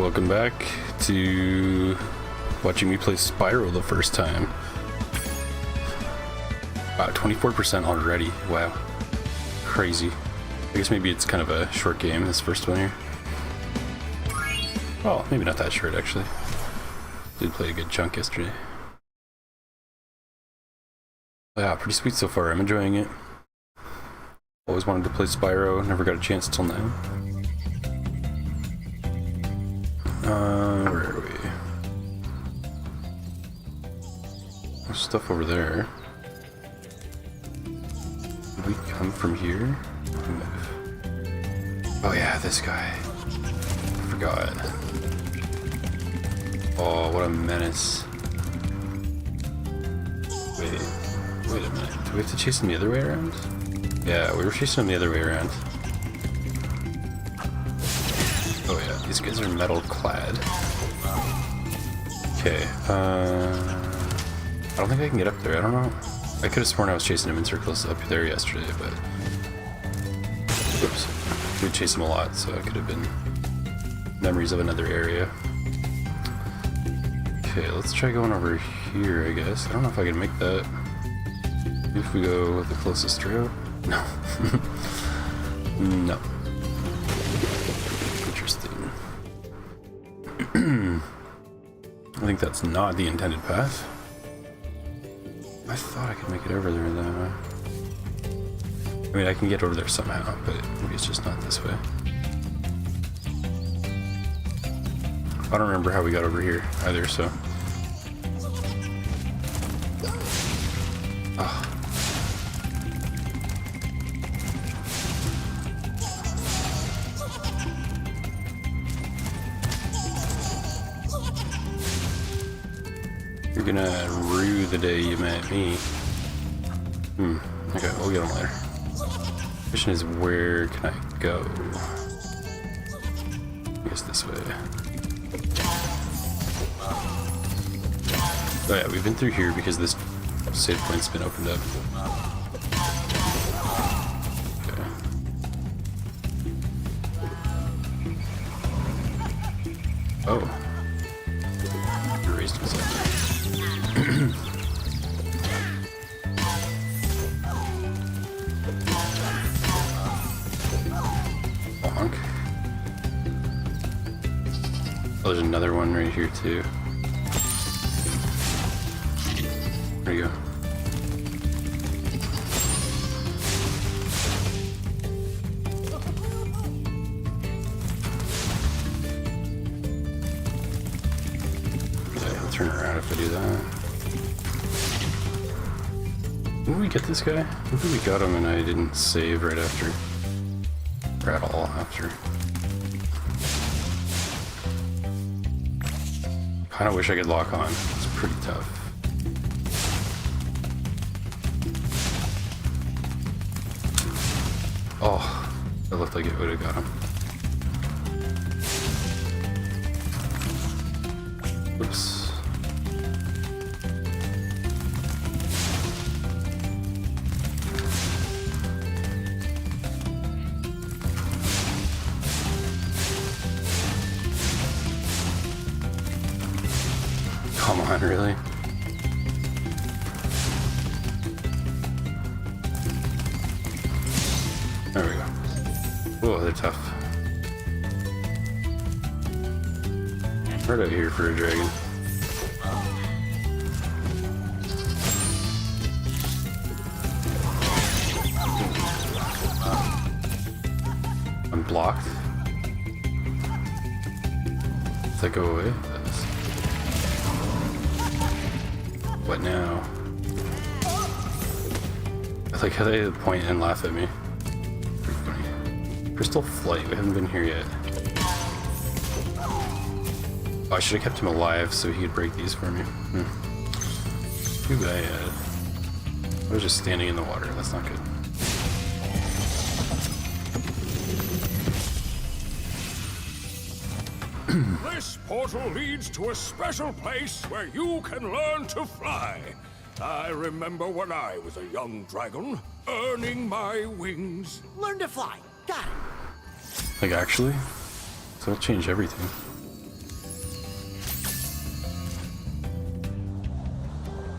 Welcome back to watching me play Spyro the first time. Wow, 24% already. Wow. Crazy. I guess maybe it's kind of a short game, this first one here. Well, maybe not that short actually. Did play a good chunk yesterday. Yeah, pretty sweet so far. I'm enjoying it. Always wanted to play Spyro, never got a chance till now. Where are we? There's stuff over there. Did we come from here? Oh yeah, this guy. I forgot. Oh, what a menace. Wait a minute. Do we have to chase him the other way around? Yeah, we were chasing him the other way around. Oh yeah, these guys are metal clad. Okay, I don't think I can get up there, I don't know. I could have sworn I was chasing him in circles up there yesterday, but... Oops. We chased him a lot, so it could have been memories of another area. Okay, let's try going over here, I guess. I don't know if I can make that. Maybe if we go with the closest route? No. No. Interesting. I think that's not the intended path. I thought I could make it over there though. I mean, I can get over there somehow, but maybe it's just not this way. I don't remember how we got over here either, so... Oh. You're gonna rue the day you met me. Okay, we'll get him later. Question is, where can I go? I guess this way. Oh yeah, we've been through here because this save point's been opened up. Okay. Oh. Erased myself. Bonk. Oh, there's another one right here too. There you go. Okay, I'll turn around if I do that. Did we get this guy? Maybe we got him and I didn't save right after. Or at all after. Kinda wish I could lock on. It's pretty tough. Oh, that looked like it would have got him. Oops. Come on, really? There we go. Whoa, they're tough. Right out here for a dragon. I'm blocked. Does that go away? What now? I like how they point and laugh at me. Pretty funny. Crystal Flight, we haven't been here yet. Oh, I should have kept him alive so he could break these for me. Too bad. I was just standing in the water, that's not good. This portal leads to a special place where you can learn to fly. I remember when I was a young dragon, earning my wings. Learn to fly. Got it. Like, actually? So it'll change everything.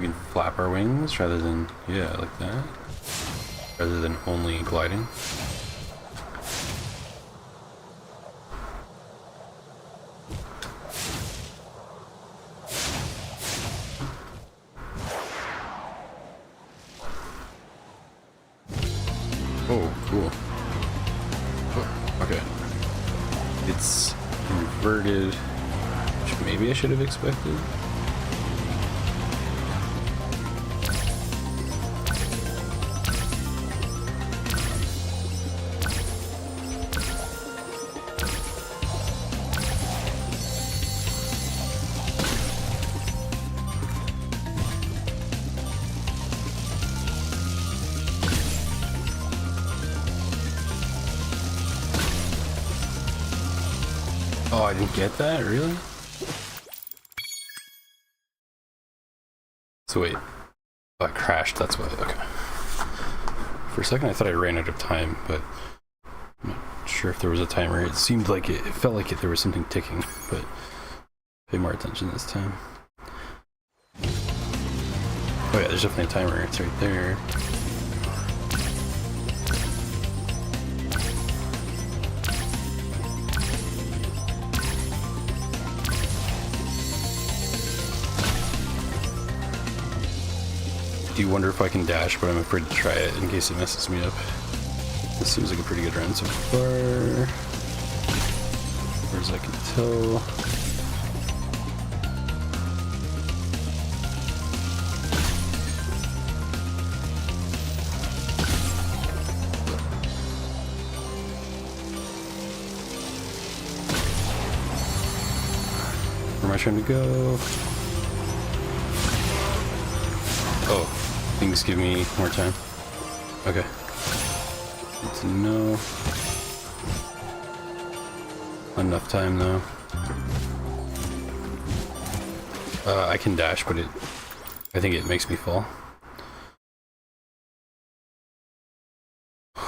We can flap our wings rather than, yeah, like that. Rather than only gliding. Oh, cool. Oh, okay. It's inverted, which maybe I should have expected. Oh, I didn't get that? Really? So wait. Oh, I crashed, that's why. Okay. For a second I thought I ran out of time, but I'm not sure if there was a timer. It seemed like it felt like there was something ticking, but pay more attention this time. Oh yeah, there's definitely a timer. It's right there. I do wonder if I can dash, but I'm afraid to try it in case it messes me up. This seems like a pretty good run so far. As far as I can tell. Where am I trying to go? Oh. Things give me more time. Okay. Good to know. Enough time though. I can dash, but I think it makes me fall.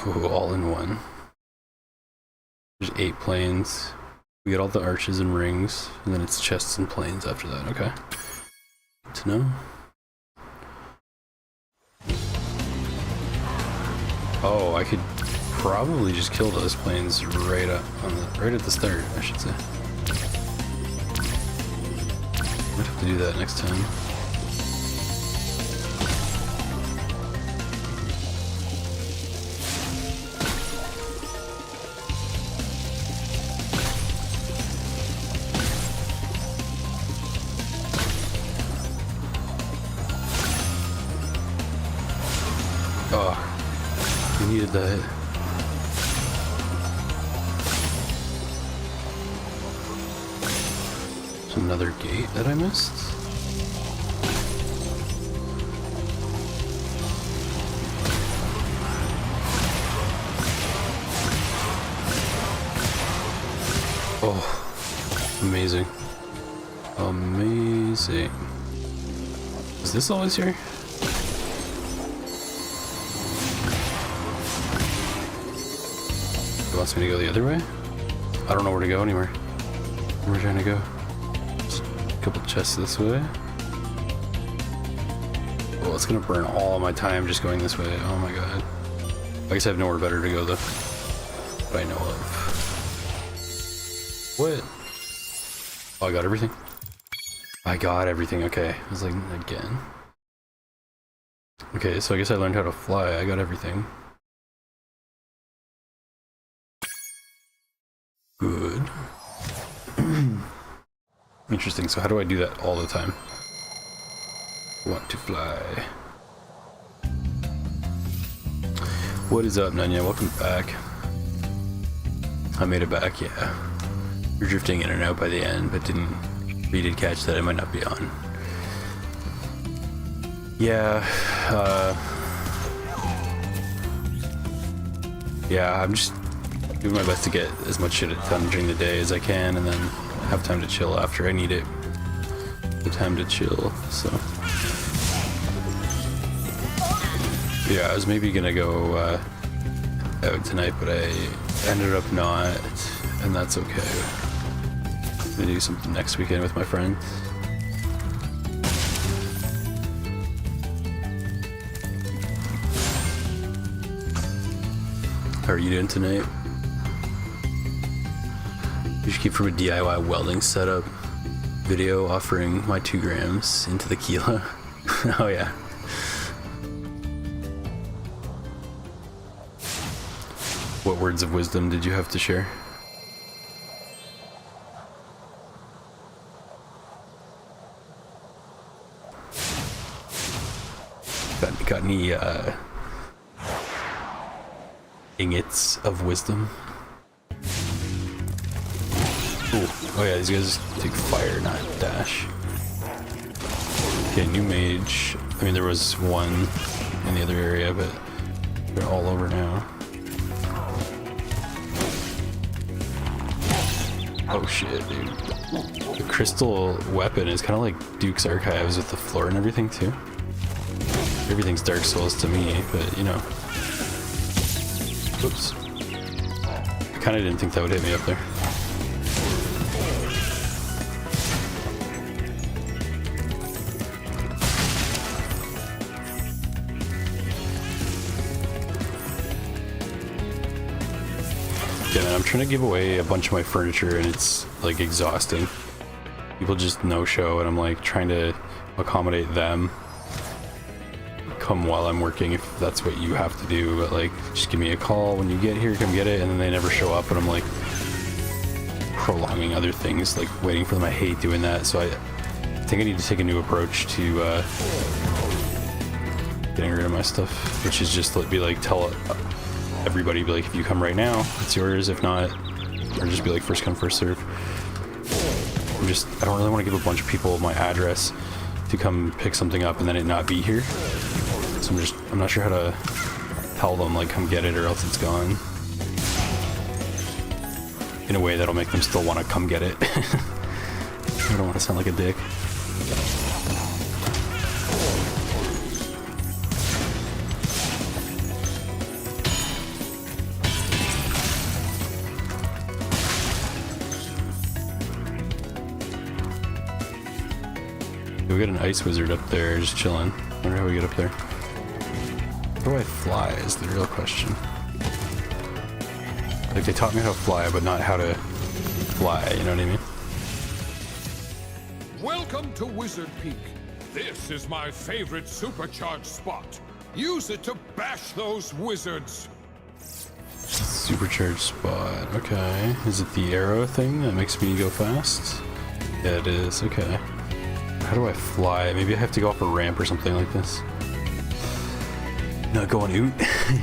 Ooh, all in one. There's 8 planes. We get all the arches and rings, and then it's chests and planes after that. Okay. Good to know. Oh, I could probably just kill those planes right at the start, I should say. Might have to do that next time. Oh. I needed that. There's another gate that I missed. Oh, amazing. Amazing. Is this always here? Wants me to go the other way? I don't know where to go anymore. Where am I trying to go? Just a couple chests this way. Well, it's gonna burn all my time just going this way. Oh my god. I guess I have nowhere better to go though. That I know of. What? Oh, I got everything? I got everything, okay. I was like, again. Okay, so I guess I learned how to fly. I got everything. Good. Interesting, so how do I do that all the time? Want to fly. What is up, Nanya? Welcome back. I made it back, yeah. You're drifting in and out by the end, but you did catch that I might not be on. Yeah, yeah, I'm just doing my best to get as much shit done during the day as I can, and then have time to chill after I need it. The time to chill, so. Yeah, I was maybe gonna go out tonight, but I ended up not, and that's okay. I'm gonna do something next weekend with my friends. How are you doing tonight? You should keep from a DIY welding setup video offering my 2 grams into the kilo. Oh yeah. What words of wisdom did you have to share? Got any ingots of wisdom? Ooh. Oh yeah, these guys take fire, not dash. Okay, new mage. I mean, there was one in the other area, but they're all over now. Oh shit, dude. The crystal weapon is kind of like Duke's Archives with the floor and everything too. Everything's Dark Souls to me, but you know. Oops. I kind of didn't think that would hit me up there. Yeah, man, I'm trying to give away a bunch of my furniture and it's like exhausting. People just no-show and I'm like trying to accommodate them. Come while I'm working if that's what you have to do, but like just give me a call when you get here, come get it, and then they never show up and I'm like prolonging other things, like waiting for them. I hate doing that, so I think I need to take a new approach to getting rid of my stuff, which is just be like tell everybody, be like, if you come right now it's yours, if not, or just be like first come first serve. I don't really want to give a bunch of people my address to come pick something up and then it not be here. So I'm not sure how to tell them like come get it or else it's gone in a way that'll make them still want to come get it. I don't want to sound like a dick. We got an ice wizard up there just chilling. Wonder how we get up there. How do I fly is the real question. Like they taught me how to fly, but not how to fly, you know what I mean? Welcome to Wizard Peak. This is my favorite supercharged spot. Use it to bash those wizards. Supercharged spot, okay. Is it the arrow thing that makes me go fast? Yeah, it is, okay. How do I fly? Maybe I have to go up a ramp or something like this. Not going oot.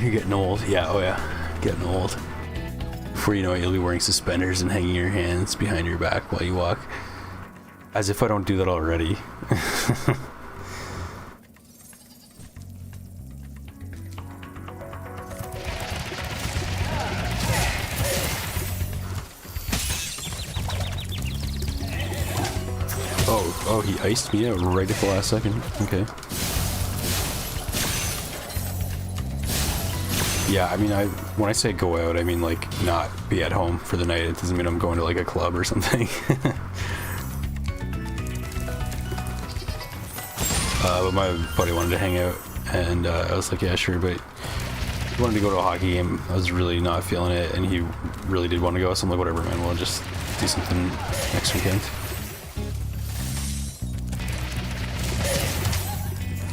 You're getting old. Yeah, oh yeah. Getting old. Before you know it, you'll be wearing suspenders and hanging your hands behind your back while you walk. As if I don't do that already. Oh, he iced me out right at the last second. Okay. Yeah, I mean, when I say go out, I mean like not be at home for the night. It doesn't mean I'm going to like a club or something. But my buddy wanted to hang out, and I was like, yeah, sure, but he wanted to go to a hockey game. I was really not feeling it, and he really did want to go, so I'm like, whatever, man, we'll just do something next weekend.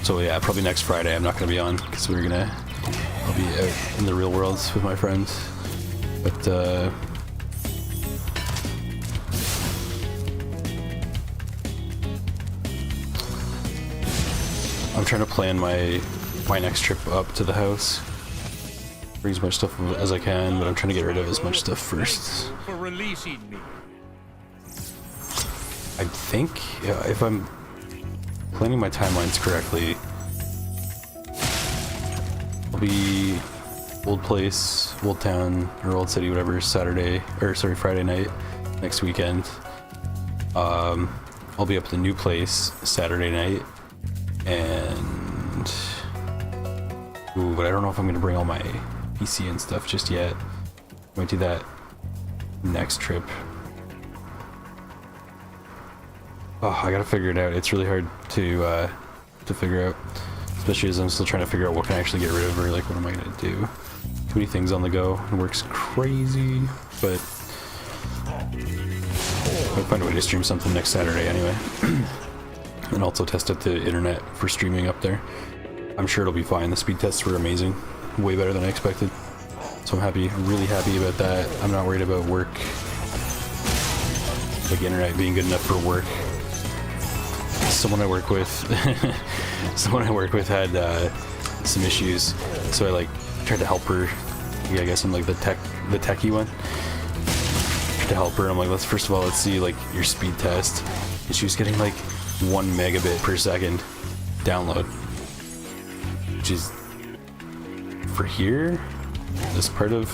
So yeah, probably next Friday I'm not going to be on, because I'll be out in the real world with my friends. But I'm trying to plan my next trip up to the house. Bring as much stuff as I can, but I'm trying to get rid of as much stuff first. For releasing me. I think, yeah, if I'm planning my timelines correctly, I'll be Old Place, Old Town, or Old City, whatever, Friday night next weekend. I'll be up at the new place Saturday night, and but I don't know if I'm gonna bring all my PC and stuff just yet. Might do that next trip. Oh, I gotta figure it out. It's really hard to figure out, especially as I'm still trying to figure out what can I actually get rid of, or like what am I gonna do. too many things on the go. It works crazy, but I'll find a way to stream something next Saturday anyway. And also test out the internet for streaming up there. I'm sure it'll be fine. The speed tests were amazing. Way better than I expected. So I'm happy, really happy about that. I'm not worried about work. Like internet being good enough for work. Someone I work with had some issues. So I like tried to help her. Yeah, I guess I'm like the techie one. To help her, I'm like, let's see like your speed test. And she was getting like 1 megabit per second download, which is for here, this part of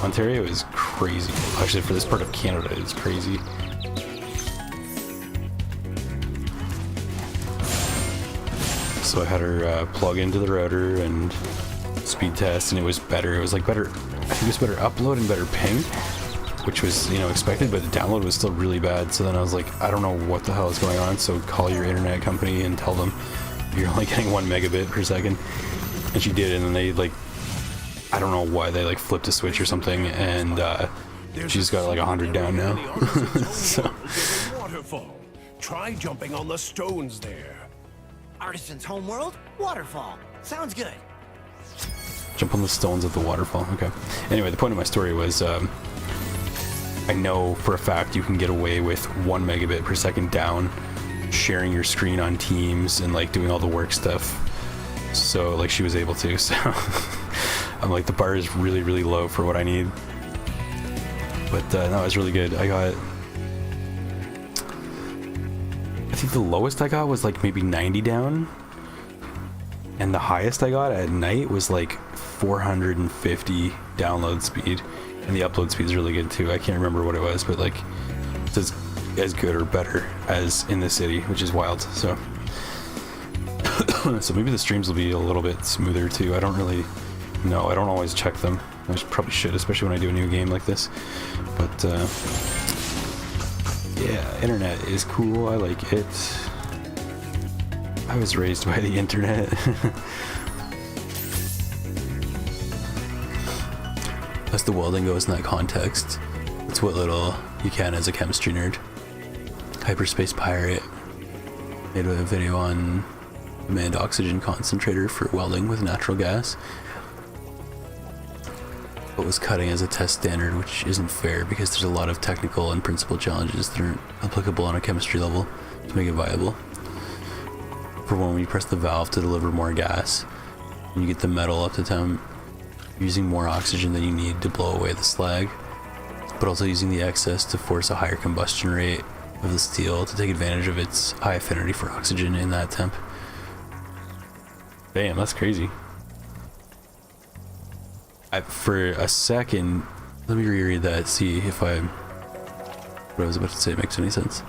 Ontario is crazy. Actually, for this part of Canada, it's crazy. So I had her plug into the router and speed test, and it was better. It was like better. I think it was better upload and better ping, which was, you know, expected, but the download was still really bad. So then I was like, I don't know what the hell is going on. So call your internet company and tell them you're only getting 1 megabit per second. And she did, and then they like, I don't know why they like flipped a switch or something, and she just got like 100 down now. So Waterfall. Try jumping on the stones there. Artisan's homeworld? Waterfall. Sounds good. jump on the stones at the waterfall. Okay. Anyway, the point of my story was, I know for a fact you can get away with 1 megabit per second down, sharing your screen on Teams and like doing all the work stuff. So like she was able to. So I'm like, the bar is really, really low for what I need. But no, it was really good. I think the lowest I got was like maybe 90 down, and the highest I got at night was like 450 download speed, and the upload speed is really good too. I can't remember what it was, but like it's as good or better as in the city, which is wild. So so maybe the streams will be a little bit smoother too. I don't really know. I don't always check them. I probably should, especially when I do a new game like this. But yeah, internet is cool. I like it. I was raised by the internet. As the welding goes in that context, it's what little you can as a chemistry nerd. Hyperspace Pirate made a video on demand oxygen concentrator for welding with natural gas, but was cutting as a test standard, which isn't fair because there's a lot of technical and principle challenges that aren't applicable on a chemistry level to make it viable. For one, when you press the valve to deliver more gas and you get the metal up to temp, using more oxygen than you need to blow away the slag, but also using the excess to force a higher combustion rate of the steel to take advantage of its high affinity for oxygen in that temp. Damn, that's crazy. For a second, let me reread that, see if what I was about to say makes any sense.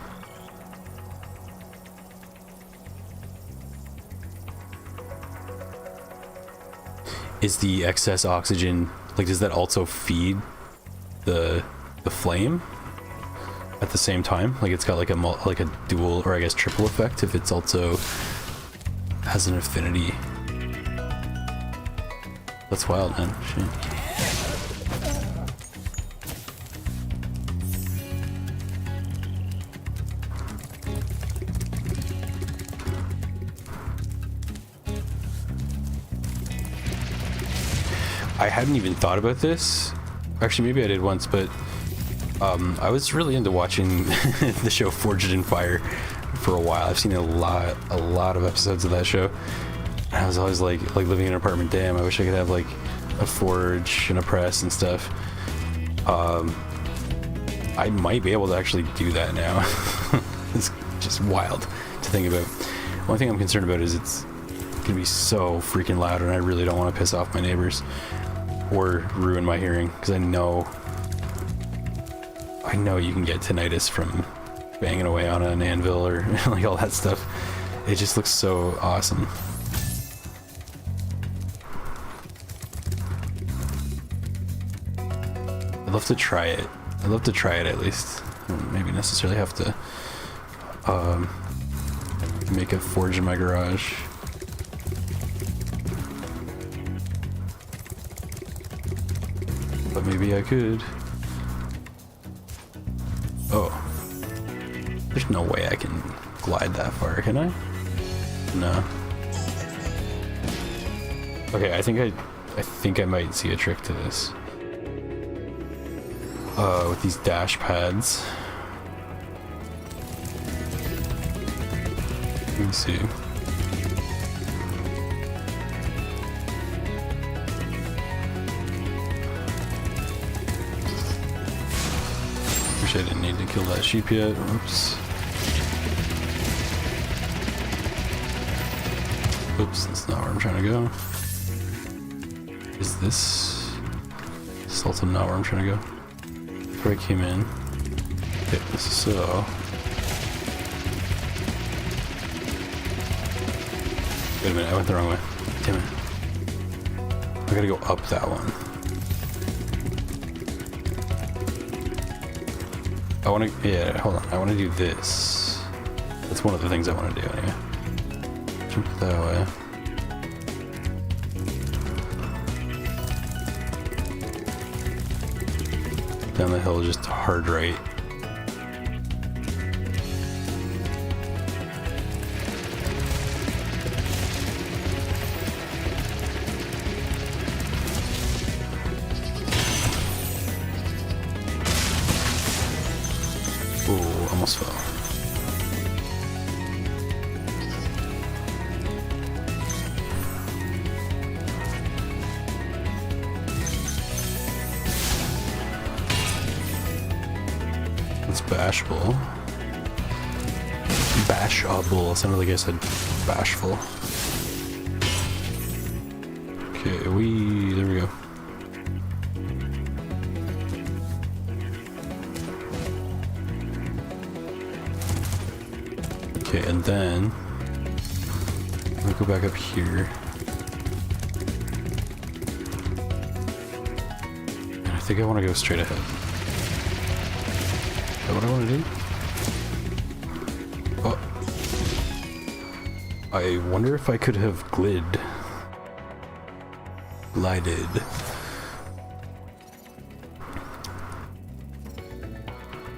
Is the excess oxygen, like, does that also feed the flame at the same time? Like, it's got like a dual, or I guess triple effect if it's also has an affinity. That's wild, man. Shit. I hadn't even thought about this. Actually, maybe I did once, but I was really into watching the show Forged in Fire for a while. I've seen a lot of episodes of that show. I was always like living in an apartment. Damn, I wish I could have like a forge and a press and stuff. I might be able to actually do that now. It's just wild to think about. One thing I'm concerned about is it's gonna be so freaking loud, and I really don't want to piss off my neighbors or ruin my hearing, because I know you can get tinnitus from banging away on an anvil or like all that stuff. It just looks so awesome. I'd love to try it. I'd love to try it at least. I don't maybe necessarily have to make a forge in my garage. maybe I could. Oh. There's no way I can glide that far, can I? No. Okay, I think I might see a trick to this. With these dash pads. Let me see. Wish I didn't need to kill that sheep yet. Oops. Oops, that's not where I'm trying to go. Is this? This is also not where I'm trying to go. Before I came in. Okay, so. Wait a minute, I went the wrong way. Damn it. I gotta go up that one. I wanna, yeah, hold on. I wanna do this. That's one of the things I wanna do anyway. Jump that way. Down the hill, just hard right. Ooh, almost fell. It's bashful. Bashable. Sounded like I said bashful. Okay, there we go. Okay, and then I'm gonna go back up here. And I think I want to go straight ahead. Is that what I want to do? Oh. I wonder if I could have glided.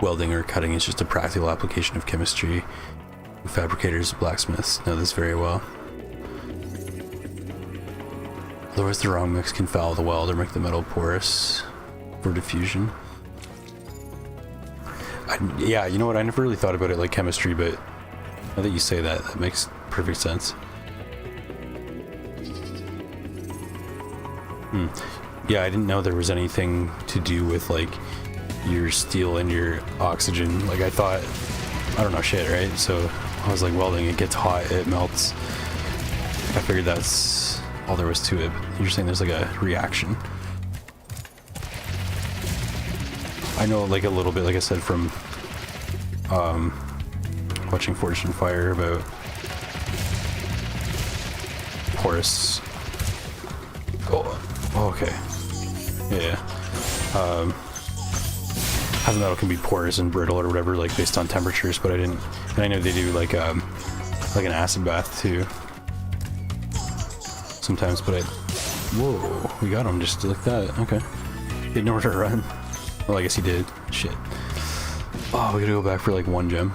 Welding or cutting is just a practical application of chemistry. Fabricators, blacksmiths know this very well. Otherwise, the wrong mix can foul the weld or make the metal porous for diffusion. Yeah, you know what? I never really thought about it like chemistry, but now that you say that, that makes perfect sense. Yeah, I didn't know there was anything to do with like your steel and your oxygen. Like I thought, I don't know shit, right? So I was like welding, it gets hot, it melts. I figured that's all there was to it. But you're saying there's like a reaction. I know like a little bit, like I said, from watching Forged in Fire about porous. Oh, okay. Yeah. How the metal can be porous and brittle or whatever, like based on temperatures, but I didn't. And I know they do like an acid bath too. Sometimes, but whoa, we got him just like that. Okay. He had nowhere to run. Well, I guess he did. Shit. Oh, we gotta go back for like one gem.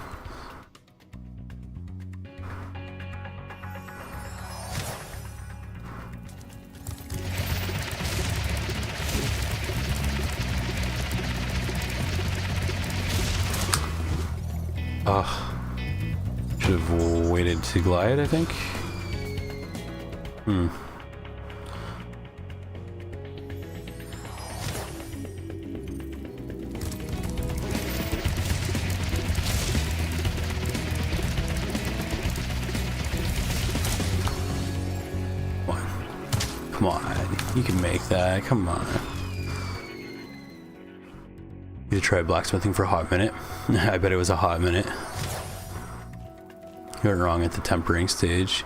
Should have waited to glide, I think. Come on, you can make that, come on. You tried blacksmithing for a hot minute. I bet it was a hot minute. You went wrong at the tempering stage.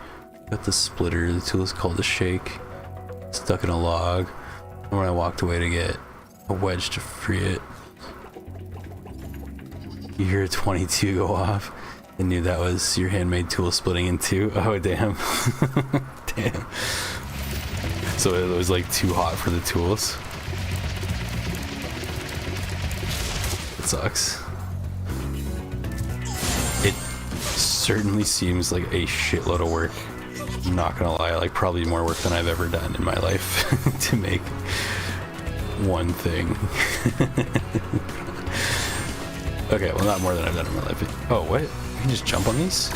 Got the splitter, the tool is called a shake. Stuck in a log. And when I walked away to get a wedge to free it, you hear a 22 go off. I knew that was your handmade tool splitting in two. Oh, damn. Damn. So it was like too hot for the tools. sucks. It certainly seems like a shitload of work. I'm not gonna lie, like probably more work than I've ever done in my life to make one thing. Okay, well not more than I've done in my life. Oh, what? You can just jump on these?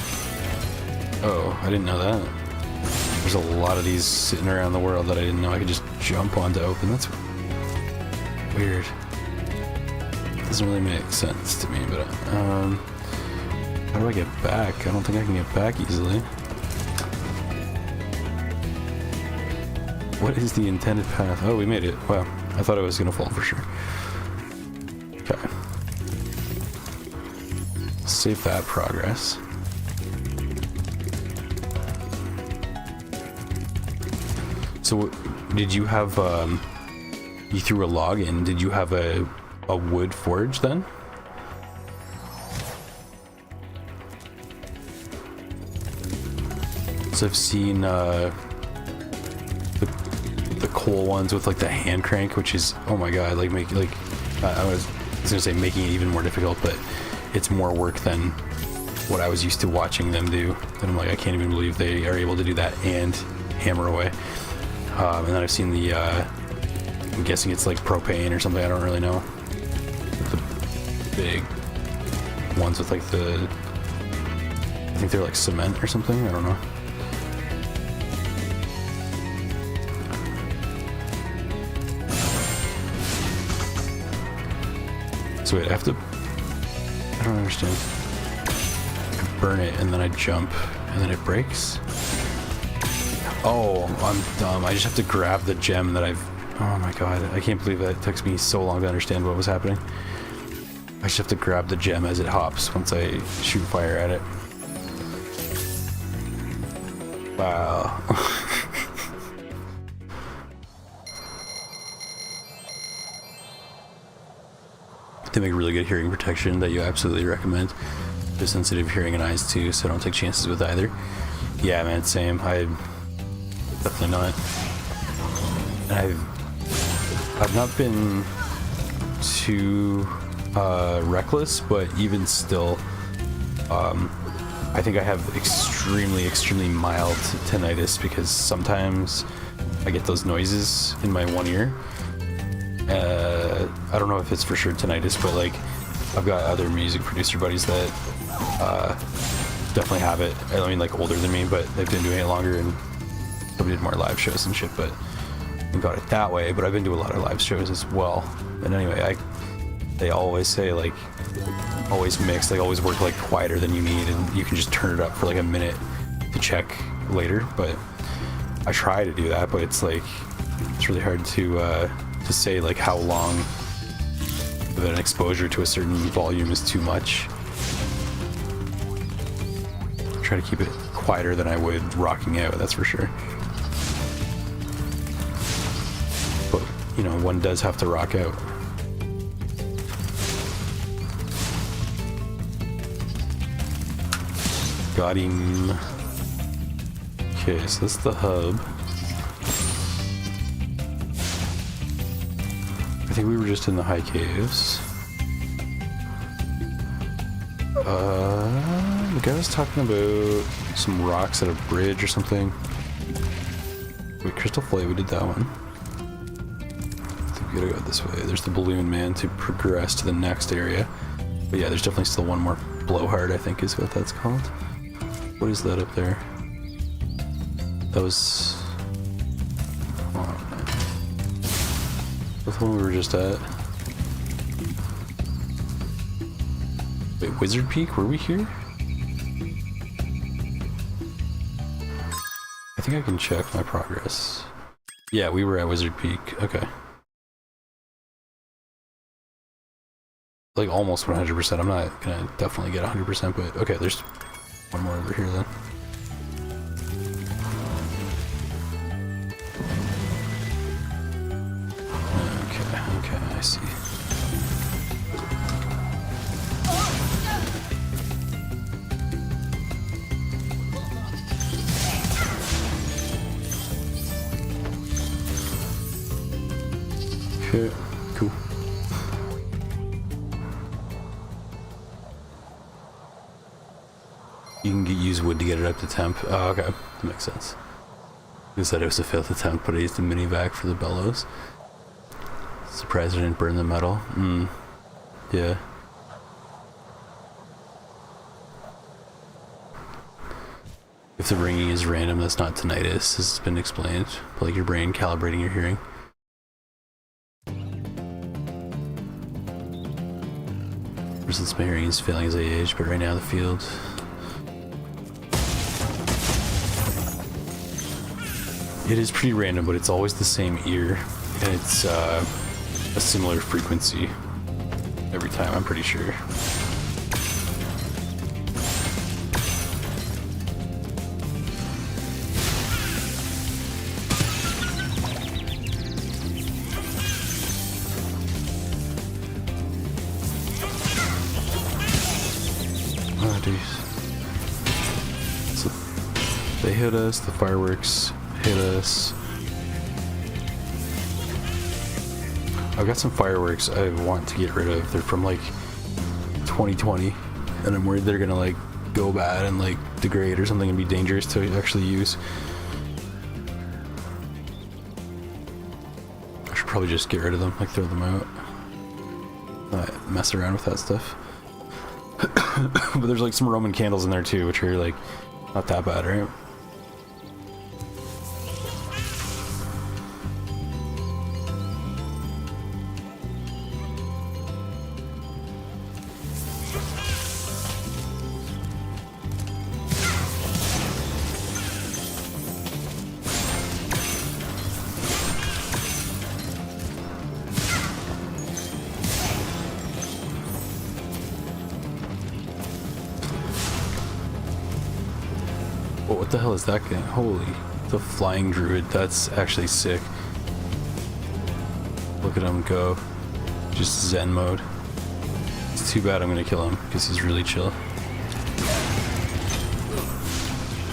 Oh, I didn't know that. There's a lot of these sitting around the world that I didn't know I could just jump on to open. That's weird. Doesn't really make sense to me, but how do I get back? I don't think I can get back easily. What is the intended path? Oh, we made it. Wow. I thought I was gonna fall for sure. Okay. Save that progress. So, did you have, you threw a log in, did you have a wood forge then? So I've seen, the coal ones with like the hand crank, which is, oh my god, like I was gonna say making it even more difficult, but it's more work than what I was used to watching them do. And I'm like, I can't even believe they are able to do that and hammer away. And then I've seen the, I'm guessing it's like propane or something, I don't really know. The big ones with like the, I think they're like cement or something, I don't know. So wait, I have to, I don't understand. I burn it and then I jump and then it breaks? Oh, I'm dumb. I just have to grab the gem that I've, oh my god, I can't believe that it took me so long to understand what was happening. I just have to grab the gem as it hops once I shoot fire at it. Wow. They make really good hearing protection that you absolutely recommend. They're sensitive hearing and eyes too, so don't take chances with either. Yeah, man, same. I definitely not. And I've not been too reckless, but even still, I think I have extremely mild tinnitus because sometimes I get those noises in my one ear. I don't know if it's for sure tinnitus, but like I've got other music producer buddies that definitely have it. I mean, like older than me, but they've been doing it longer and probably did more live shows and shit, but got it that way. But I've been to a lot of live shows as well. And anyway, they always say like always mix, like always work like quieter than you need, and you can just turn it up for like a minute to check later. But I try to do that, but it's like it's really hard to say like how long of an exposure to a certain volume is too much. I try to keep it quieter than I would rocking out, that's for sure. But you know, one does have to rock out. Got him. Okay, so this is the hub. I think we were just in the high caves. The guy was talking about some rocks at a bridge or something. Wait, Crystal Flay, we did that one. I think we gotta go this way. There's the Balloon Man to progress to the next area. But yeah, there's definitely still one more blowhard, I think is what that's called. What is that up there? That was... That's the one we were just at. Wait, Wizard Peak? Were we here? I think I can check my progress. Yeah, we were at Wizard Peak. Okay. Like almost 100%. I'm not gonna definitely get 100%, but okay, there's one more over here then. Okay, I see. Okay, cool. can use wood to get it up to temp. Oh, okay. That makes sense. You said it was a 5th attempt, but I used the mini vac for the bellows. Surprised I didn't burn the metal. Yeah. If the ringing is random, that's not tinnitus. This has been explained. But like your brain calibrating your hearing. Ever since my hearing is failing as I age, but right now the field. It is pretty random, but it's always the same ear, and it's a similar frequency every time, I'm pretty sure. Oh, jeez. So they hit us, the fireworks hit us. I've got some fireworks I want to get rid of. They're from like 2020, and I'm worried they're gonna like go bad and like degrade or something and be dangerous to actually use. I should probably just get rid of them, like throw them out. Not mess around with that stuff. But there's like some Roman candles in there too, which are like not that bad, right? Oh, what the hell is that thing? Holy, the flying druid, that's actually sick. Look at him go. Just Zen mode. It's too bad I'm gonna kill him, because he's really chill.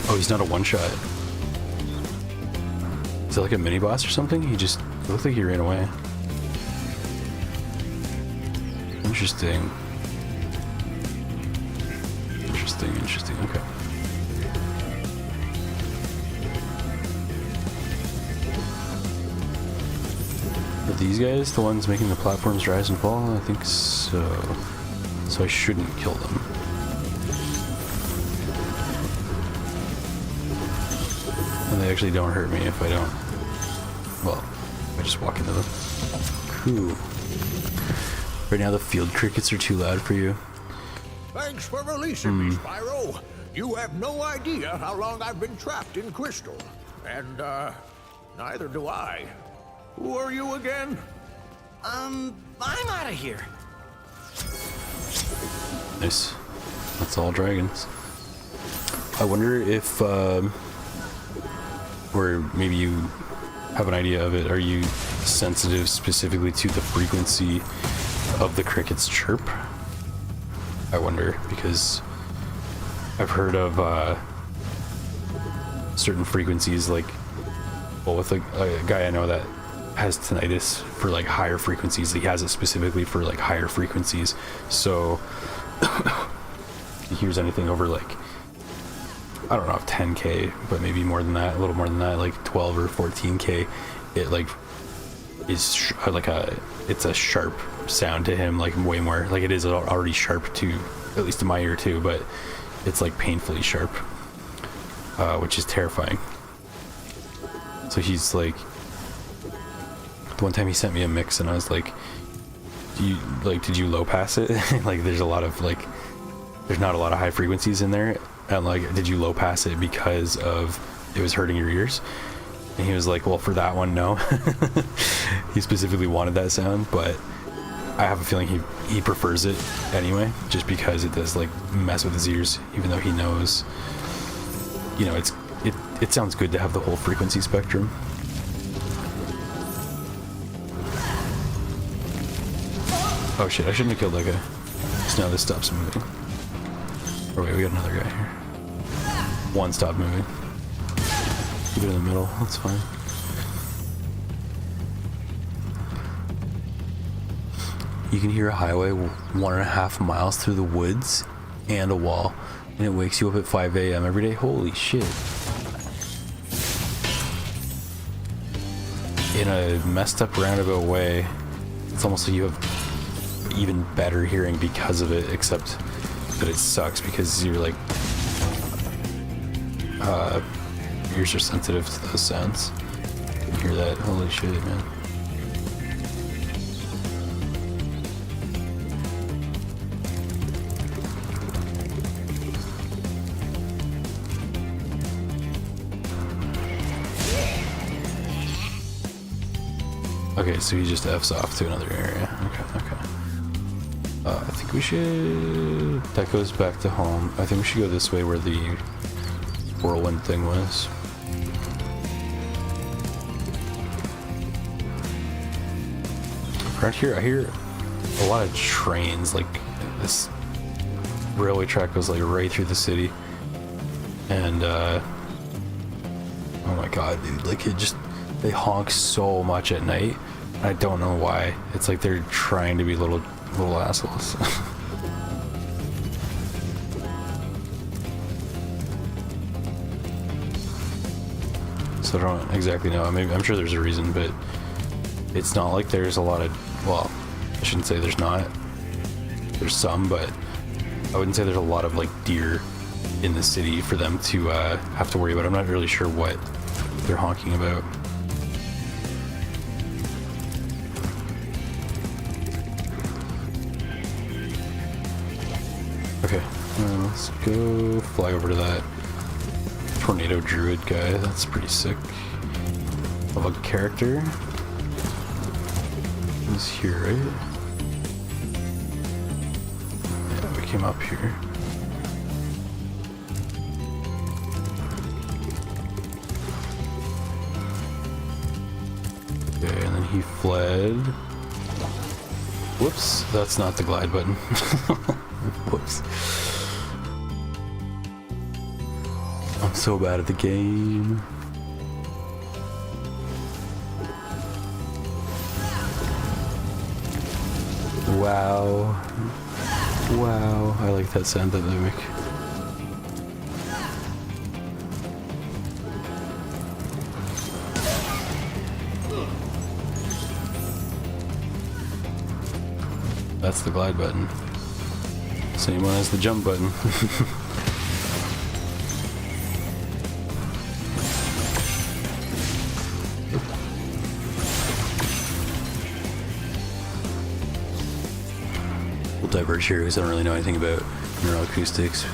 Oh, he's not a one-shot. Is that like a mini-boss or something? He just, it looked like he ran away. Interesting. Interesting, okay. Are these guys the ones making the platforms rise and fall? I think so. So I shouldn't kill them. And they actually don't hurt me if I don't. Well, I just walk into them. Cool. Right now the field crickets are too loud for you. Thanks for releasing me, Spyro. You have no idea how long I've been trapped in Crystal. And, neither do I. Who are you again? I'm out of here. Nice. That's all dragons. I wonder if, or maybe you have an idea of it. Are you sensitive specifically to the frequency of the cricket's chirp? I wonder, because I've heard of certain frequencies, like, well, with a guy I know that has tinnitus for like higher frequencies. He has it specifically for like higher frequencies. So if he hears anything over like, I don't know if 10K, but maybe more than that, a little more than that, like 12 or 14K, it like is like it's a sharp sound to him, like way more, like it is already sharp to, at least in my ear too, but it's like painfully sharp, which is terrifying. So he's like, the one time he sent me a mix and I was like, did you low pass it? Like there's a lot of like, there's not a lot of high frequencies in there. And like, did you low pass it because of it was hurting your ears? And he was like, well, for that one, no. He specifically wanted that sound, but I have a feeling he prefers it anyway, just because it does like mess with his ears, even though he knows, you know, it sounds good to have the whole frequency spectrum. Oh shit, I shouldn't have killed that guy. So now this stops moving. Oh wait, we got another guy here. One stopped moving. Keep it in the middle, that's fine. You can hear a highway 1.5 miles through the woods and a wall. And it wakes you up at 5 a.m. every day. Holy shit. In a messed up roundabout way, it's almost like you have even better hearing because of it, except that it sucks because you're like, ears are sensitive to those sounds. You can hear that. Holy shit, man. Okay, so he just F's off to another area. Okay. I think we should... That goes back to home. I think we should go this way where the whirlwind thing was. Around here, I hear a lot of trains. Like, this railway track goes like right through the city. And, oh my god, dude. Like, it just... They honk so much at night. I don't know why. It's like they're trying to be little assholes. So I don't exactly know. Maybe I'm sure there's a reason, but it's not like there's a lot of, well, I shouldn't say there's not. There's some, but I wouldn't say there's a lot of like deer in the city for them to have to worry about. I'm not really sure what they're honking about. Okay, let's go fly over to that tornado druid guy. That's pretty sick of a character. He's here, right? Yeah, we came up here. Okay, and then he fled. Whoops, that's not the glide button. Whoops. I'm so bad at the game. Wow. Wow, I like that sound that they make. That's the glide button. Same one as the jump button. We'll diverge here because I don't really know anything about neuroacoustics,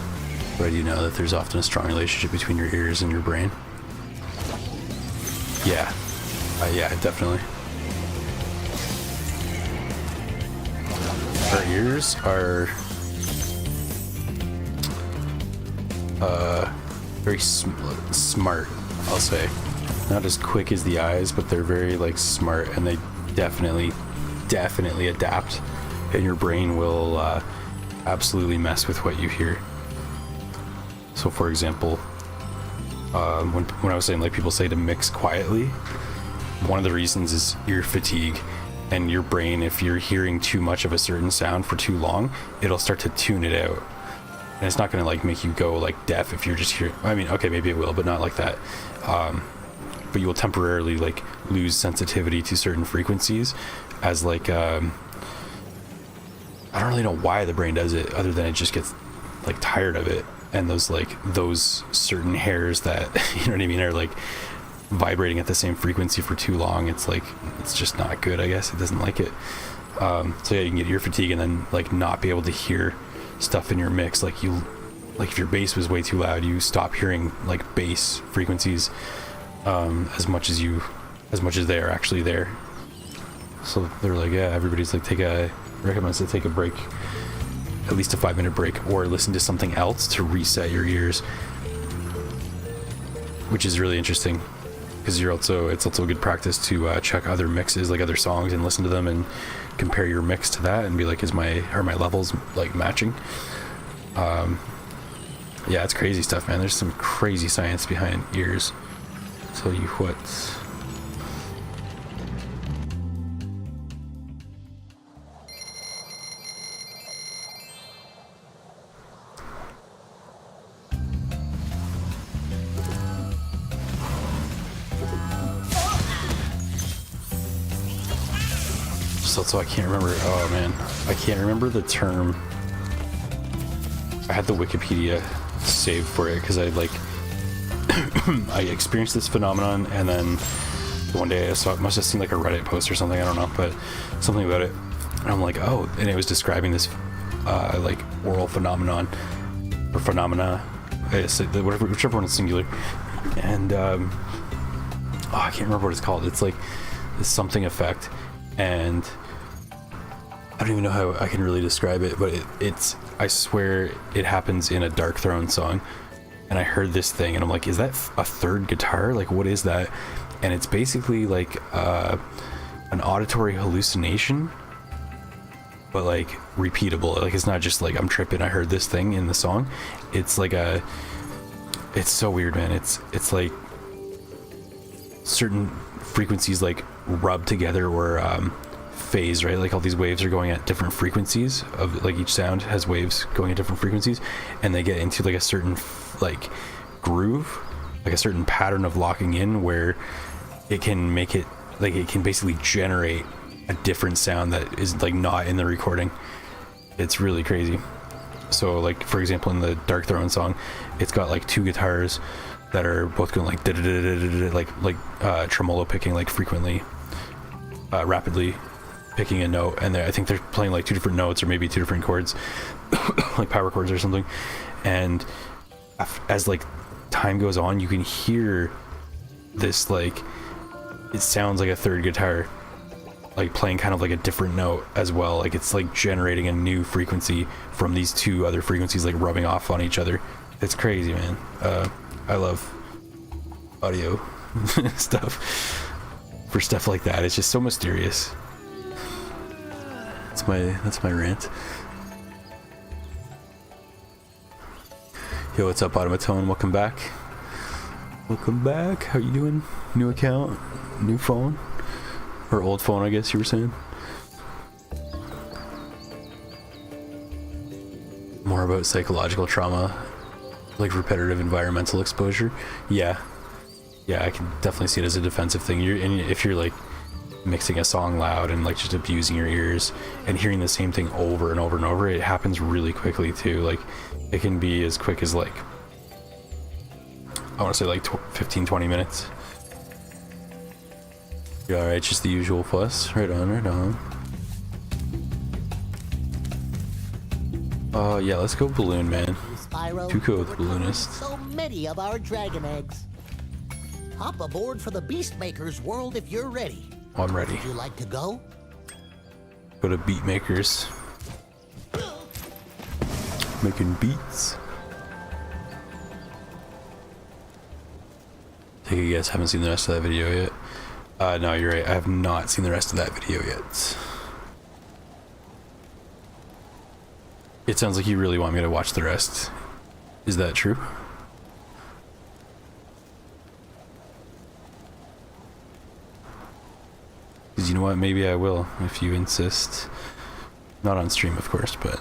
but I do know that there's often a strong relationship between your ears and your brain. Yeah. Yeah, definitely. Our ears are very smart, I'll say. Not as quick as the eyes, but they're very like smart, and they definitely adapt, and your brain will absolutely mess with what you hear. So for example, when I was saying like people say to mix quietly, one of the reasons is ear fatigue. And your brain, if you're hearing too much of a certain sound for too long, it'll start to tune it out. And it's not going to like make you go like deaf if you're just hearing. I mean, okay, maybe it will, but not like that. But you will temporarily like lose sensitivity to certain frequencies as like, I don't really know why the brain does it other than it just gets like tired of it. And those certain hairs that, you know what I mean, are like vibrating at the same frequency for too long, it's like, it's just not good, I guess. It doesn't like it. So yeah, you can get ear fatigue and then like not be able to hear stuff in your mix. Like if your bass was way too loud, you stop hearing like bass frequencies as much as they are actually there. So they're like, yeah, everybody's like recommends to take a break, at least a 5-minute break, or listen to something else to reset your ears, which is really interesting. Because it's also a good practice to check other mixes, like other songs, and listen to them and compare your mix to that and be like, are my levels like matching? Yeah, it's crazy stuff, man. There's some crazy science behind ears. Tell you what. So I can't remember. Oh man, I can't remember the term. I had the Wikipedia saved for it because I like I experienced this phenomenon, and then one day I saw, must have seen like a Reddit post or something, I don't know, but something about it, and I'm like, oh, and it was describing this like oral phenomenon or phenomena, whichever one is singular, and oh, I can't remember what it's called. It's like this something effect, and I don't even know how I can really describe it, but it's I swear it happens in a Dark Throne song, and I heard this thing and I'm like, is that a third guitar? Like, what is that? And it's basically like an auditory hallucination, but like repeatable. Like, it's not just like I'm tripping, I heard this thing in the song. It's like it's so weird, man. It's like certain frequencies like rub together, or phase, right? Like all these waves are going at different frequencies of, like, each sound has waves going at different frequencies, and they get into like a certain like groove, like a certain pattern of locking in, where it can make it like, it can basically generate a different sound that is like not in the recording. It's really crazy. So like, for example, in the Dark Throne song, it's got like two guitars that are both going like like tremolo picking, like frequently, rapidly picking a note, and I think they're playing like two different notes, or maybe two different chords, like power chords or something. And as like time goes on, you can hear this, like, it sounds like a third guitar, like playing kind of like a different note as well. Like, it's like generating a new frequency from these two other frequencies, like rubbing off on each other. It's crazy, man. I love audio stuff for stuff like that. It's just so mysterious. That's my rant. Yo, what's up, Automatone? Welcome back. Welcome back. How you doing? New account, new phone, or old phone, I guess you were saying. More about psychological trauma, like repetitive environmental exposure. Yeah, I can definitely see it as a defensive thing. If you're like mixing a song loud and like just abusing your ears and hearing the same thing over and over and over, it happens really quickly too. Like, it can be as quick as like, I want to say like 15-20 minutes. You alright? Just the usual fuss. Right on, right on. Yeah, let's go balloon, man. Spyro, Too cool with the balloonist. so many of our dragon eggs. Hop aboard for the Beastmaker's world if you're ready. Oh, I'm ready. Would you like to go? Go to beat makers. Making beats. Take a guess, haven't seen the rest of that video yet. No, you're right, I have not seen the rest of that video yet. It sounds like you really want me to watch the rest. Is that true? Because you know what, maybe I will, if you insist. Not on stream, of course, but...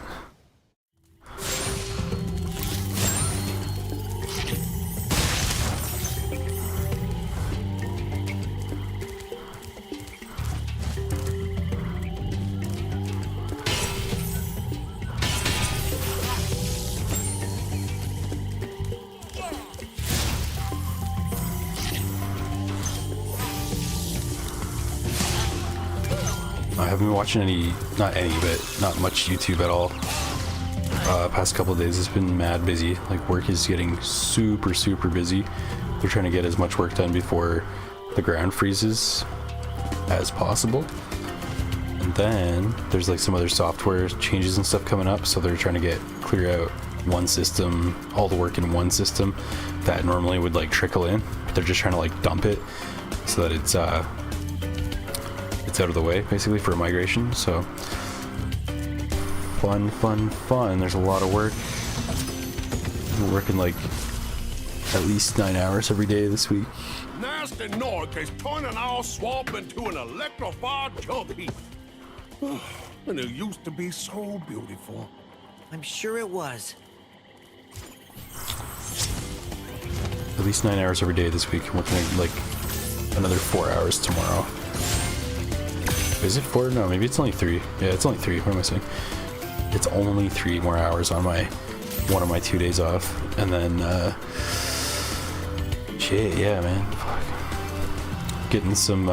I haven't been watching not much YouTube at all. Past couple of days, it's been mad busy. Like, work is getting super busy. They're trying to get as much work done before the ground freezes as possible. And then there's like some other software changes and stuff coming up, so they're trying to clear out one system, all the work in one system that normally would like trickle in, but they're just trying to like dump it so that it's out of the way, basically, for a migration. So fun. There's a lot of work. We're working like at least 9 hours every day this week. Nasty Nork is turning our swamp into an electrified jump heap. And it used to be so beautiful. I'm sure it was. At least 9 hours every day this week. I'm working like another 4 hours tomorrow. Is it 4? No, maybe it's only 3. Yeah, it's only 3. What am I saying? It's only 3 more hours on my one of my 2 days off, and then shit, yeah, man. Fuck. Getting some.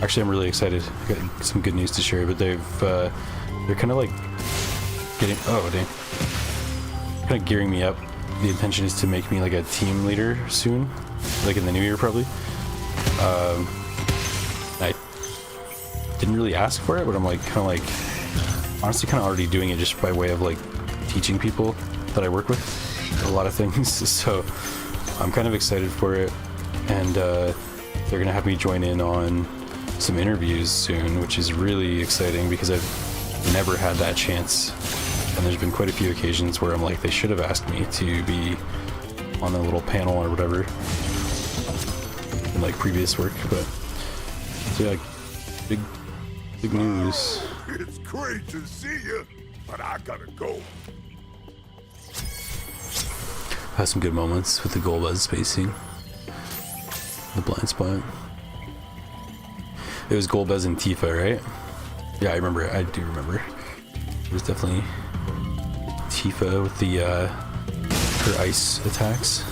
Actually, I'm really excited. I got some good news to share, but they're kind of like getting. Oh, dang. Kind of gearing me up. The intention is to make me like a team leader soon, like in the new year probably. I didn't really ask for it, but I'm like kind of like honestly kind of already doing it just by way of like teaching people that I work with a lot of things. So I'm kind of excited for it, and they're gonna have me join in on some interviews soon, which is really exciting because I've never had that chance, and there's been quite a few occasions where I'm like, they should have asked me to be on a little panel or whatever in like previous work. But so yeah, big news. It's great to see you, but I gotta go. Had some good moments with the goal buzz spacing, the blind spot. It was Golbez and Tifa, right? Yeah, I remember it. I do remember. It was definitely Tifa with the her ice attacks.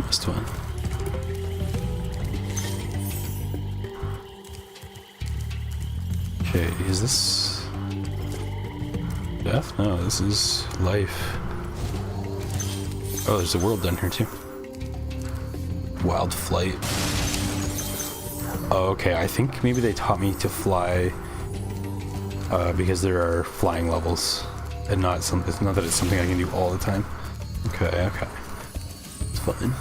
Missed one. Okay, is this death? No, this is life. Oh, there's a world down here too. Wild flight. Oh, okay, I think maybe they taught me to fly because there are flying levels, and not that it's something I can do all the time. Okay, okay, it's fine.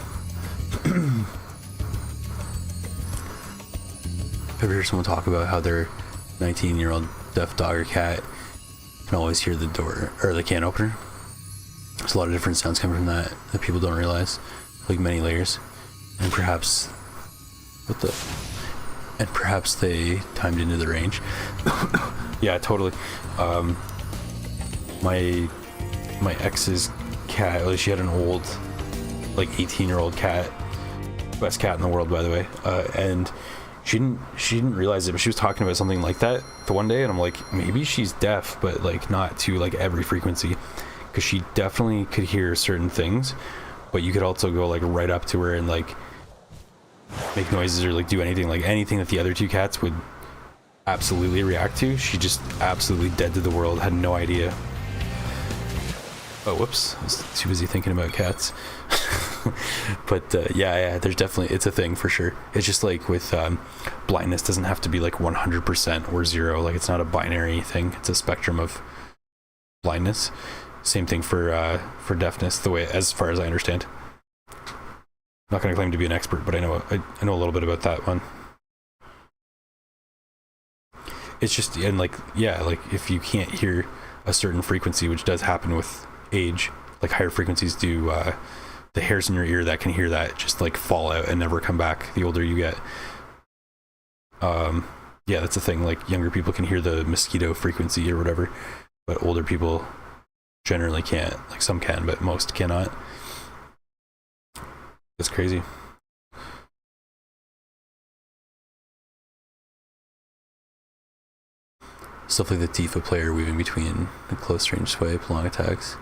Ever hear someone talk about how their 19-year-old deaf dog or cat can always hear the door or the can opener? There's a lot of different sounds coming from that people don't realize, like many layers, and perhaps perhaps they timed into the range. Yeah, totally. My ex's cat, she had an old, like 18-year-old cat, best cat in the world, by the way, and she didn't realize it, but she was talking about something like that the one day, and I'm like, maybe she's deaf, but like not to like every frequency, because she definitely could hear certain things, but you could also go like right up to her and like make noises or like do anything that the other two cats would absolutely react to. She just absolutely dead to the world, had no idea. Oh, whoops, I was too busy thinking about cats. But yeah, there's definitely, it's a thing for sure. It's just like with blindness, doesn't have to be like 100% or 0. Like it's not a binary thing. It's a spectrum of blindness. Same thing for deafness, the way, as far as I understand. I'm not going to claim to be an expert, but I know a little bit about that one. It's just, and like, yeah, like if you can't hear a certain frequency, which does happen with age, like higher frequencies do, the hairs in your ear that can hear that just like fall out and never come back the older you get. Yeah, that's the thing. Like younger people can hear the mosquito frequency or whatever, but older people generally can't. Like some can, but most cannot. That's crazy. Stuff like the Tifa player weaving between the close range swipe, long attacks.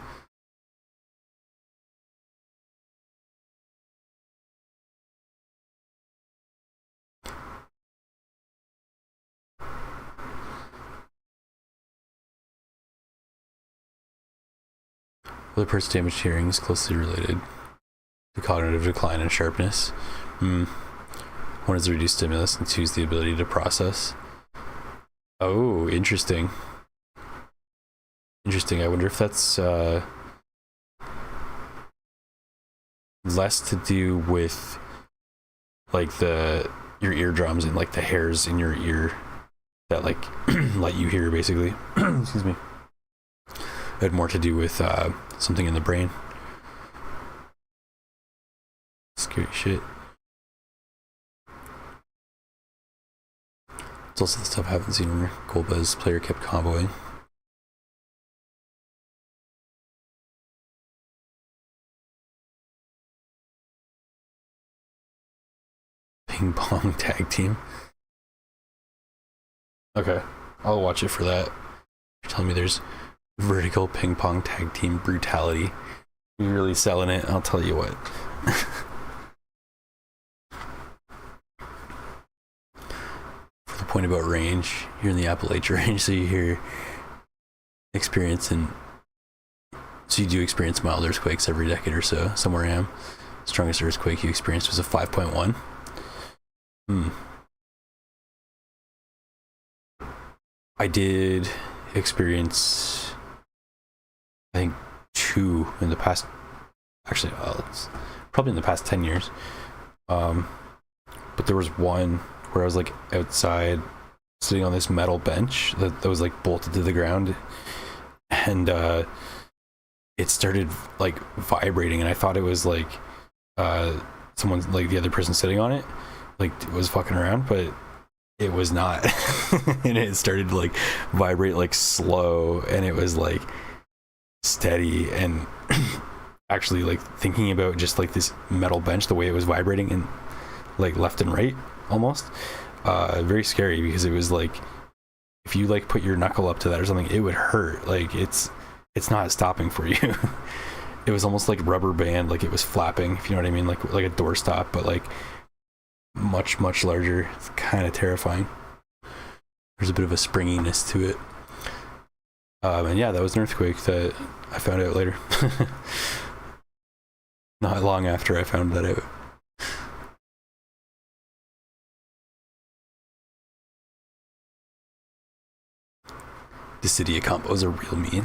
Other parts damaged hearing is closely related to cognitive decline and sharpness. One is the reduced stimulus, and two is the ability to process. Oh, interesting. Interesting. I wonder if that's less to do with like your eardrums and like the hairs in your ear that like let you hear, basically. Excuse me. It had more to do with something in the brain. Scary shit. It's also the stuff I haven't seen where Golbez's player kept comboing. Ping pong tag team. Okay, I'll watch it for that. You're telling me there's vertical ping pong tag team brutality. You're really selling it, I'll tell you what. For the point about range, you're in the Appalachia range, so you hear so you do experience mild earthquakes every decade or so. Somewhere I am. Strongest earthquake you experienced was a 5.1. I did experience, I think, 2 in the past, actually, it's probably in the past 10 years. But there was one where I was like outside sitting on this metal bench that was like bolted to the ground, and it started like vibrating, and I thought it was like someone, like the other person sitting on it, like was fucking around, but it was not. And it started to like vibrate like slow, and it was like steady, and actually like thinking about just like this metal bench, the way it was vibrating and like left and right almost, very scary, because it was like if you like put your knuckle up to that or something, it would hurt. Like it's not stopping for you. It was almost like rubber band, like it was flapping, if you know what I mean, like a doorstop, but like much larger. It's kind of terrifying. There's a bit of a springiness to it. And yeah, that was an earthquake that I found out later. Not long after I found that out. Dissidia combos are real mean.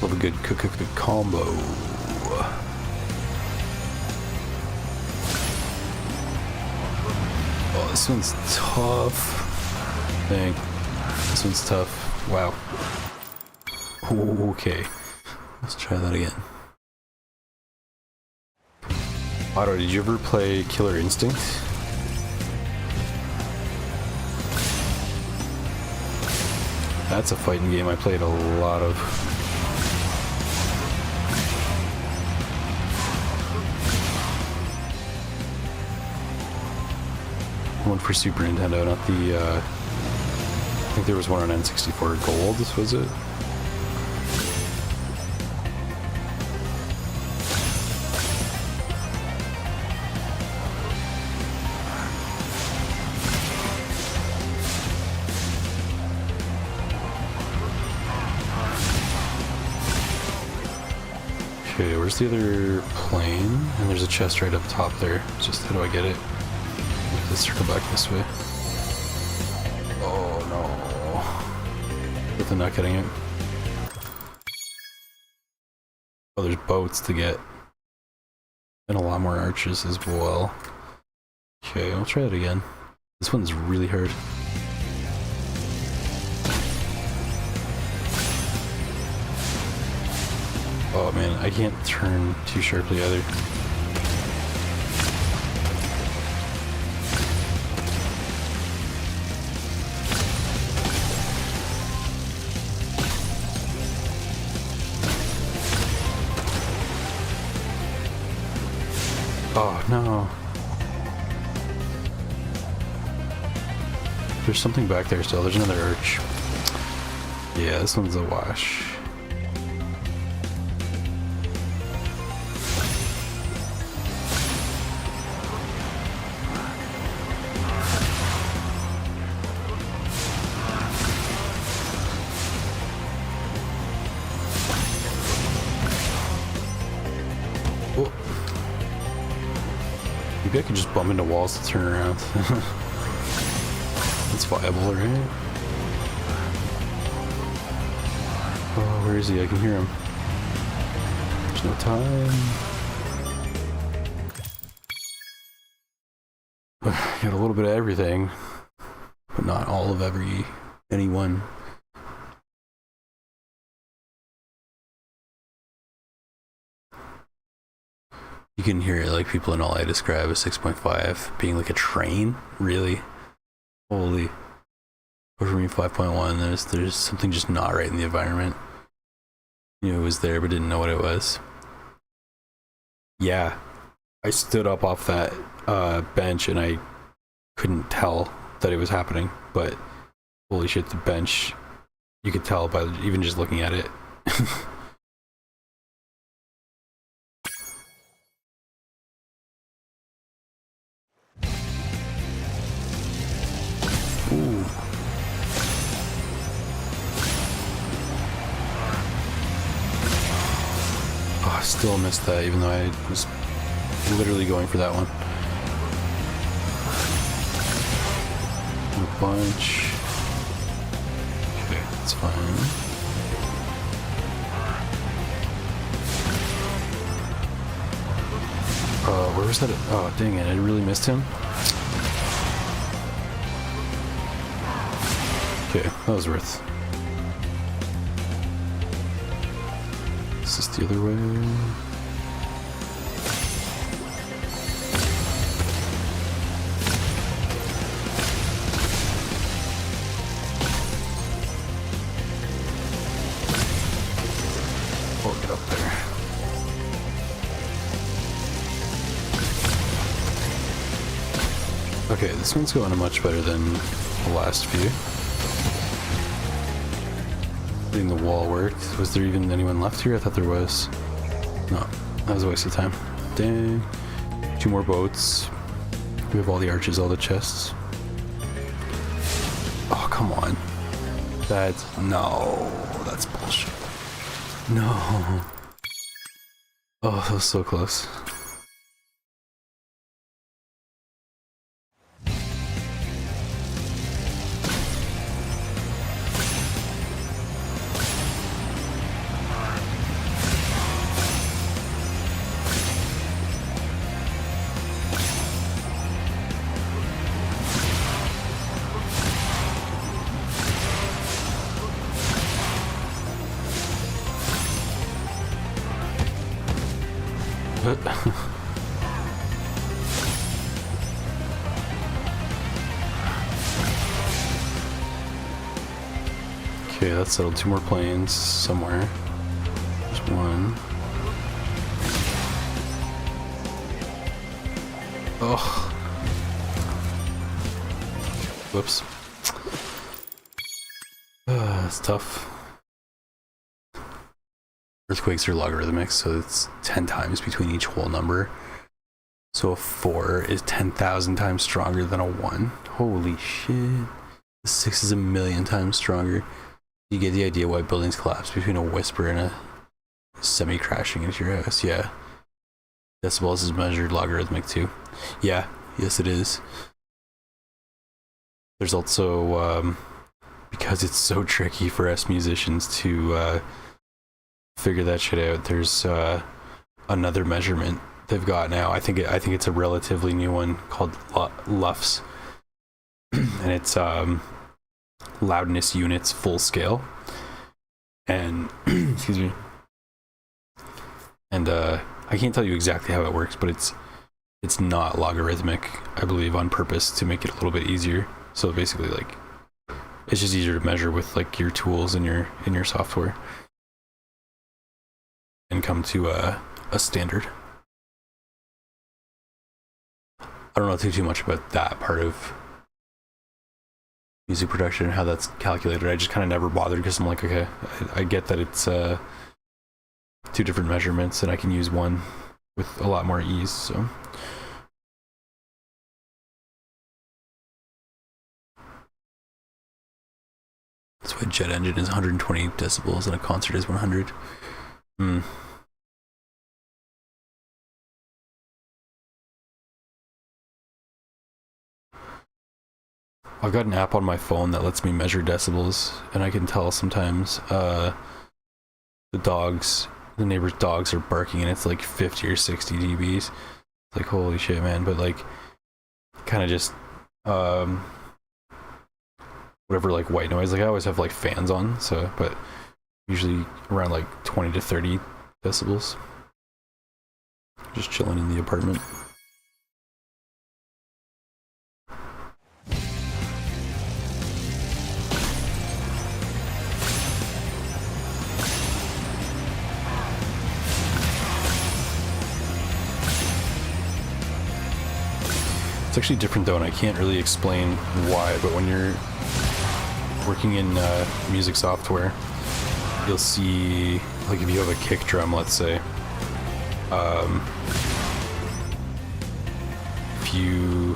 Love a good combo. Oh, this one's tough. Dang. This one's tough. Wow. Okay. Let's try that again. Otto, did you ever play Killer Instinct? That's a fighting game I played a lot of. One for Super Nintendo, not the, I think there was one on N64 Gold, this was it? Okay, where's the other plane? And there's a chest right up top there. It's just, how do I get it? Let's circle back this way. Oh no. But they're not getting it. Oh, there's boats to get. And a lot more arches as well. Okay, I'll try it again. This one's really hard. Oh man, I can't turn too sharply either. Oh no. There's something back there still. There's another arch. Yeah, this one's a wash. Maybe I could just bump into walls to turn around. That's viable, right? Oh, where is he? I can hear him. There's no time. Got a little bit of everything, but not all of anyone. You can hear it like people in all I describe as 6.5 being like a train. Really? Holy. Over me 5.1, there's something just not right in the environment. You know it was there but didn't know what it was. Yeah. I stood up off that bench and I couldn't tell that it was happening, but holy shit, the bench, you could tell by even just looking at it. Ooh. Oh, I still missed that, even though I was literally going for that one. A bunch. Okay, that's fine. Where was that? Oh, dang it, I really missed him. Okay, that was worth. Is this the other way? Oh, get up there. Okay, this one's going much better than the last few. Getting the wall worked. Was there even anyone left here? I thought there was. No, that was a waste of time. Dang. 2 more boats. We have all the arches, all the chests. Oh, come on. No, that's bullshit. No. Oh, that was so close. Okay, that settled 2 more planes somewhere. There's one. Oh. Whoops. It's tough. Earthquakes are logarithmic, so it's 10 times between each whole number. So a 4 is 10,000 times stronger than a 1. Holy shit. The 6 is 1,000,000 times stronger. You get the idea why buildings collapse between a whisper and a semi-crashing into your house. Yeah. Decibels is measured logarithmic too. Yeah. Yes, it is. There's also, because it's so tricky for us musicians to figure that shit out, there's another measurement they've got now. I think it's a relatively new one called LUFS, and it's loudness units full scale. And excuse me. And I can't tell you exactly how it works, but it's not logarithmic, I believe, on purpose to make it a little bit easier. So basically, like, it's just easier to measure with like your tools in your software and come to a standard. I don't know too much about that part of music production and how that's calculated. I just kind of never bothered because I'm like, okay, I get that it's 2 different measurements and I can use one with a lot more ease. So that's why jet engine is 120 decibels and a concert is 100. I've got an app on my phone that lets me measure decibels, and I can tell sometimes the neighbor's dogs are barking and it's like 50 or 60 dBs. It's like, holy shit, man. But like, kind of just whatever, like white noise. Like I always have like fans on, so, but usually around like 20 to 30 decibels. Just chilling in the apartment. It's actually different though, and I can't really explain why, but when you're working in music software, you'll see, like if you have a kick drum, let's say, if you,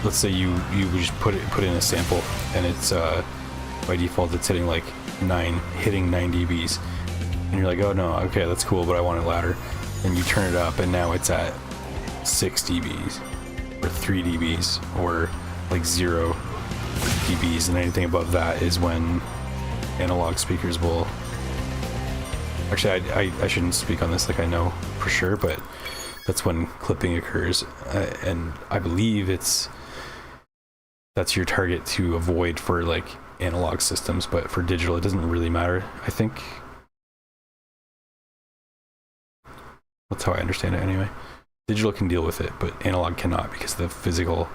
let's say you just put in a sample, and it's by default it's hitting like 9 dBs, and you're like, oh no, okay, that's cool, but I want it louder, and you turn it up, and now it's at 6 dBs or 3 dBs or like 0 dBs, and anything above that is when analog speakers will, actually I shouldn't speak on this like I know for sure, but that's when clipping occurs, and I believe that's your target to avoid for like analog systems, but for digital it doesn't really matter, I think. That's how I understand it anyway. Digital can deal with it, but analog cannot, because the physical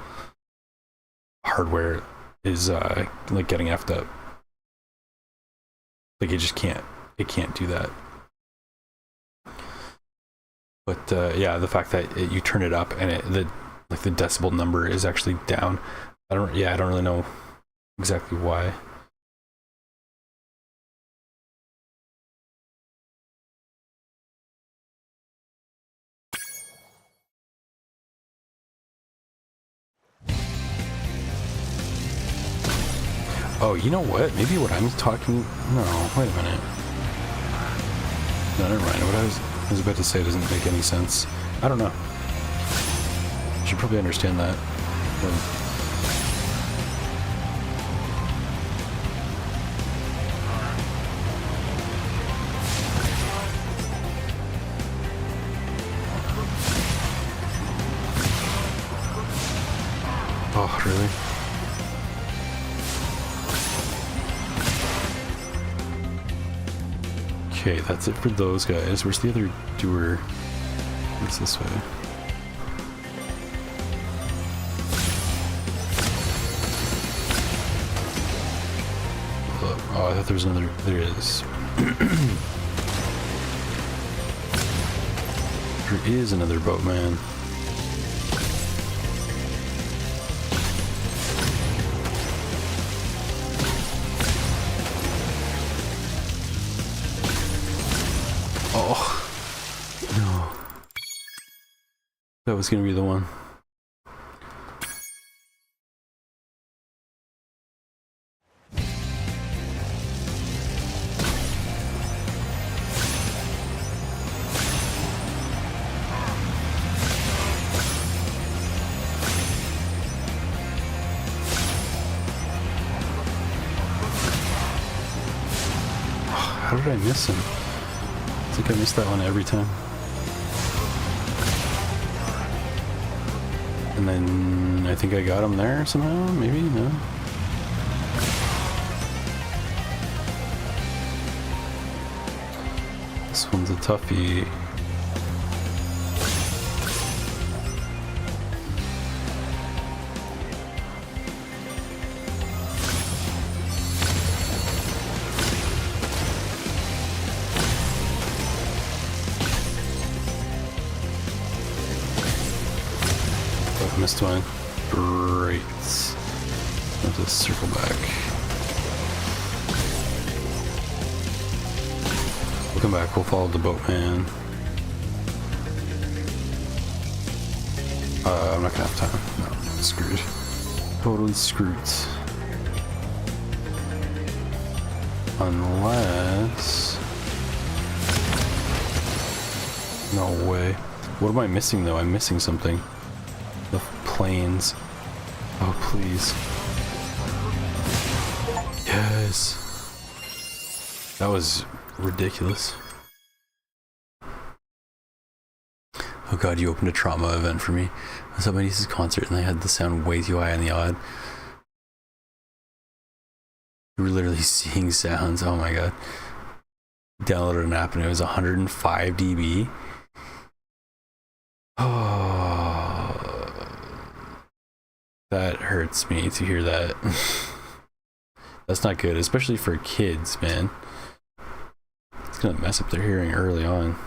hardware is like getting effed up. Like it just can't do that. But yeah, the fact that you turn it up and the decibel number is actually down. I don't really know exactly why. Oh, you know what? Maybe what I'm talking... No, wait a minute. No, never mind. What I was about to say doesn't make any sense. I don't know. I should probably understand that. Oh, really? Okay, that's it for those guys. Where's the other doer? It's this way. Oh, I thought there was another. There is. There is another boatman. Oh, no. That was gonna be the one. How did I miss him? I think I missed that one every time. And then I think I got him there somehow, maybe? No? This one's a toughie. Missed one. Great. Have to circle back. We'll come back. We'll follow the boatman. I'm not gonna have time. No, I'm screwed. Totally screwed. Unless... No way. What am I missing though? I'm missing something. The planes. Oh, please. Yes. That was ridiculous. Oh god, you opened a trauma event for me. I was at my niece's concert and they had the sound way too high on the odd. We were literally seeing sounds. Oh my god. Downloaded an app and it was 105 dB. Oh, that hurts me to hear that. That's not good, especially for kids, man. It's gonna mess up their hearing early on.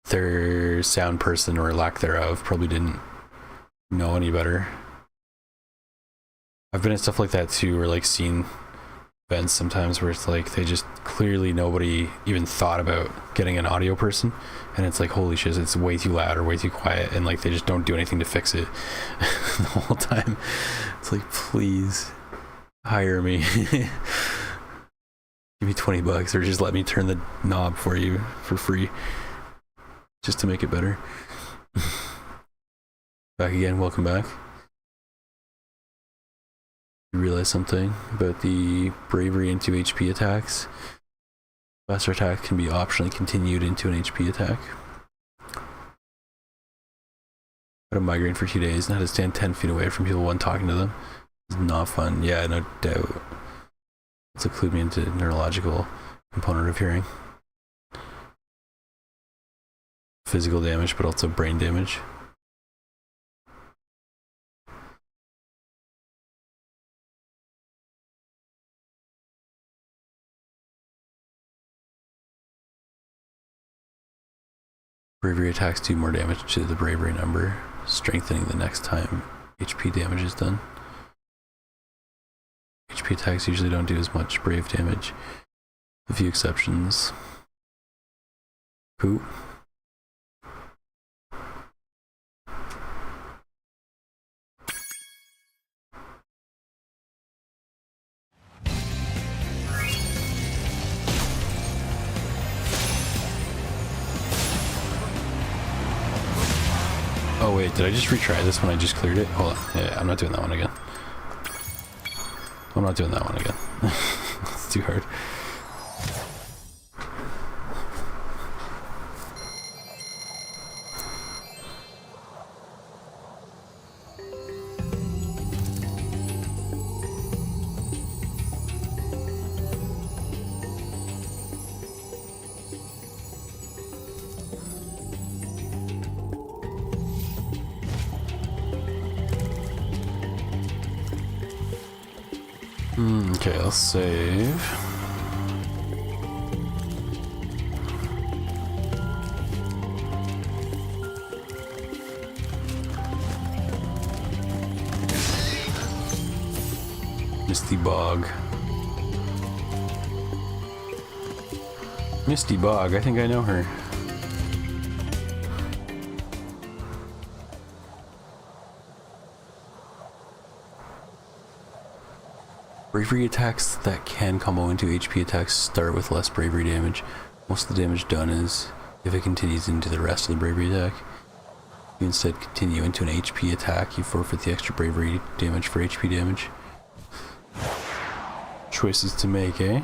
Their sound person, or lack thereof, probably didn't know any better. I've been in stuff like that too, or like seen events sometimes where it's like they just clearly nobody even thought about getting an audio person, and it's like, holy shit, it's way too loud or way too quiet, and like they just don't do anything to fix it the whole time. It's like, please hire me. Give me $20 or just let me turn the knob for you for free just to make it better. Back again, welcome back. You realize something about the bravery into HP attacks? Faster attack can be optionally continued into an HP attack. Had a migraine for 2 days and had to stand 10 feet away from people when talking to them. It's not fun. Yeah, no doubt. It's clued me into neurological component of hearing. Physical damage, but also brain damage. Bravery attacks do more damage to the bravery number, strengthening the next time HP damage is done. HP attacks usually don't do as much brave damage. A few exceptions. Who? Oh wait, did I just retry this when I just cleared it? Hold on. Yeah, I'm not doing that one again. I'm not doing that one again. It's too hard. Okay, I'll save. Misty Bog. Misty Bog, I think I know her. Bravery attacks that can combo into HP attacks start with less bravery damage. Most of the damage done is if it continues into the rest of the bravery attack. If you instead continue into an HP attack, you forfeit the extra bravery damage for HP damage. Choices to make, eh?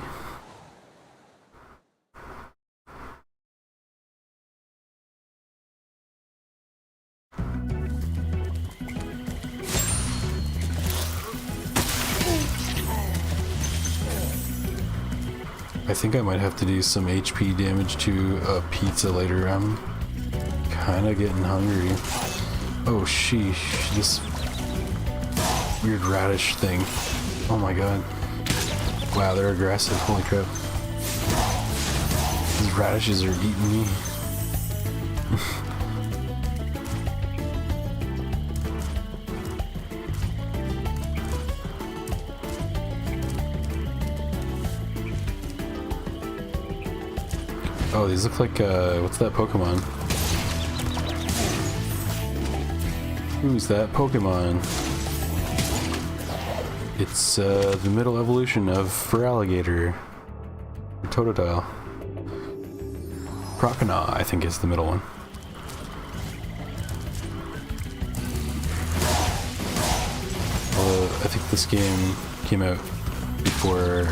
I think I might have to do some HP damage to a pizza later. I'm kind of getting hungry. Oh sheesh, this weird radish thing. Oh my god. Wow, they're aggressive. Holy crap. These radishes are eating me. Oh, these look like, what's that Pokemon? Who's that Pokemon? It's, the middle evolution of Feraligatr. Or Totodile. Croconaw, I think, is the middle one. I think this game came out before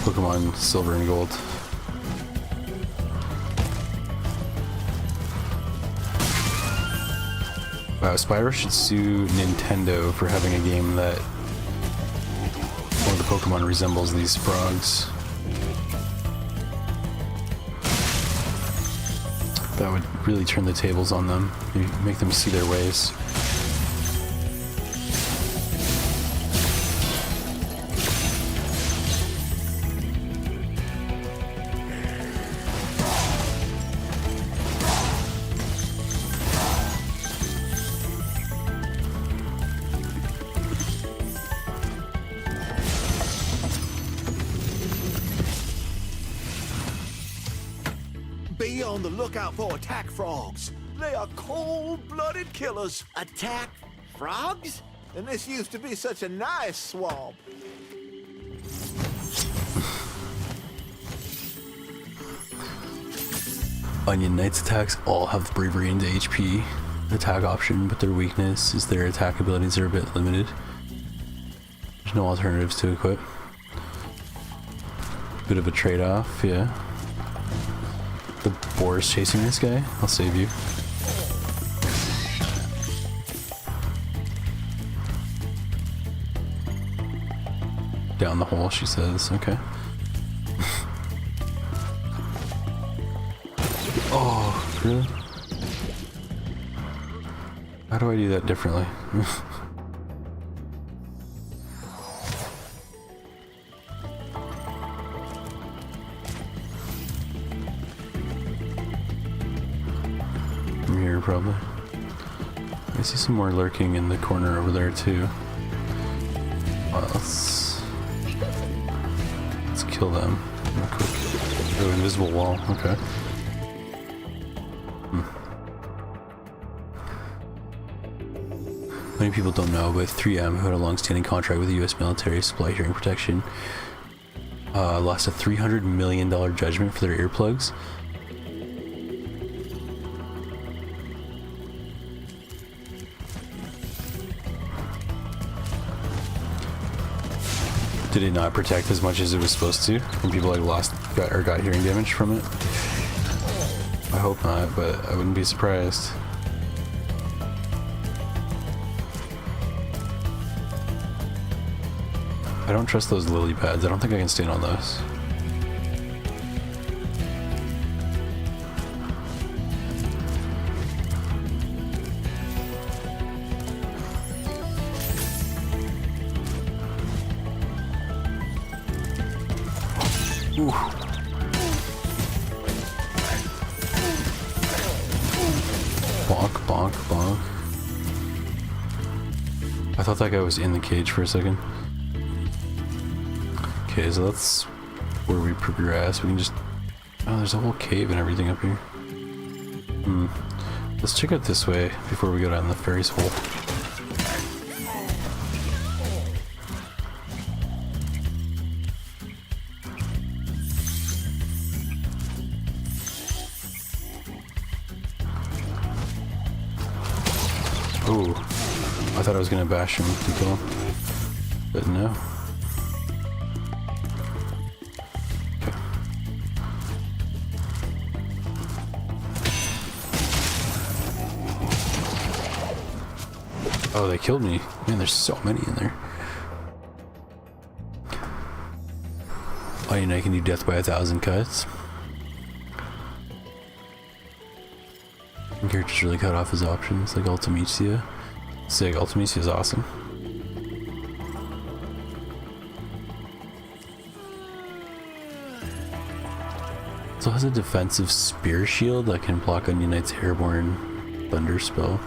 Pokemon Silver and Gold. Wow, Spyro should sue Nintendo for having a game that one of the Pokemon resembles these frogs. That would really turn the tables on them. Make them see their ways. Be on the lookout for attack frogs. They are cold-blooded killers. Attack frogs? And this used to be such a nice swamp. Onion Knight's attacks all have bravery and HP attack option, but their weakness is their attack abilities are a bit limited. There's no alternatives to equip. Bit of a trade-off, yeah. The boar is chasing this guy. I'll save you. Down the hole, she says. Okay. Oh, really? How do I do that differently? From here, probably. I see some more lurking in the corner over there, too. Let's kill them real quick. Oh, invisible wall. Okay. Many people don't know, but 3M, who had a long-standing contract with the U.S. military supply hearing protection, lost a $300 million judgment for their earplugs. Did it not protect as much as it was supposed to? And people like got hearing damage from it? I hope not, but I wouldn't be surprised. I don't trust those lily pads. I don't think I can stand on those. Ooh. Bonk, bonk, bonk. I thought that guy was in the cage for a second. Okay, so that's where we progress. We can just... Oh, there's a whole cave and everything up here. Let's check out this way before we go down the fairy's hole. Ooh, I thought I was gonna bash him to kill him, but no. Okay. Oh, they killed me. Man, there's so many in there. Oh, you know, I can do death by 1,000 cuts. Characters really cut off his options, like Ultimecia. Sick, Ultimecia is awesome. So it has a defensive spear shield that can block Onion Knight's airborne thunder spell.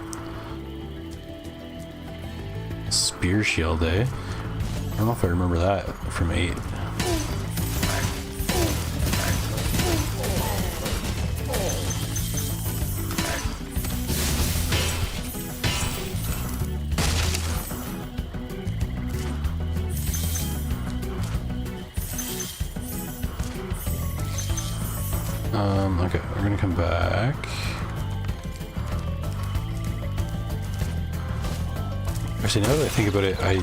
Spear shield, eh? I don't know if I remember that from 8. Okay, we're gonna come back. Actually, now that I think about it, I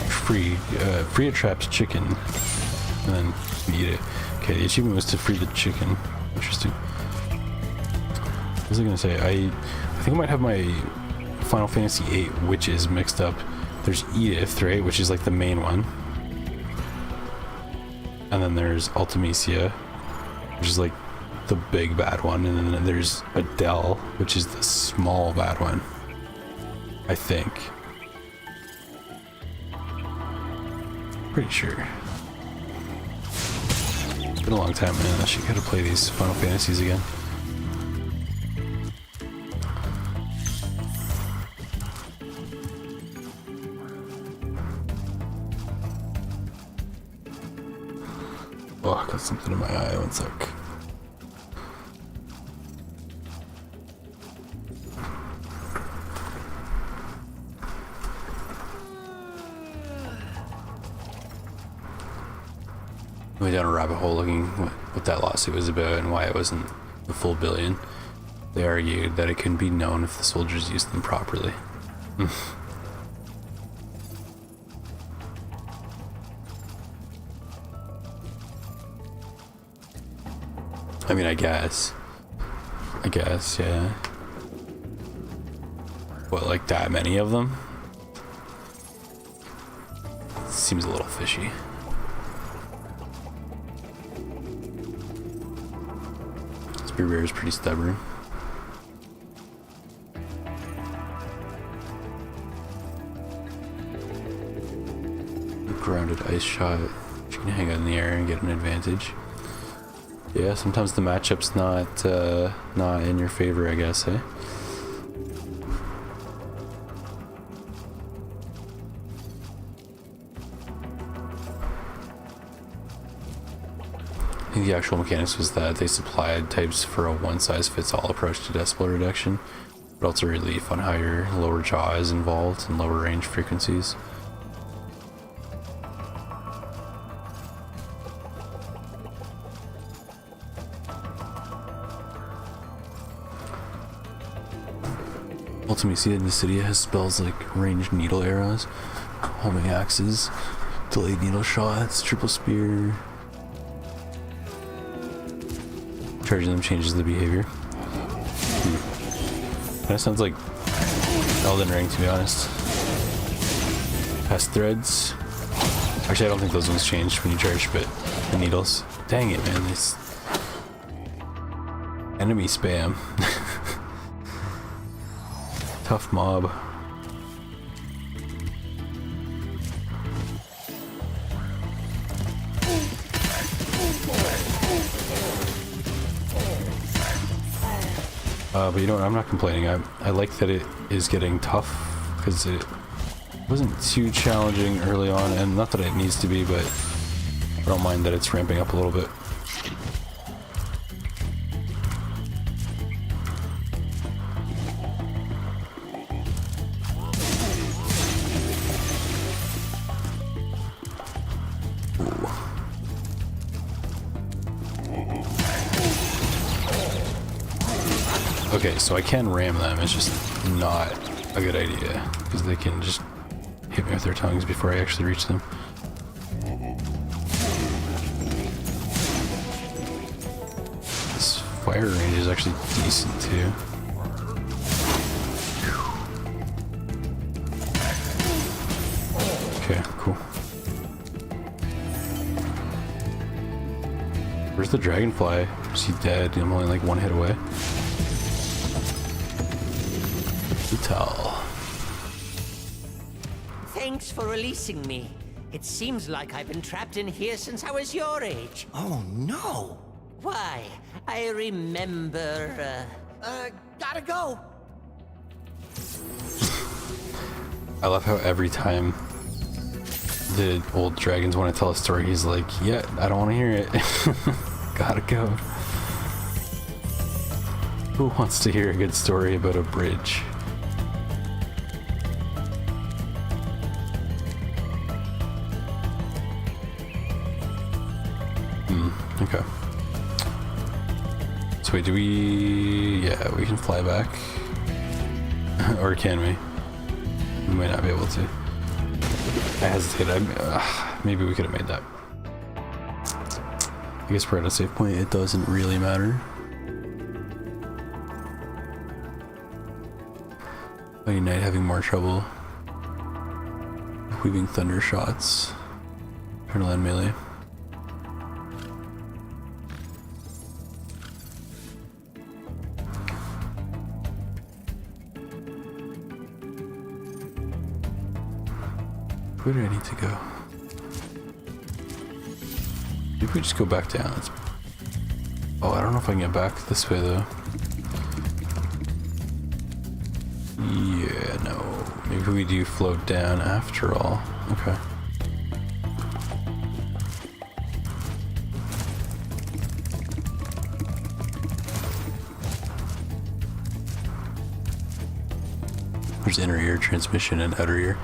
free a trapped chicken and then eat it. Okay, the achievement was to free the chicken. Interesting. What was I gonna say? I think I might have my Final Fantasy VIII witches mixed up. There's Edith, right, which is like the main one, and then there's Ultimecia, which is like the big bad one, and then there's Adele, which is the small bad one, I think. Pretty sure. It's been a long time, man. I should gotta play these Final Fantasies again. Oh, I got something in my eye. One sec. Went down a rabbit hole looking what that lawsuit was about and why it wasn't the full billion. They argued that it couldn't be known if the soldiers used them properly. I mean, I guess, yeah. What, like that many of them? Seems a little fishy. Spear Bear is pretty stubborn. Grounded ice shot. You can hang out in the air and get an advantage. Yeah, sometimes the matchup's not in your favor, I guess, eh? I think the actual mechanics was that they supplied types for a one-size-fits-all approach to decibel reduction, but also relief on how your lower jaw is involved and lower range frequencies. Ultimately, see in the city, it has spells like ranged needle arrows, homing axes, delayed needle shots, triple spear. Charging them changes the behavior. That sounds like Elden Ring, to be honest. Pest threads. Actually, I don't think those ones change when you charge, but the needles. Dang it, man! This enemy spam. Tough mob. But you know what, I'm not complaining. I like that it is getting tough, because it wasn't too challenging early on, and not that it needs to be, but I don't mind that it's ramping up a little bit. Okay, so I can ram them, it's just not a good idea, because they can just hit me with their tongues before I actually reach them. This fire range is actually decent too. Okay, cool. Where's the dragonfly? Is he dead? I'm only like one hit away. Thanks for releasing me. It seems like I've been trapped in here since I was your age. Oh, no. Why? I remember, Gotta go. I love how every time the old dragons want to tell a story, he's like, yeah, I don't want to hear it. Gotta go. Who wants to hear a good story about a bridge? Okay. So wait, do we... Yeah, we can fly back. Or can we? We might not be able to. I hesitated. Maybe we could have made that. I guess we're at a safe point. It doesn't really matter. Mighty Knight having more trouble weaving thunder shots. Trying to land melee. Where do I need to go? Maybe we just go back down. Oh, I don't know if I can get back this way though. Yeah, no. Maybe we do float down after all. Okay. There's inner ear transmission and outer ear.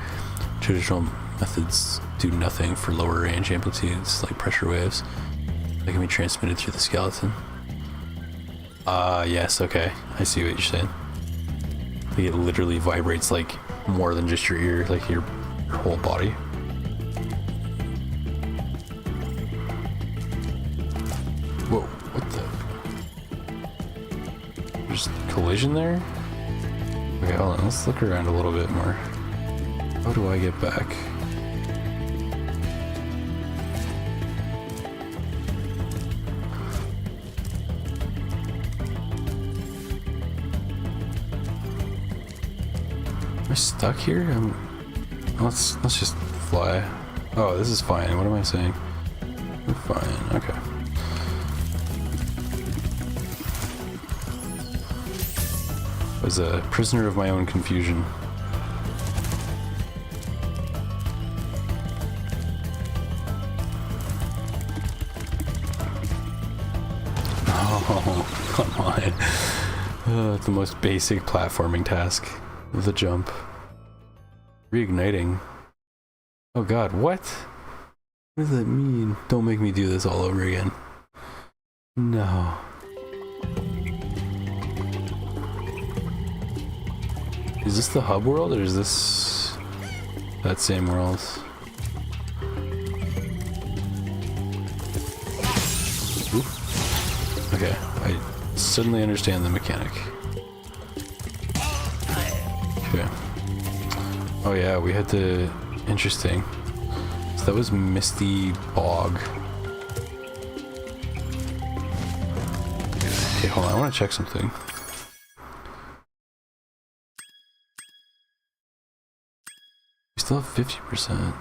Traditional methods do nothing for lower range amplitudes like pressure waves. They can be transmitted through the skeleton. Yes, okay. I see what you're saying. Like it literally vibrates like more than just your ear, like your whole body. Whoa, what the? There's collision there? Okay, hold on, let's look around a little bit more. How do I get back? Am I stuck here? Let's just fly. Oh, this is fine. What am I saying? We're fine. Okay. I was a prisoner of my own confusion. Oh, come on. The most basic platforming task. The jump. Reigniting. Oh god, what? What does that mean? Don't make me do this all over again. No. Is this the hub world or is this that same world? Oop. Okay, I suddenly understand the mechanic. Okay. Oh yeah, we had to... Interesting. So that was Misty Bog. Okay, hold on, I want to check something. We still have 50%.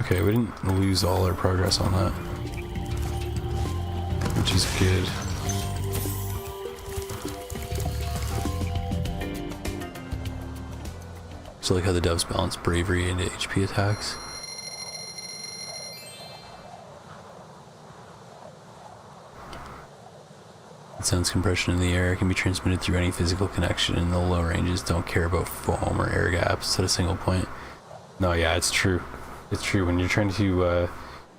Okay, we didn't lose all our progress on that. Which is good. So like how the doves balance bravery into HP attacks. Sounds compression in the air can be transmitted through any physical connection, and the low ranges don't care about foam or air gaps at a single point. No, yeah, it's true. It's true. When you're trying to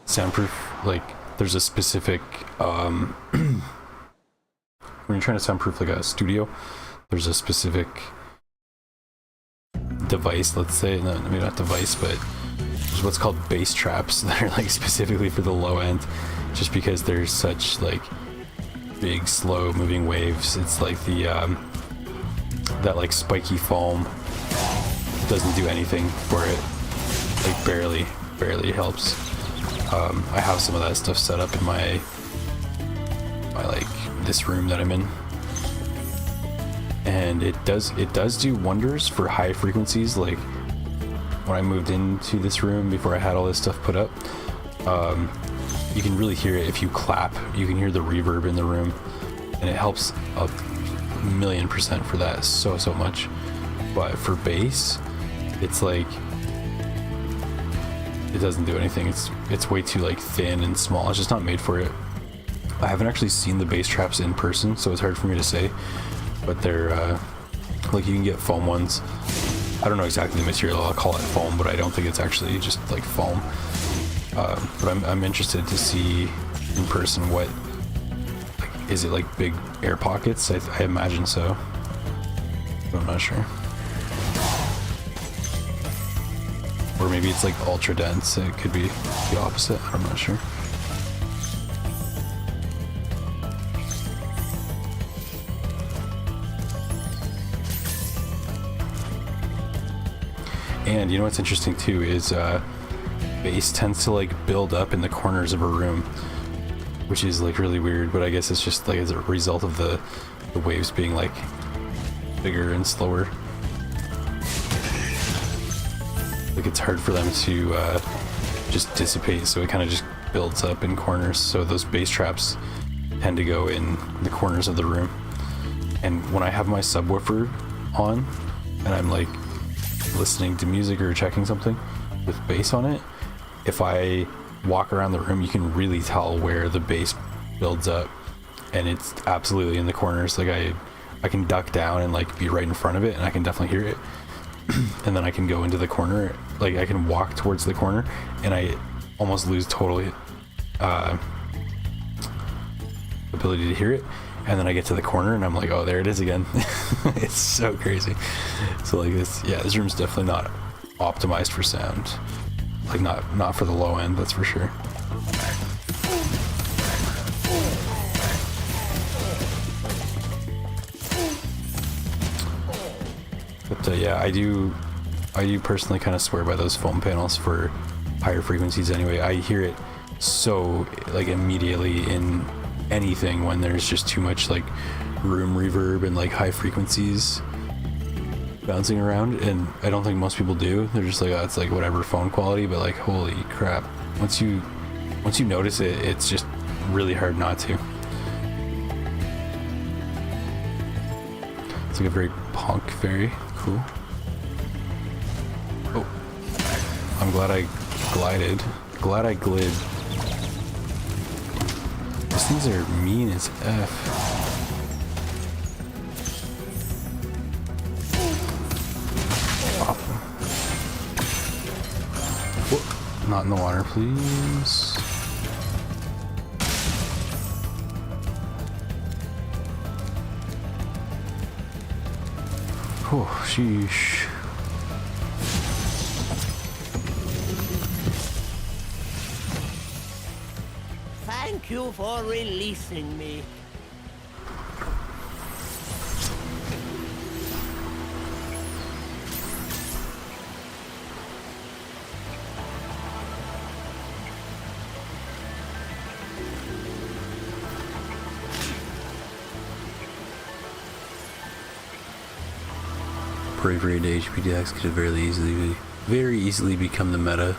soundproof, like, there's a specific... when you're trying to soundproof like a studio, there's a specific device, let's say, no, maybe not device, but there's what's called bass traps that are like specifically for the low end, just because there's such like big slow moving waves. It's like the that like spiky foam doesn't do anything for it, like barely helps. I have some of that stuff set up in my like this room that I'm in, and it does do wonders for high frequencies. Like when I moved into this room before I had all this stuff put up, you can really hear it. If you clap, you can hear the reverb in the room, and it helps a million% for that so much. But for bass, it's like it doesn't do anything. It's way too like thin and small. It's just not made for it. I haven't actually seen the bass traps in person, so it's hard for me to say, but they're like, you can get foam ones. I don't know exactly the material. I'll call it foam, but I don't think it's actually just like foam. But I'm interested to see in person what, like, is it like big air pockets? I imagine so, but I'm not sure. Or maybe it's like ultra dense. It could be the opposite. I'm not sure. And you know what's interesting too is bass tends to like build up in the corners of a room, which is like really weird, but I guess it's just like as a result of the waves being like bigger and slower. like it's hard for them to just dissipate, so it kind of just builds up in corners. So those bass traps tend to go in the corners of the room. And when I have my subwoofer on and I'm like listening to music or checking something with bass on it, if I walk around the room, you can really tell where the bass builds up, and it's absolutely in the corners. Like I can duck down and like be right in front of it, and I can definitely hear it. And then I can go into the corner, like I can walk towards the corner, and I almost lose totally ability to hear it. And then I get to the corner and I'm like, oh, there it is again. It's so crazy. So like this, yeah, this room's definitely not optimized for sound. Like not for the low end, that's for sure. But yeah, I do personally kind of swear by those foam panels for higher frequencies anyway. I hear it so like immediately in anything when there's just too much like room reverb and like high frequencies bouncing around, and I don't think most people do. They're just like, oh, it's like whatever phone quality, but like holy crap, once you notice it, it's just really hard not to. It's like a very punk, very cool. Oh, I'm glad I glided. Glad I glid. These things are mean as F. Whoa. Not in the water, please. Oh, sheesh. Thank you for releasing me. Bravery to HPDX could very easily become the meta,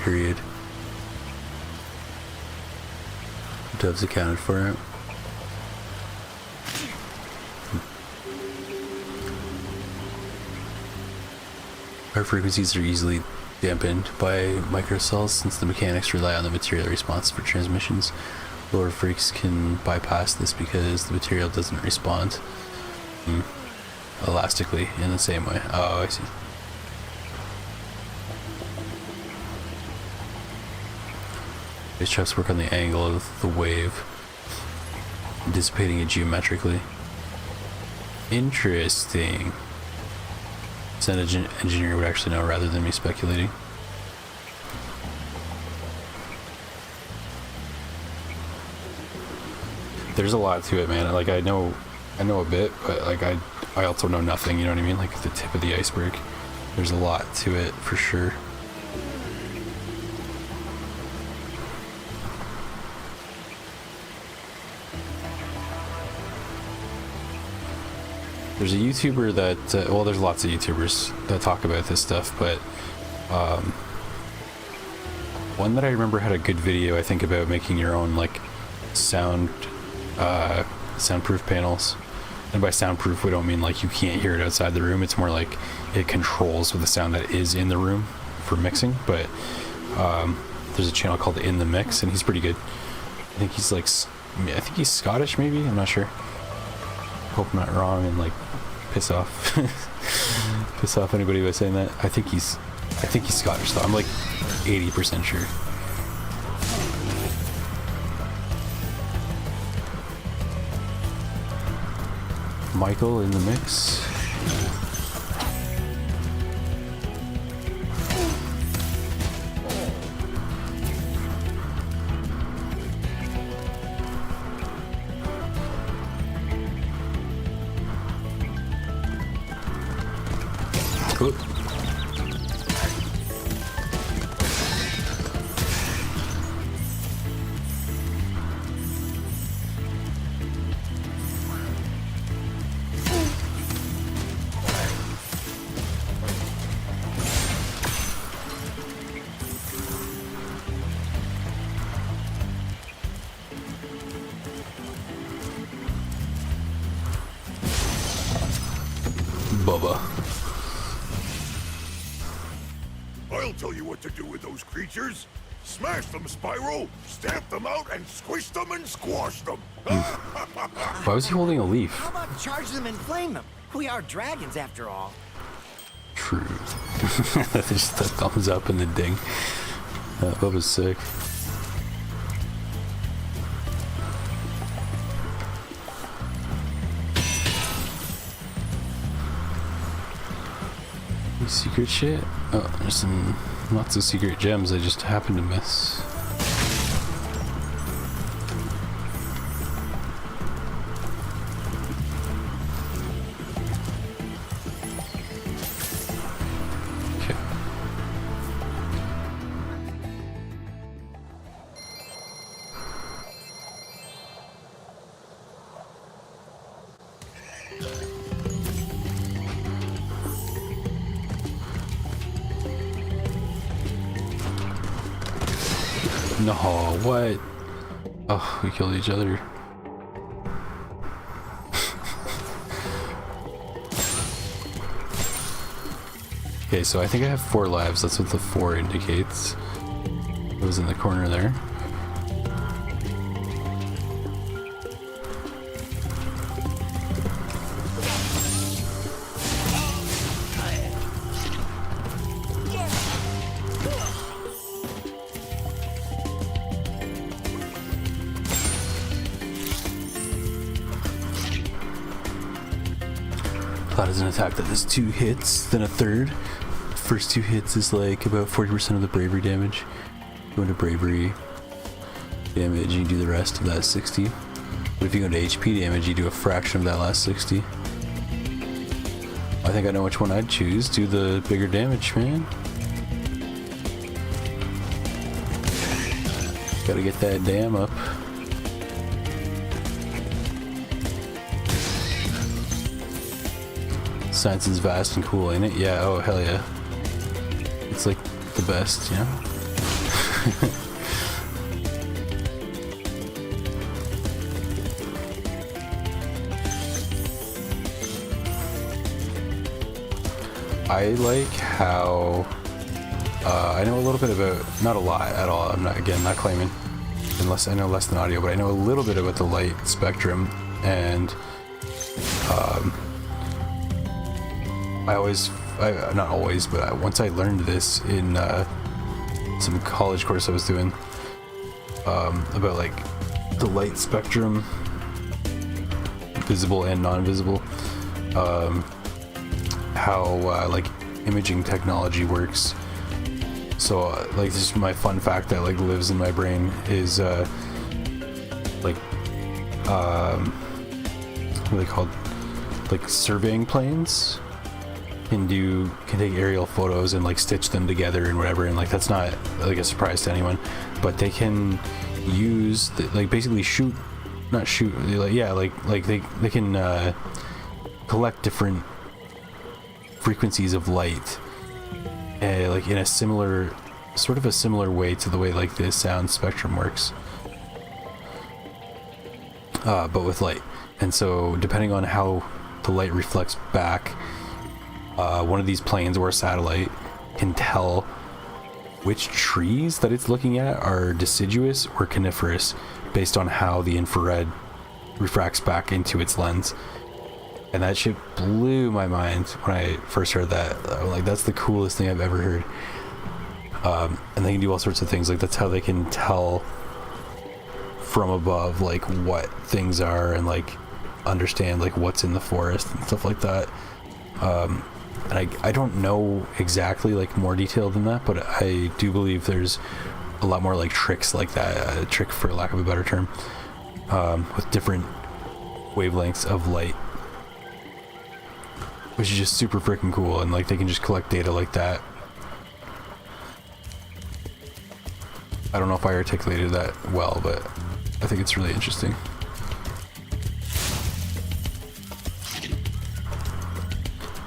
period. Devs accounted for it. Our frequencies are easily dampened by microcells since the mechanics rely on the material response for transmissions. Lower freaks can bypass this because the material doesn't respond elastically in the same way. Oh, I see. These traps work on the angle of the wave, dissipating it geometrically. Interesting. Sound engineer would actually know rather than me speculating. There's a lot to it, man. Like I know a bit, but like I also know nothing, you know what I mean? Like the tip of the iceberg. There's a lot to it for sure. There's a YouTuber that, well, there's lots of YouTubers that talk about this stuff, but one that I remember had a good video, I think, about making your own like soundproof panels. And by soundproof, we don't mean like you can't hear it outside the room. It's more like it controls with the sound that is in the room for mixing. But there's a channel called In the Mix, and he's pretty good. I think he's like, I think he's Scottish, maybe. I'm not sure. Hope I'm not wrong and like piss off anybody by saying that. I think he's Scottish though. I'm like 80% sure. Michael in the mix. Cool. Bubba. I'll tell you what to do with those creatures. Smash them, Spyro. Stamp them out and squish them and squash them. Why was he holding a leaf? How about charge them and flame them? We are dragons after all. True. Just the thumbs up and the ding. That was sick. Any secret shit? Oh, there's some lots of secret gems I just happened to miss. No, what? Oh, we killed each other. Okay, so I think I have 4 lives. That's what the 4 indicates. It was in the corner there. That is an attack that does 2 hits, then a third. First 2 hits is like about 40% of the bravery damage. Go into bravery damage, you do the rest of that 60. But if you go into HP damage, you do a fraction of that last 60. I think I know which one I'd choose. Do the bigger damage, man. Gotta get that dam up. Science is vast and cool, ain't it? Yeah, oh hell yeah. It's like the best, you know? I like how I know a little bit about, not a lot at all, I'm not, again, not claiming, unless I know less than audio, but I know a little bit about the light spectrum, and not always, but once I learned this in some college course I was doing about like the light spectrum, visible and non-visible, how like imaging technology works. So like this is my fun fact that like lives in my brain is like what are they called? Like surveying planes can take aerial photos and like stitch them together and whatever, and like that's not like a surprise to anyone, but they can use like basically they can collect different frequencies of light like in a similar way to the way like the sound spectrum works, but with light. And so depending on how the light reflects back, one of these planes or a satellite can tell which trees that it's looking at are deciduous or coniferous based on how the infrared refracts back into its lens. And that shit blew my mind when I first heard that. I'm like, that's the coolest thing I've ever heard. And they can do all sorts of things. Like that's how they can tell from above like what things are and like understand like what's in the forest and stuff like that. And I don't know exactly like more detail than that, but I do believe there's a lot more like tricks like that, a trick for lack of a better term, with different wavelengths of light, which is just super freaking cool. And like they can just collect data like that. I don't know if I articulated that well, but I think it's really interesting.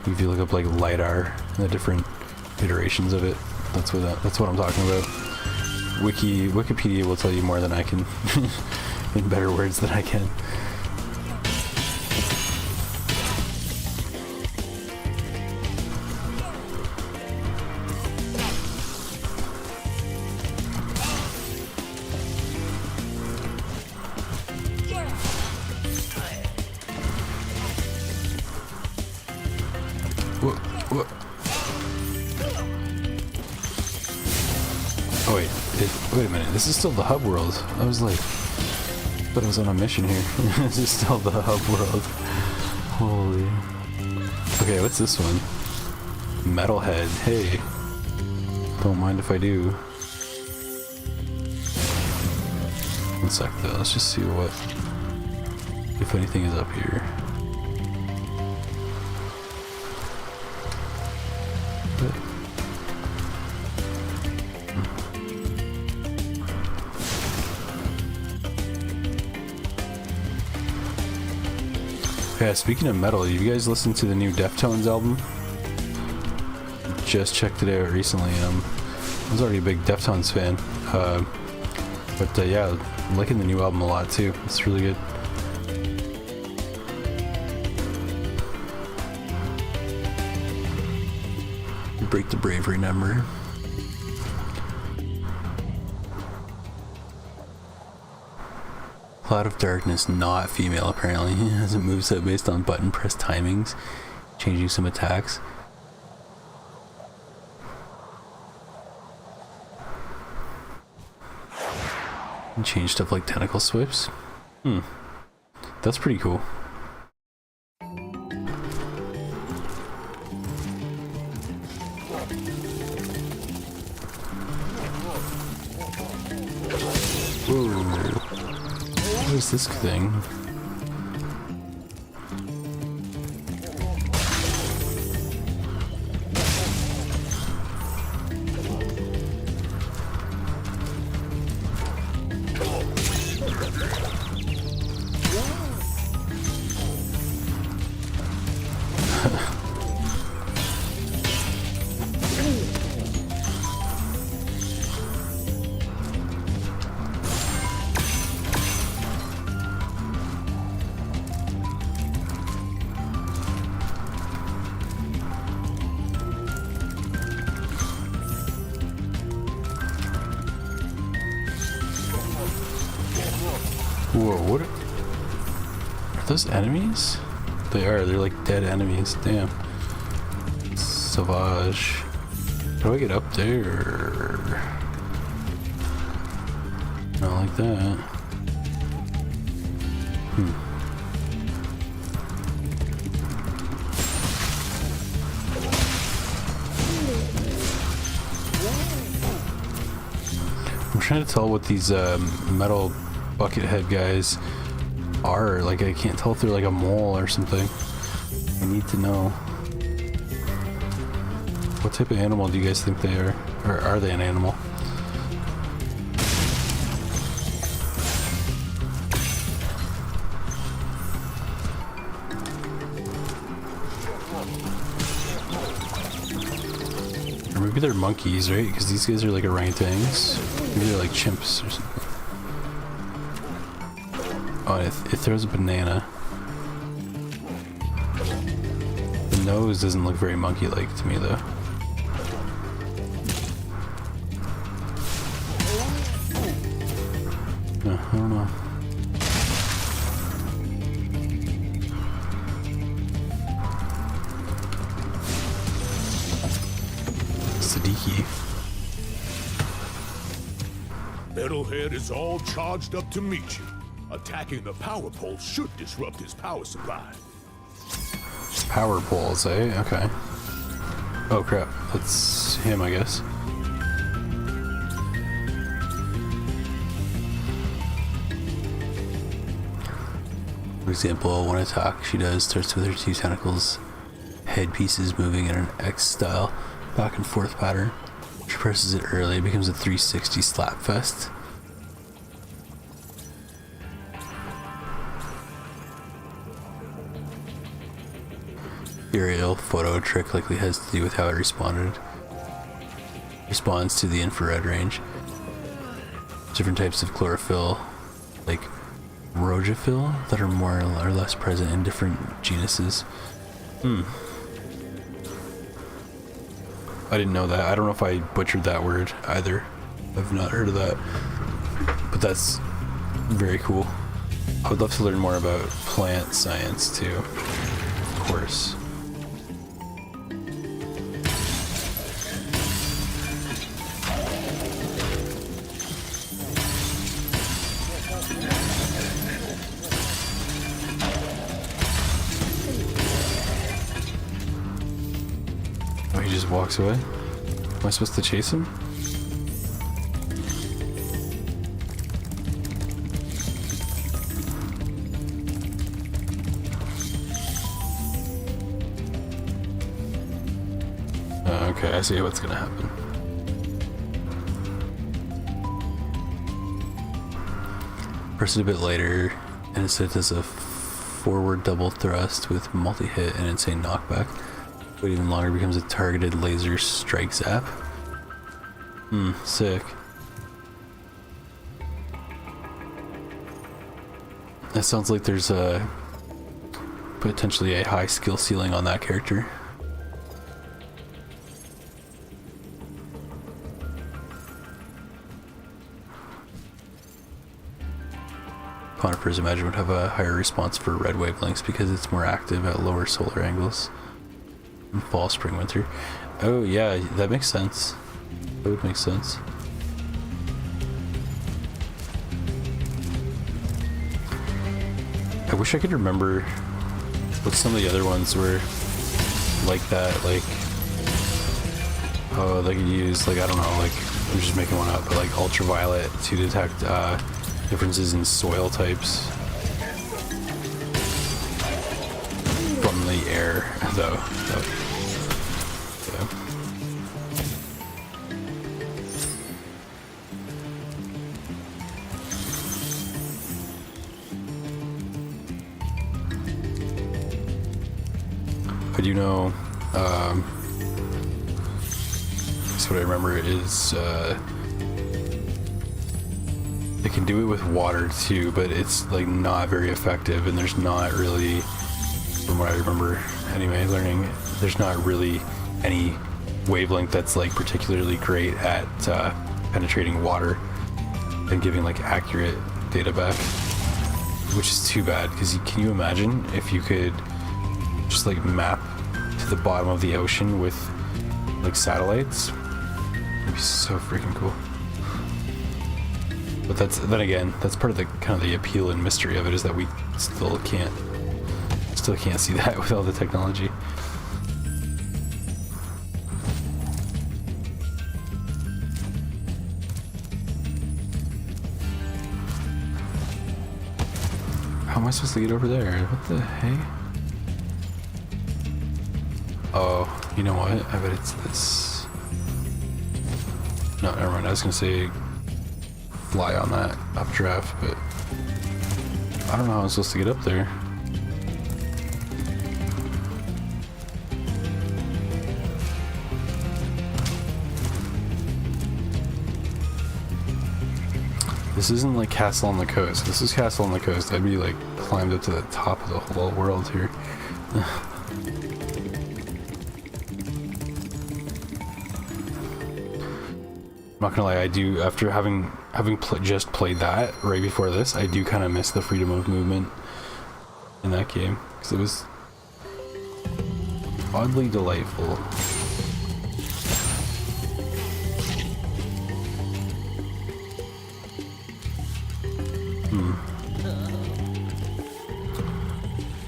If you look up like LiDAR and the different iterations of it, that's what I'm talking about. Wikipedia will tell you more than I can in better words than I can. Oh wait, wait a minute. This is still the hub world. I was like, but I was on a mission here. This is still the hub world. Holy. Okay, what's this one? Metalhead. Hey. Don't mind if I do. One sec though. Let's just see what, if anything is up here. Yeah, speaking of metal, you guys listened to the new Deftones album? Just checked it out recently. I was already a big Deftones fan, but yeah, I'm liking the new album a lot too. It's really good. Break the bravery number. Cloud of Darkness, not female apparently. It has a moveset based on button press timings, changing some attacks. And change stuff like tentacle swipes. That's pretty cool. What is this thing? Whoa, what are those enemies? They are, they're like dead enemies, damn. Savage. How do I get up there? Not like that. I'm trying to tell what these metal bucket head guys are. Like, I can't tell if they're like a mole or something. I need to know. What type of animal do you guys think they are? Or are they an animal? Or maybe they're monkeys, right? Because these guys are like orangutans. Maybe they're like chimps or something. Oh, it throws a banana. The nose doesn't look very monkey-like to me, though. I don't know. Siddiqui. Metalhead is all charged up to meet you. Attacking the power pole should disrupt his power supply. Power poles, eh? Okay. Oh crap, that's him, I guess. For example, one attack she does starts with her two tentacles, head pieces moving in an X style back and forth pattern. She presses it early, it becomes a 360 slap fest. The aerial photo trick likely has to do with how it responds to the infrared range. Different types of chlorophyll, like rogophyll, that are more or less present in different genuses. I didn't know that. I don't know if I butchered that word either. I've not heard of that. But that's very cool. I would love to learn more about plant science too, of course. walks away. Am I supposed to chase him? Okay, I see what's gonna happen. Press it a bit later, and instead does a forward double thrust with multi-hit and insane knockback. But even longer becomes a targeted laser strike zap. Sick. That sounds like there's a potentially a high skill ceiling on that character. Conifers, imagine, would have a higher response for red wavelengths because it's more active at lower solar angles in fall, spring, winter. Oh yeah, that makes sense. That would make sense. I wish I could remember what some of the other ones were like that, like, oh, they could use, like, I don't know, like, I'm just making one up, but like ultraviolet to detect differences in soil types from the air, though. Yeah. I do know, that's what I remember is, they can do it with water too, but it's like not very effective, and there's not really, from what I remember anyway, learning, there's not really any wavelength that's like particularly great at penetrating water and giving like accurate data back, which is too bad, because can you imagine if you could just like map to the bottom of the ocean with like satellites? It'd be so freaking cool. But then again, that's part of the kind of the appeal and mystery of it, is that we still can't see that with all the technology. How am I supposed to get over there? What the hey? Oh, you know what? I bet it's this. No, never mind. I was gonna say fly on that updraft, but I don't know how I'm supposed to get up there. This isn't like Castle on the Coast. This is Castle on the Coast. I'd be like climbed up to the top of the whole world here. I'm not gonna lie, I do, after having just played that right before this, I do kind of miss the freedom of movement in that game, because it was oddly delightful.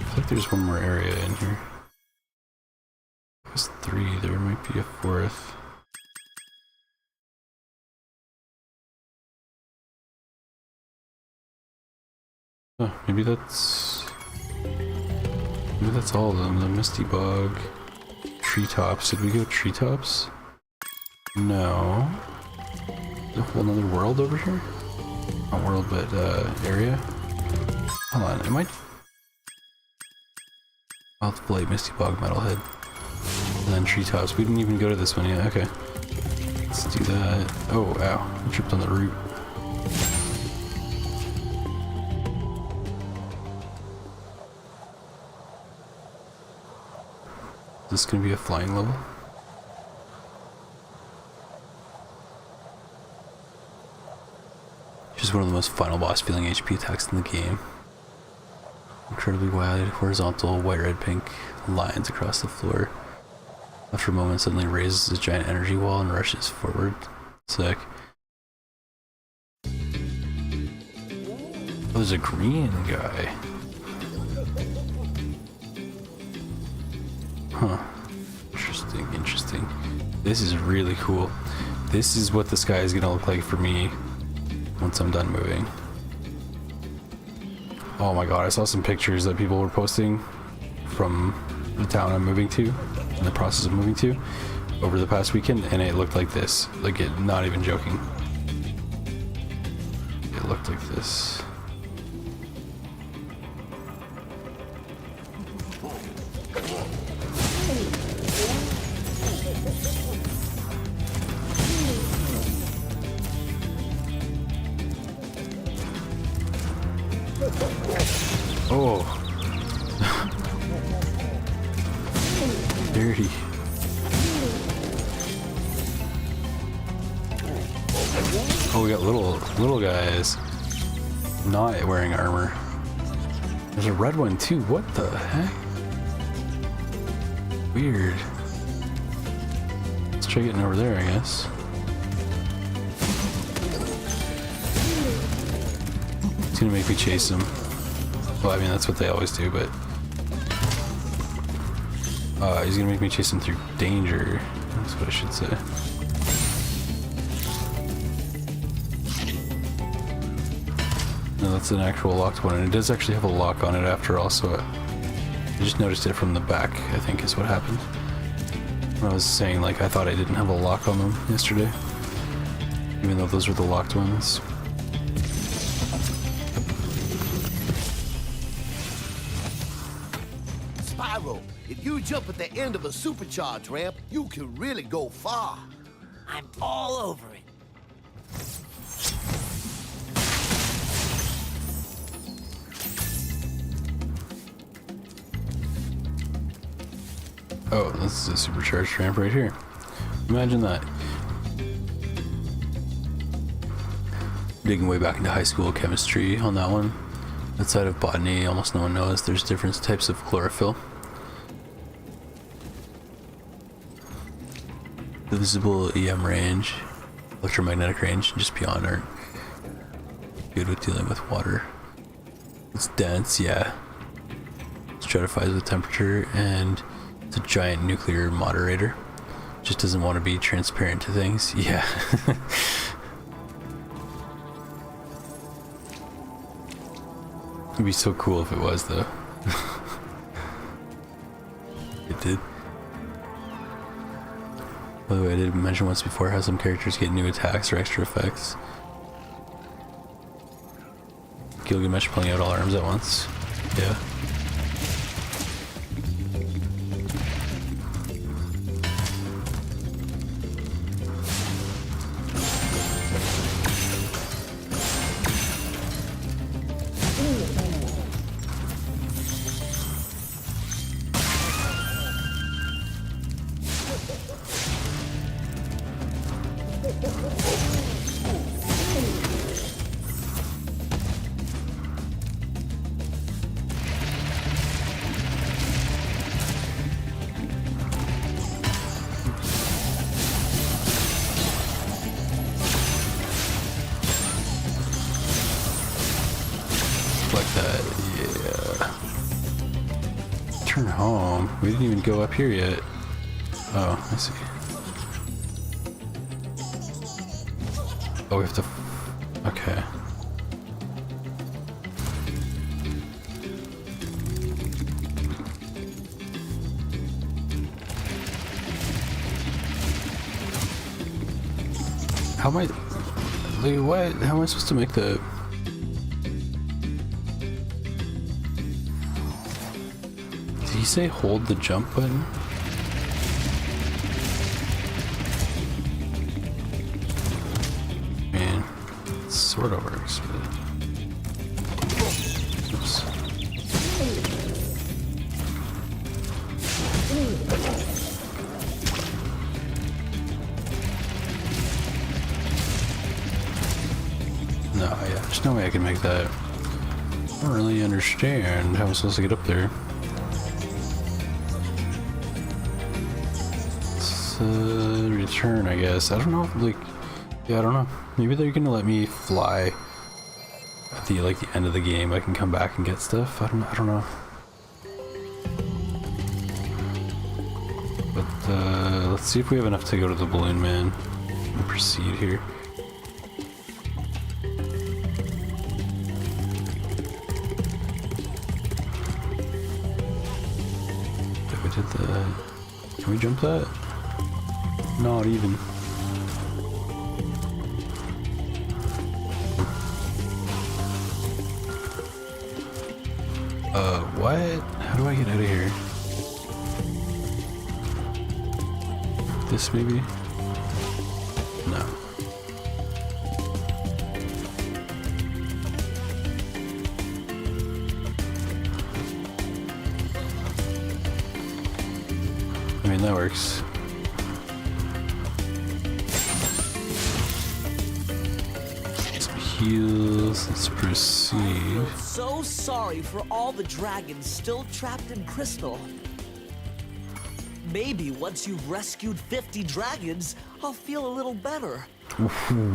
I think there's one more area in here. There's 3, there might be a 4th. Oh, maybe that's all of them. The Misty Bog, treetops. Did we go treetops? No. A whole another world over here? Not world, but area. Hold on, it might. Mouth Blade, Misty Bog, Metalhead, and then treetops. We didn't even go to this one yet. Okay, let's do that. Oh, ow! I tripped on the root. Is this gonna be a flying level? Just one of the most final boss feeling HP attacks in the game. Incredibly wide, horizontal, white, red, pink lines across the floor. After a moment, suddenly raises a giant energy wall and rushes forward. Sick. Oh, there's a green guy. Huh. Interesting. Interesting, interesting. This is really cool. This is what the sky is gonna look like for me once I'm done moving. Oh my god, I saw some pictures that people were posting from the town I'm moving to, in the process of moving to, over the past weekend, and it looked like this. Like, it, not even joking. It looked like this. Oh. Dirty. Oh, we got little guys not wearing armor. There's a red one too. What the heck? Weird. Let's try getting over there, I guess. It's gonna make me chase him. Well, I mean, that's what they always do, but he's gonna make me chase him through danger. That's what I should say. No, that's an actual locked one, and it does actually have a lock on it after all, so I just noticed it from the back, I think is what happened. I was saying, like, I thought I didn't have a lock on them yesterday, even though those were the locked ones. Spyro, if you jump at the end of a supercharge ramp, you can really go far. I'm all over it. Oh, this is a supercharged ramp right here. Imagine that. Digging way back into high school chemistry on that one. Outside of botany, almost no one knows there's different types of chlorophyll. The visible EM range, electromagnetic range, just beyond are good with dealing with water. It's dense, yeah. Stratifies with temperature, and it's a giant nuclear moderator. Just doesn't want to be transparent to things. Yeah. It'd be so cool if it was, though. It did. By the way, I did mention once before how some characters get new attacks or extra effects. Gilgamesh pulling out all arms at once. Yeah. Like that, yeah. Turn home. We didn't even go up here yet. Oh, I see. Oh, we have to. Okay. How am I? Like, what? How am I supposed to make the? Did he say hold the jump button? Man, it sort of works, but. Oops. No, yeah, there's no way I can make that. I don't really understand how I'm supposed to get up there. Return, I guess. I don't know, like, yeah, I don't know. Maybe they're gonna let me fly at the, like, the end of the game. I can come back and get stuff. I don't know. But let's see if we have enough to go to the Balloon Man and proceed here. If we did that, can we jump that? Not even. What? How do I get out of here? This maybe? No. I mean, that works. Some heals, let's proceed. So sorry for all the dragons still trapped in Crystal. Maybe once you've rescued 50 dragons, I'll feel a little better.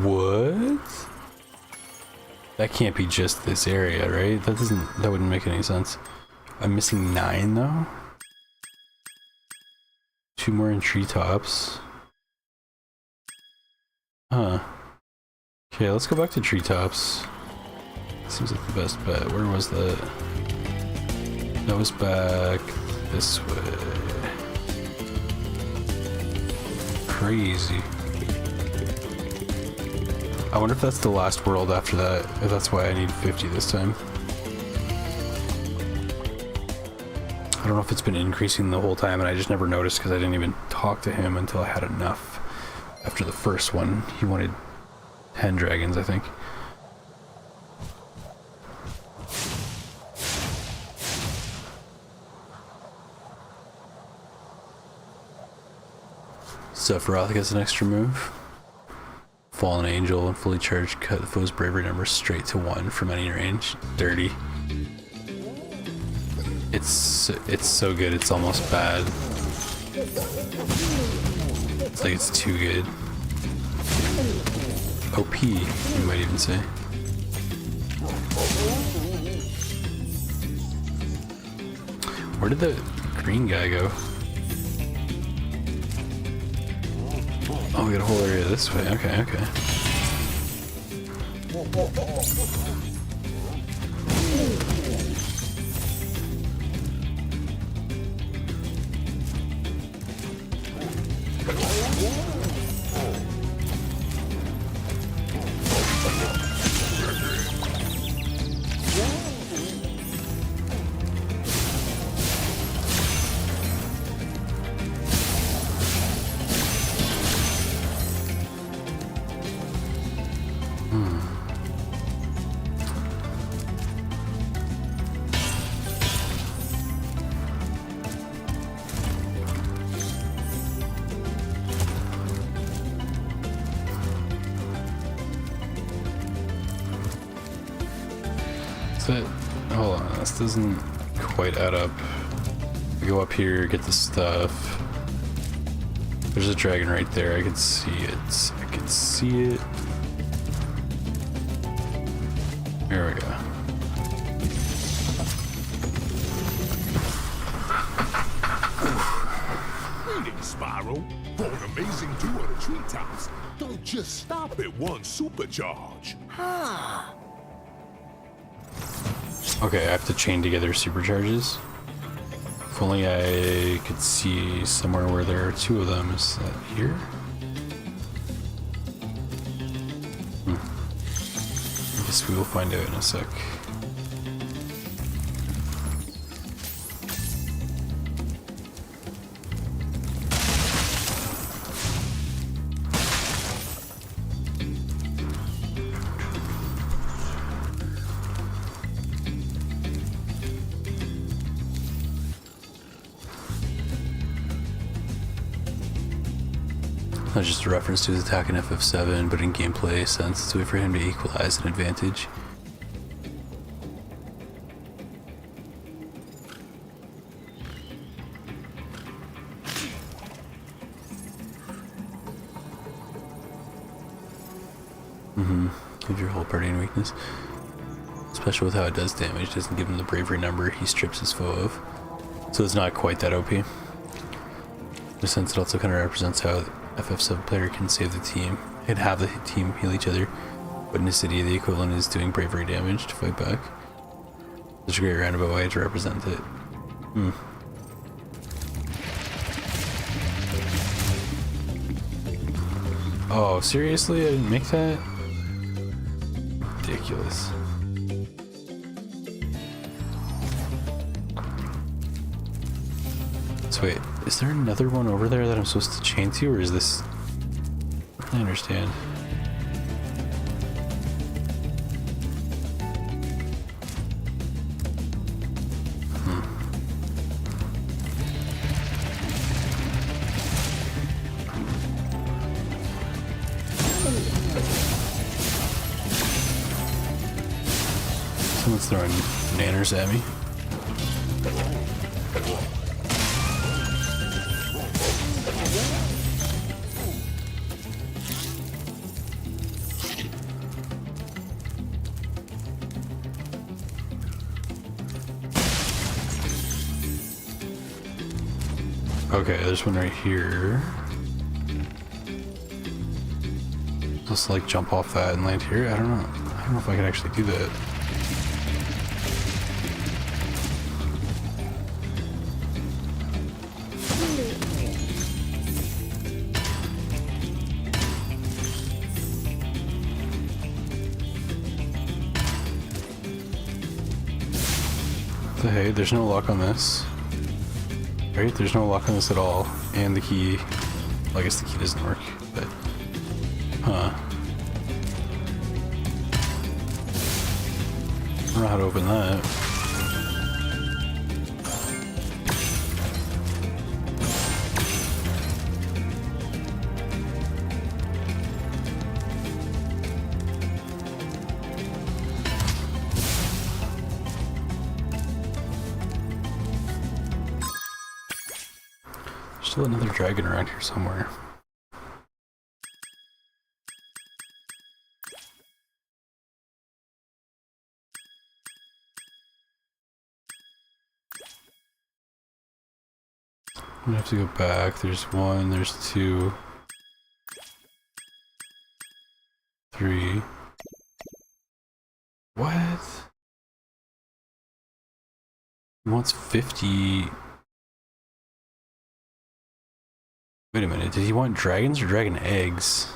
What? That can't be just this area, right? That wouldn't make any sense. I'm missing 9 though? 2 more in treetops. Huh. Okay, let's go back to treetops. Seems like the best bet. Where was that? That was back this way. Crazy. I wonder if that's the last world after that. If that's why I need 50 this time. I don't know if it's been increasing the whole time and I just never noticed because I didn't even talk to him until I had enough. After the first one, he wanted 10 dragons, I think. Sephiroth gets an extra move. Fallen Angel and fully charged cut the foe's bravery number straight to 1 from any range. Dirty. It's so good, it's almost bad. It's like it's too good. OP, you might even say. Where did the green guy go? Oh, we got a whole area this way. Okay, okay. Hold on, this doesn't quite add up. We go up here, get the stuff. There's a dragon right there, I can see it. I can see it. There we go. Greetings, Spyro. For an amazing tour of the treetops, don't just stop at one supercharge. Okay, I have to chain together supercharges. If only I could see somewhere where there are 2 of them. Is that here? I guess we will find out in a sec. Not just a reference to his attack in FF7, but in gameplay sense, it's a way for him to equalize an advantage. Gives your whole party in weakness. Especially with how it does damage, doesn't give him the bravery number he strips his foe of. So it's not quite that OP. In a sense, it also kind of represents how FF7 player can save the team and have the team heal each other. But in a city, the equivalent is doing bravery damage to fight back. Such a great roundabout way to represent it. Oh, seriously? I didn't make that? Ridiculous. So wait, is there another one over there that I'm supposed to chain to, or is this... I understand. Someone's throwing nanners at me. Okay, there's one right here. Just like jump off that and land here? I don't know. I don't know if I can actually do that. So hey, there's no lock on this. Right? There's no lock on this at all. And the key... Well, I guess the key doesn't work, but... Huh. I don't know how to open that. Still another dragon around here somewhere. I'm gonna have to go back. There's one, there's two, three. What? He wants 50. Wait a minute, did he want dragons or dragon eggs?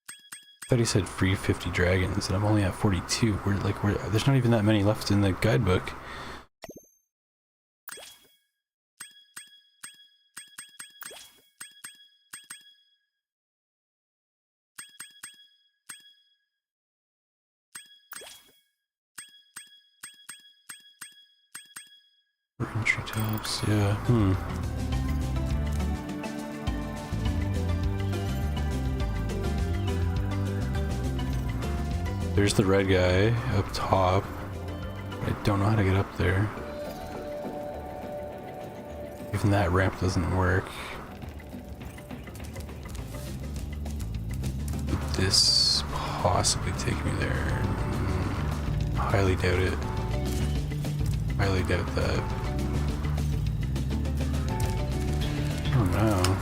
I thought he said free 50 dragons, and I'm only at 42. There's not even that many left in the guidebook. Entry tops, yeah. There's the red guy up top. I don't know how to get up there. Even that ramp doesn't work. Would this possibly take me there? Highly doubt it. Highly doubt that. I don't know.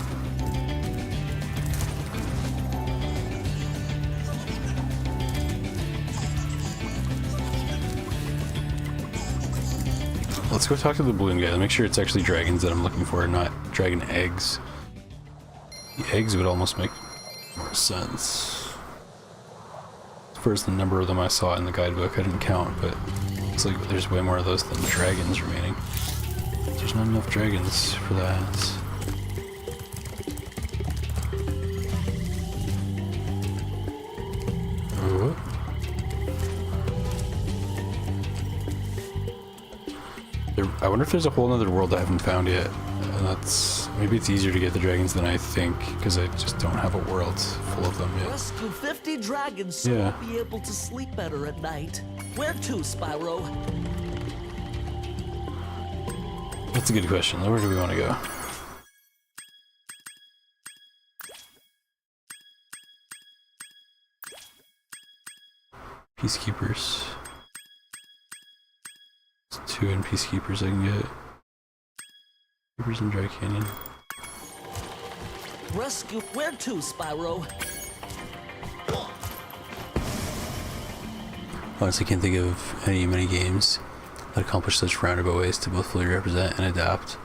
Let's go talk to the balloon guy. Make sure it's actually dragons that I'm looking for, not dragon eggs. The eggs would almost make more sense. As far as the number of them I saw in the guidebook, I didn't count, but looks like there's way more of those than dragons remaining. There's not enough dragons for that. I wonder if there's a whole other world I haven't found yet. Maybe it's easier to get the dragons than I think, because I just don't have a world full of them yet. Rescue 50 dragons so Yeah. I'll be able to sleep better at night. Where to, Spyro? That's a good question. Where do we want to go? Peacekeepers. There's 2 in Peacekeepers I can get. Peacekeepers in Dry Canyon. Rescue. Where to, Spyro? Honestly, can't think of any many games that accomplish such roundabout ways to both fully represent and adapt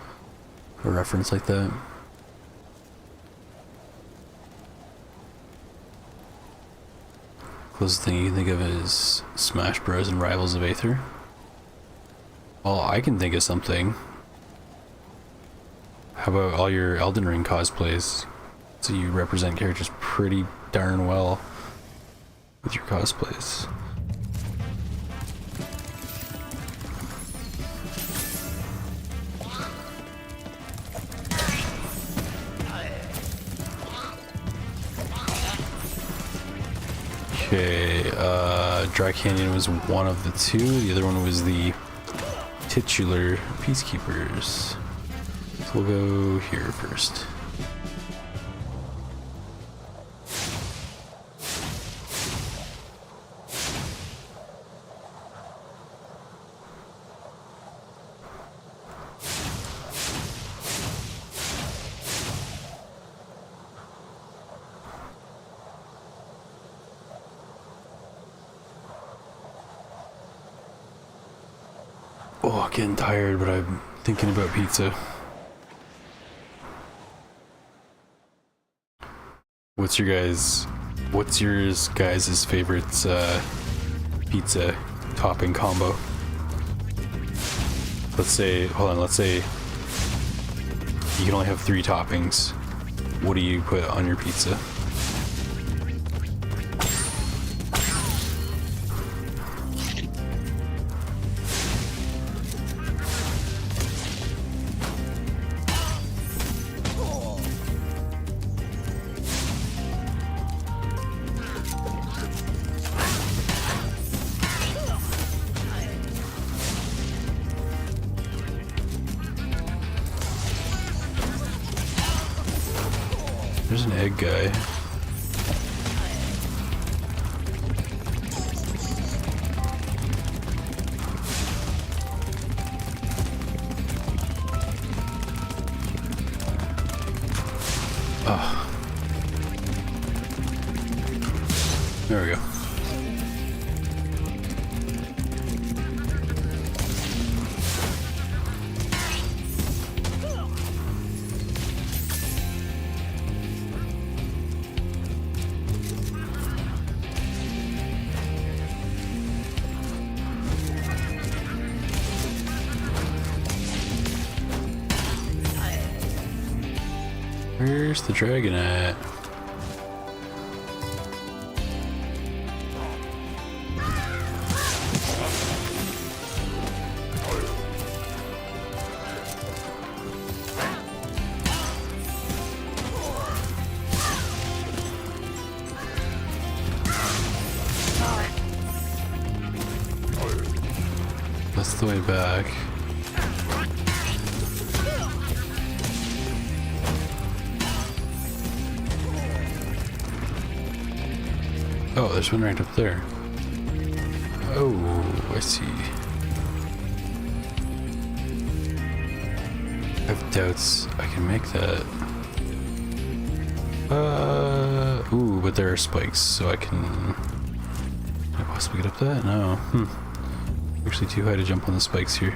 a reference like that. Closest thing you can think of is Smash Bros. And Rivals of Aether. Well, I can think of something. How about all your Elden Ring cosplays? So you represent characters pretty darn well with your cosplays. Okay, Dry Canyon was one of the two. The other one was the titular Peacekeepers. So we'll go here first. Oh, getting tired, but I'm thinking about pizza. What's yours guys' favorite pizza topping combo? Let's say you can only have 3 toppings. What do you put on your pizza? There's an egg guy. Oh. There we go. Where's the dragon at? That's the way back. Oh, there's one right up there. Oh, I see. I have doubts I can make that. Ooh, but there are spikes, so I can... Can I possibly get up that? No. Actually too high to jump on the spikes here.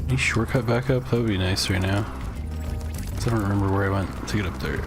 Any shortcut back up? That would be nice right now. 'Cause I don't remember where I went to get up there.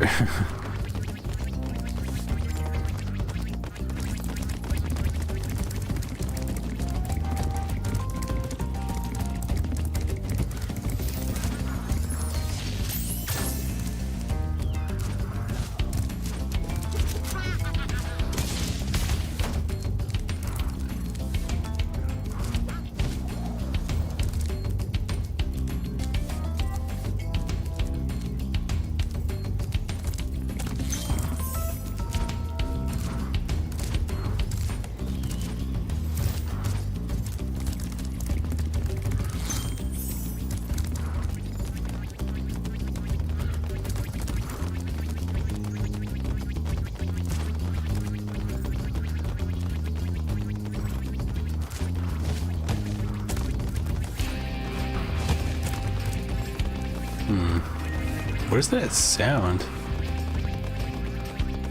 What is that sound?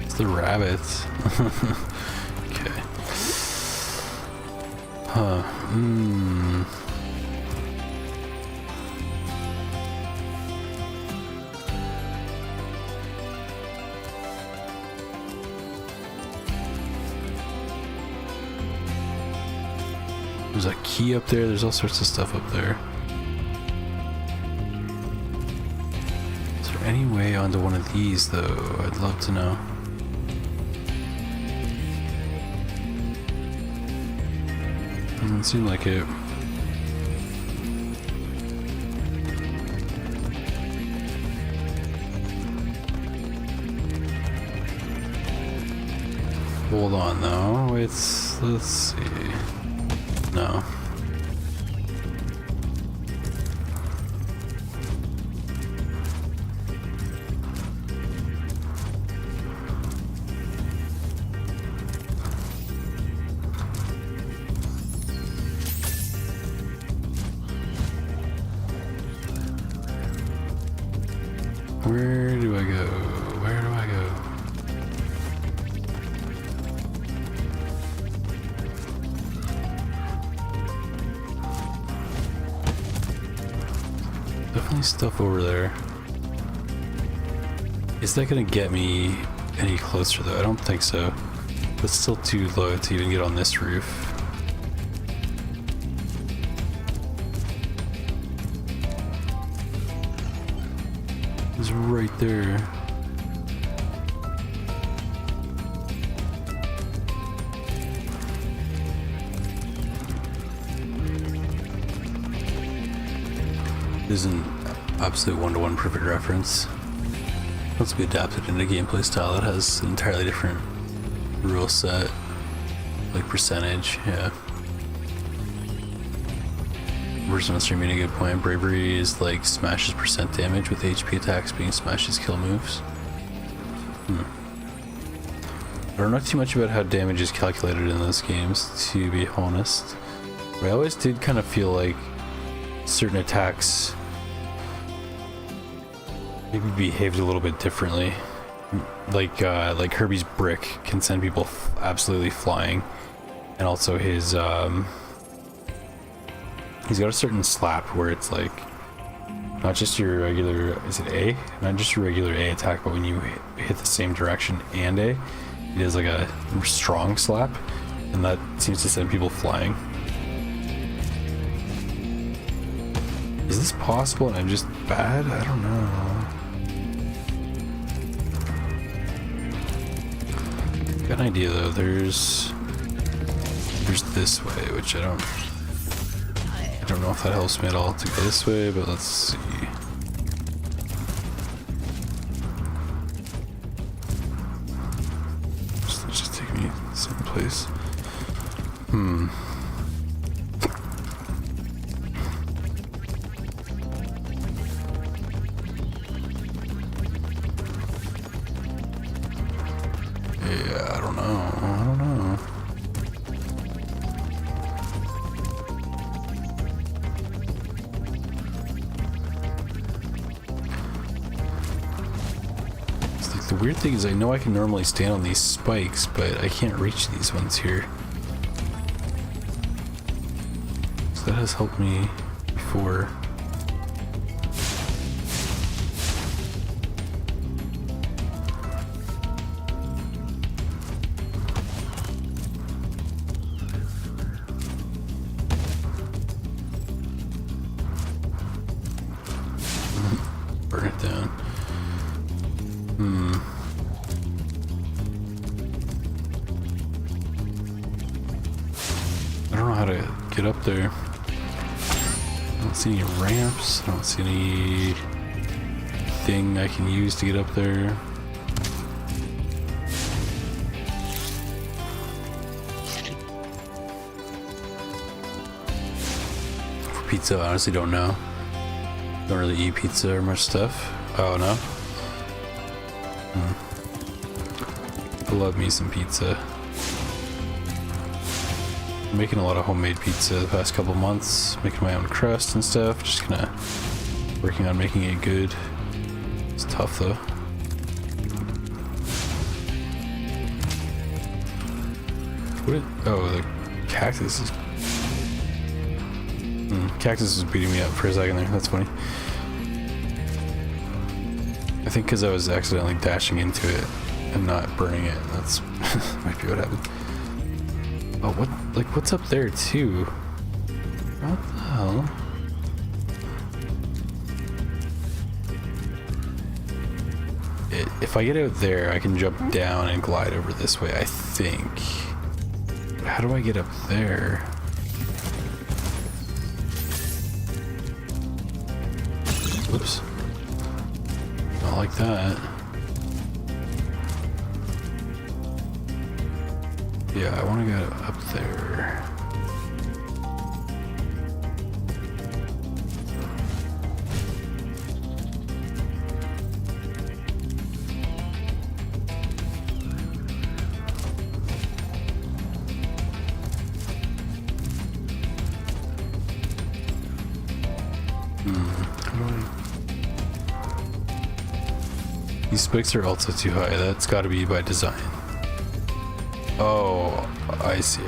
It's the rabbits. Okay. Huh. There's a key up there. There's all sorts of stuff up there. Is there any way onto one of these, though? I'd love to know. Doesn't seem like it. Hold on, though. Let's see. No. Where do I go? Where do I go? Definitely stuff over there. Is that gonna get me any closer though? I don't think so. But still too low to even get on this roof. It's right there. This isn't absolute one-to-one perfect reference. Let's be adapted into a gameplay style that has an entirely different rule set, like percentage. Yeah. Person on stream made a good point. Bravery is like smashes percent damage, with HP attacks being smashes kill moves. I don't know too much about how damage is calculated in those games, to be honest. But I always did kind of feel like certain attacks maybe behaved a little bit differently. Like Herbie's brick can send people absolutely flying, and also his he's got a certain slap where it's like not just your regular, is it A? Not just your regular A attack, but when you hit the same direction and A, it is like a strong slap, and that seems to send people flying. Is this possible and I'm just bad? I don't know. Got an idea though. There's this way, which I don't know if that helps me at all to go this way, but let's see. Just take me to the same place. Yeah, I don't know. The weird thing is I know I can normally stand on these spikes, but I can't reach these ones here. So that has helped me before. Burn it down. I don't know how to get up there. I don't see any ramps. I don't see anything I can use to get up there. For pizza, I honestly don't know. Don't really eat pizza or much stuff. Oh no. I love me some pizza. I'm making a lot of homemade pizza the past couple months, making my own crust and stuff. Just gonna working on making it good. It's tough though. What? Oh, the cactus is. Cactus is beating me up for a second there. That's funny. I think because I was accidentally dashing into it and not burning it. That's might be what happened. Oh, what? Like, what's up there too? What the hell? If I get out there, I can jump down and glide over this way, I think. How do I get up there? Whoops. Not like that. Yeah, I want to go up there. These spikes are also too high. That's got to be by design. Oh, I see.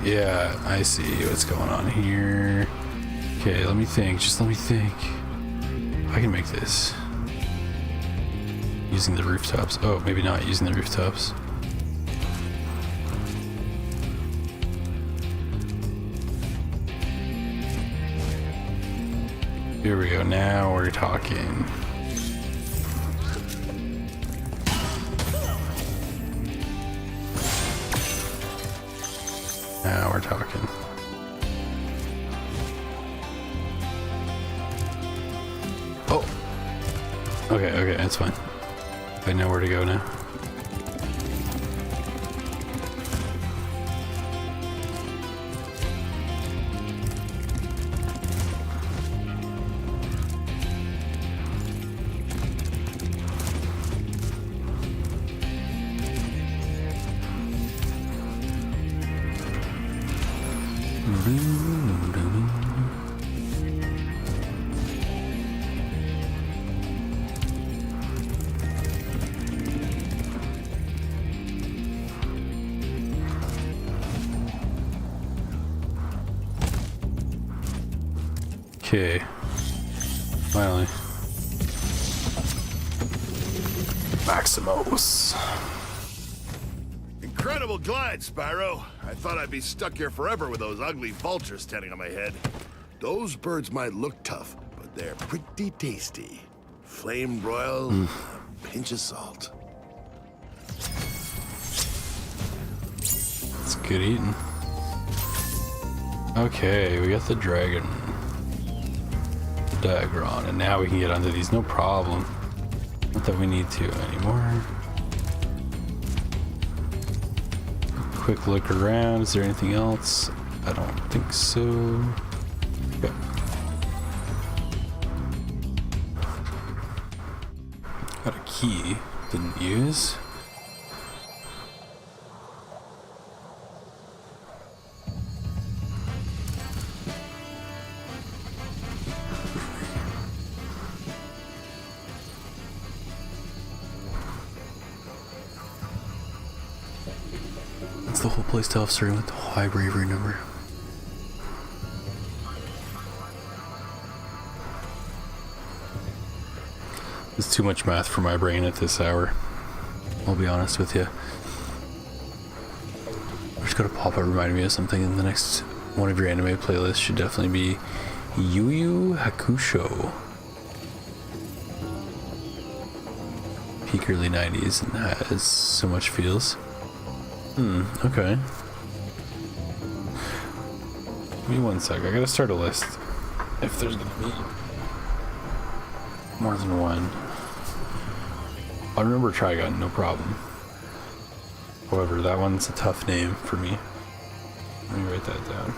Yeah, I see what's going on here. Okay, let me think. Just let me think. I can make this. Using the rooftops. Oh, maybe not using the rooftops. Here we go. Now we're talking. Now we're talking. Oh! Okay, that's fine. I know where to go now. Okay. Finally. Maximos. Incredible glide, Spyro. I thought I'd be stuck here forever with those ugly vultures standing on my head. Those birds might look tough, but they're pretty tasty. Flame broiled, a pinch of salt. It's good eating. Okay, we got the dragon. Dagron, and now we can get onto these, no problem. Not that we need to anymore. Quick look around. Is there anything else? I don't think so. Okay. Got a key. Didn't use. The whole place to starting with the high bravery number. It's too much math for my brain at this hour. I'll be honest with you. I just got a pop-up reminding me of something, and the next one of your anime playlists should definitely be Yu Yu Hakusho. Peak early 90s and has so much feels. Okay. Give me 1 sec. I gotta start a list. If there's gonna be more than one. I remember Trigon, no problem. However, that one's a tough name for me. Let me write that down.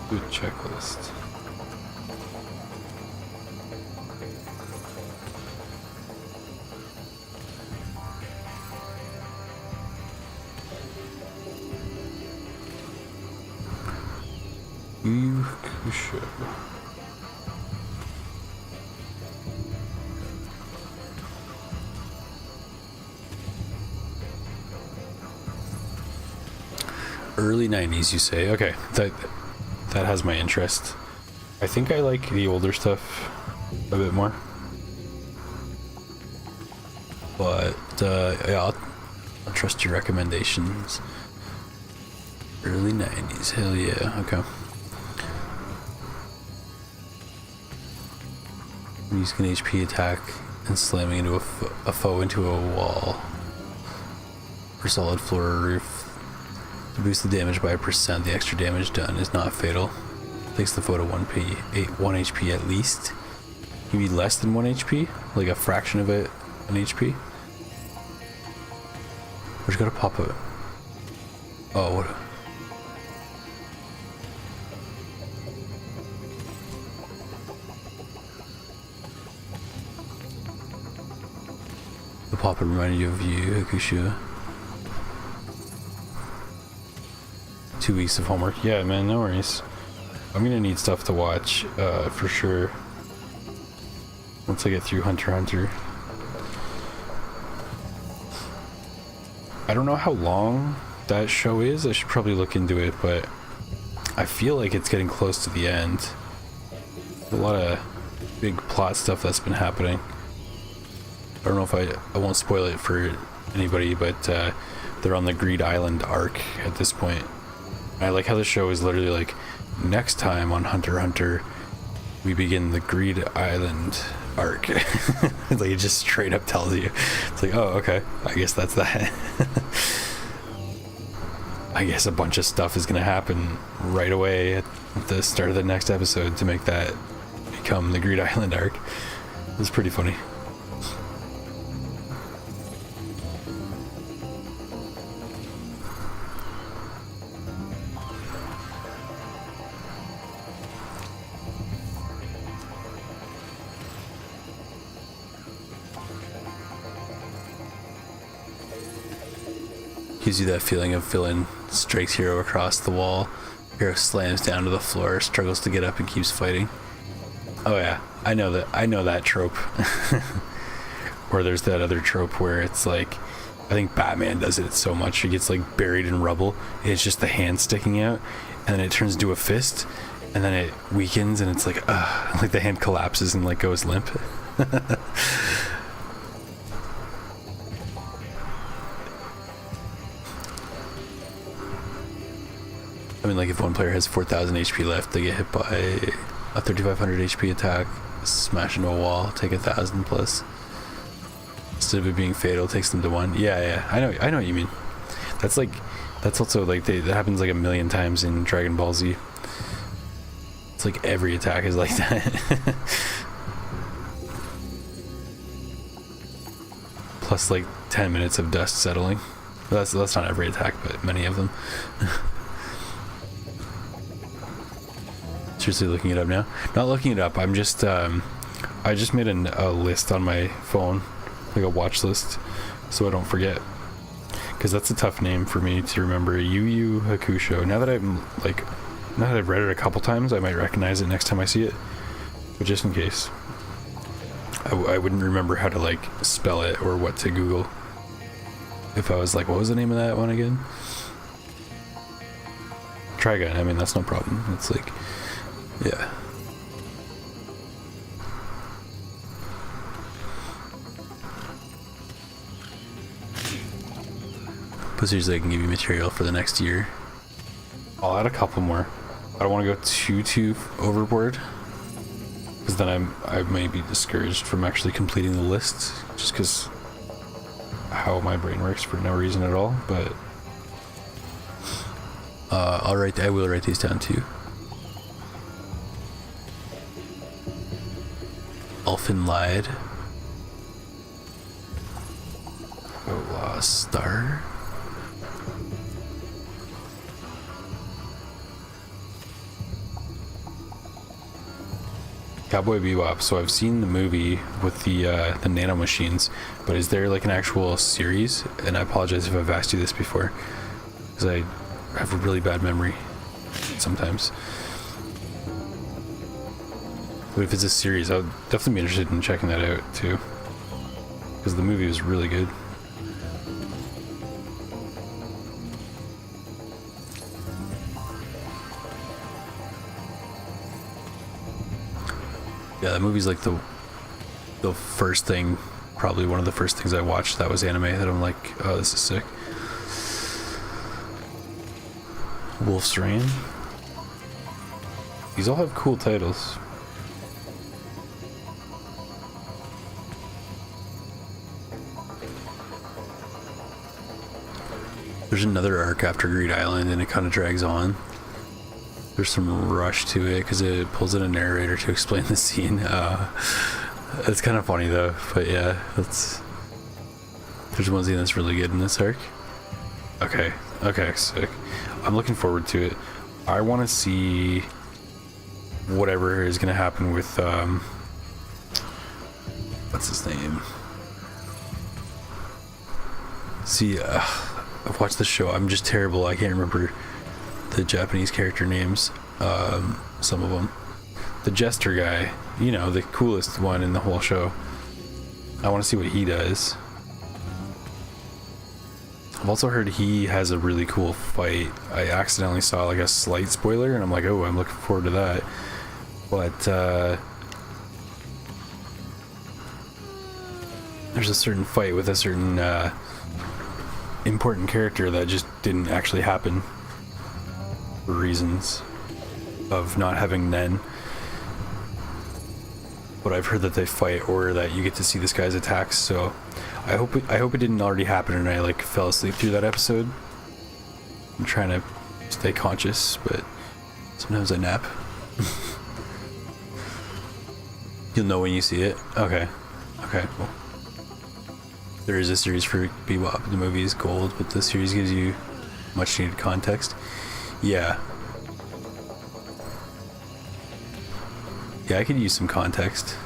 Do a checklist. Kusho. Early 90s, you say? Okay, that has my interest. I think I like the older stuff a bit more. But yeah, I'll trust your recommendations. Early 90s, hell yeah, okay. Using an HP attack and slamming into a foe into a wall or solid floor or roof. To boost the damage by 1%, the extra damage done is not fatal. Takes the foe to 1 HP at least. Can be less than 1 HP? Like a fraction of it, 1 HP? Where's gotta pop out? Oh, what? The pop-up reminded you of you, Hakusha. 2 weeks of homework. Yeah, man, no worries. I'm gonna need stuff to watch, for sure. Once I get through Hunter x Hunter. I don't know how long that show is. I should probably look into it, but I feel like it's getting close to the end. A lot of big plot stuff that's been happening. I don't know if I won't spoil it for anybody, but they're on the Greed Island arc at this point. I like how the show is literally like, next time on Hunter x Hunter, we begin the Greed Island arc. It's like it just straight up tells you. It's like, oh, okay, I guess that's that. I guess a bunch of stuff is gonna happen right away at the start of the next episode to make that become the Greed Island arc. It's pretty funny. Gives you that feeling of villain strikes hero across the wall. Hero slams down to the floor, struggles to get up and keeps fighting. Oh yeah, I know that trope. Or there's that other trope where it's like, I think Batman does it so much, he gets like buried in rubble, it's just the hand sticking out, and then it turns into a fist, and then it weakens, and it's like, like the hand collapses and like goes limp. I mean, like if one player has 4,000 HP left, they get hit by a 3,500 HP attack, smash into a wall, take 1,000 plus. Instead of it being fatal, takes them to 1. Yeah, I know what you mean. That's also like that happens like a million times in Dragon Ball Z. It's like every attack is like that. Plus like 10 minutes of dust settling. That's not every attack, but many of them. Seriously looking it up now? Not looking it up, I'm just I just made a list on my phone, like a watch list, so I don't forget, because that's a tough name for me to remember. Yu Yu Hakusho. Now that I've read it a couple times, I might recognize it next time I see it, but just in case, I wouldn't remember how to like spell it or what to Google if I was like, what was the name of that one again? Trigun. I mean, that's no problem. It's like, yeah. But seriously, I can give you material for the next year. I'll add a couple more. I don't want to go too overboard, because then I may be discouraged from actually completing the list, just because how my brain works for no reason at all. But I will write these down too. Elfin lied. Oh, lost star. Cowboy Bebop. So I've seen the movie with the nano machines, but is there like an actual series? And I apologize if I've asked you this before, because I have a really bad memory sometimes. But if it's a series, I would definitely be interested in checking that out too, because the movie was really good. Yeah, that movie's like the first thing, probably one of the first things I watched that was anime that I'm like, oh, this is sick. Wolf's Rain. These all have cool titles. There's another arc after Greed Island and it kind of drags on. There's some rush to it because it pulls in a narrator to explain the scene. It's kind of funny though, but yeah, there's one scene that's really good in this arc. Okay, sick. I'm looking forward to it. I want to see whatever is going to happen with, what's his name? See, I've watched the show. I'm just terrible. I can't remember the Japanese character names. Some of them. The jester guy, you know, the coolest one in the whole show. I want to see what he does. I've also heard he has a really cool fight. I accidentally saw like a slight spoiler and I'm like, oh, I'm looking forward to that. But there's a certain fight with a certain important character that just didn't actually happen for reasons of not having Nen. But I've heard that they fight, or that you get to see this guy's attacks, so I hope it didn't already happen and I like fell asleep through that episode. I'm trying to stay conscious, but sometimes I nap. You'll know when you see it. Okay, cool. There is a series for Bebop. The movie is gold, but the series gives you much needed context. Yeah, I could use some context.